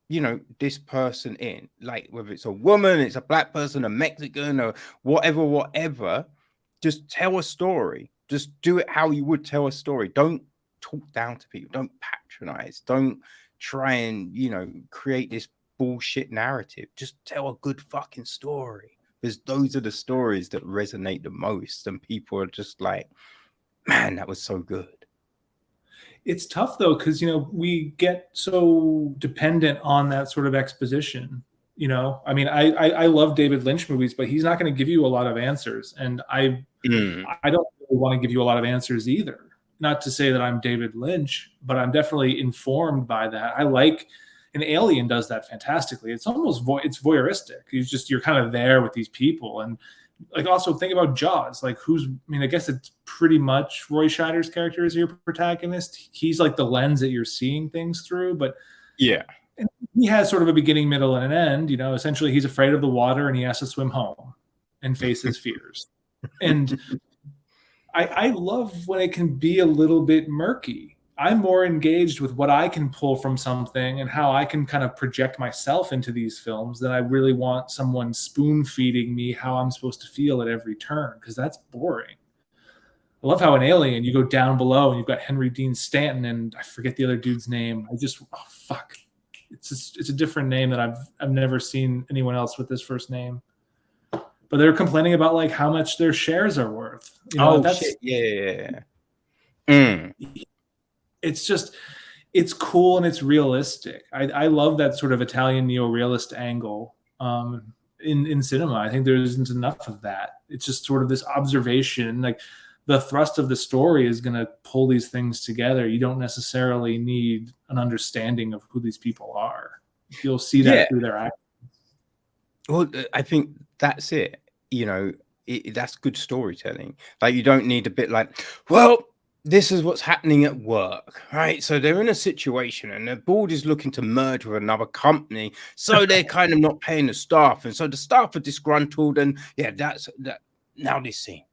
you know, this person in, like whether it's a woman, it's a black person, a Mexican, or whatever. Just tell a story. Just do it how you would tell a story. Don't talk down to people. Don't patronize. Don't try and, you know, create this bullshit narrative. Just tell a good fucking story, because those are the stories that resonate the most, and people are just like, man, that was so good. It's tough though, because, you know, we get so dependent on that sort of exposition. You know, I mean, I love David Lynch movies, but he's not going to give you a lot of answers, and I don't really want to give you a lot of answers either. Not to say that I'm David Lynch, but I'm definitely informed by that. I like, and Alien does that fantastically. It's almost it's voyeuristic. You're kind of there with these people, and like also think about Jaws. Like I guess it's pretty much Roy Scheider's character is your protagonist. He's like the lens that you're seeing things through, but yeah. And he has sort of a beginning, middle, and an end. You know, essentially he's afraid of the water and he has to swim home and face his fears. And I love when it can be a little bit murky. I'm more engaged with what I can pull from something and how I can kind of project myself into these films than I really want someone spoon feeding me how I'm supposed to feel at every turn, because that's boring. I love how in Alien you go down below and you've got Henry Dean Stanton and I forget the other dude's name. It's a different name that I've never seen anyone else with this first name. But they're complaining about like how much their shares are worth. You know, shit. Yeah. It's cool and it's realistic. I love that sort of Italian neo-realist angle. in cinema. I think there isn't enough of that. It's just sort of this observation, like the thrust of the story is going to pull these things together. You don't necessarily need an understanding of who these people are. You'll see that through their acting. Well, I think that's it. You know, that's good storytelling. Like, you don't need a bit like, well, this is what's happening at work, right? So they're in a situation and the board is looking to merge with another company. So they're kind of not paying the staff. And so the staff are disgruntled. And yeah, that's that. Now this scene.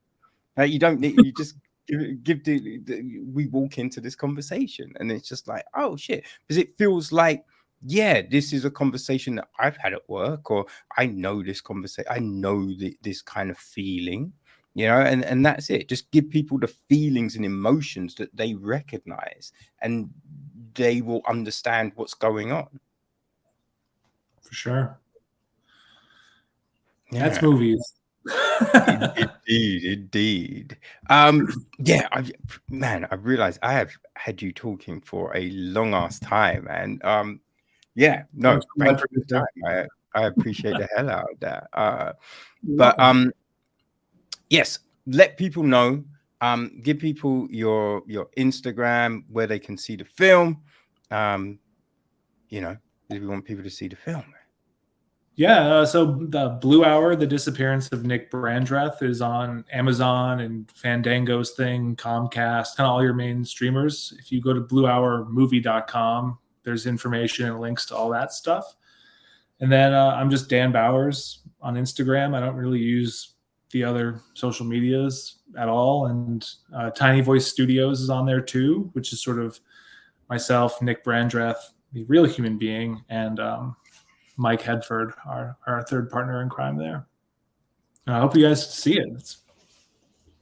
You don't need, you just we walk into this conversation and it's just like, oh shit. Because it feels like, yeah, this is a conversation that I've had at work, or I know this conversation, I know this kind of feeling, you know, and that's it. Just give people the feelings and emotions that they recognize, and they will understand what's going on. For sure. Yeah. That's movies. Indeed. Yeah, I realized I have had you talking for a long ass time, and yeah, no, thank you for the time. I appreciate the hell out of that. But yes, let people know. Give people your Instagram where they can see the film. You know, if we want people to see the film. Yeah, so the Blue Hour, The Disappearance of Nick Brandreth, is on Amazon and Fandango's thing, Comcast, kind of all your main streamers. If you go to bluehourmovie.com, there's information and links to all that stuff. And then I'm just Dan Bowhers on Instagram. I don't really use the other social medias at all. And Tiny Voice Studios is on there too, which is sort of myself, Nick Brandreth, the real human being, and Mike Hedford, our third partner in crime there. I hope you guys see it. It's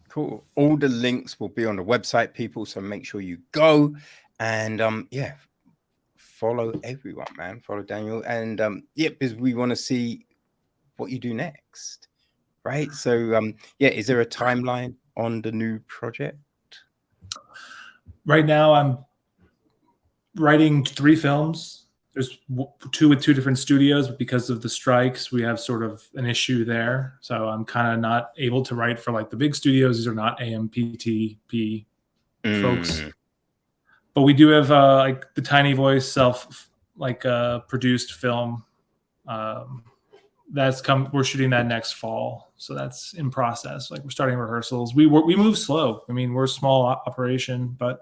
cool. All the links will be on the website, people, so make sure you go and yeah, follow everyone, man. Follow Daniel, and yeah, because we want to see what you do next, right? So yeah, is there a timeline on the new project? Right now I'm writing 3 films. There's 2 with 2 different studios, but because of the strikes, we have sort of an issue there. So I'm kind of not able to write for like the big studios. These are not AMPTP folks. But we do have like the Tiny Voice self produced film that's come. We're shooting that next fall, so that's in process. Like, we're starting rehearsals. We move slow. I mean, we're a small operation, but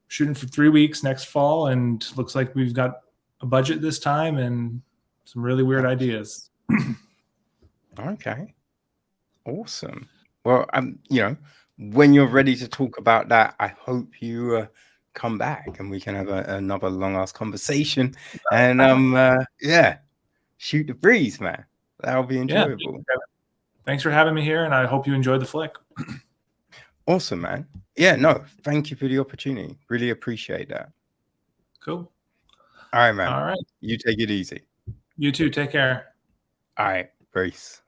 shooting for 3 weeks next fall, and looks like we've got a budget this time and some really weird ideas. Okay, awesome. Well, you know, when you're ready to talk about that, I hope you come back and we can have another long ass conversation. And yeah, shoot the breeze, man. That'll be enjoyable. Yeah. Thanks for having me here, and I hope you enjoyed the flick. Awesome, man. Yeah, no, thank you for the opportunity. Really appreciate that. Cool. All right, man. All right. You take it easy. You too. Take care. All right, peace.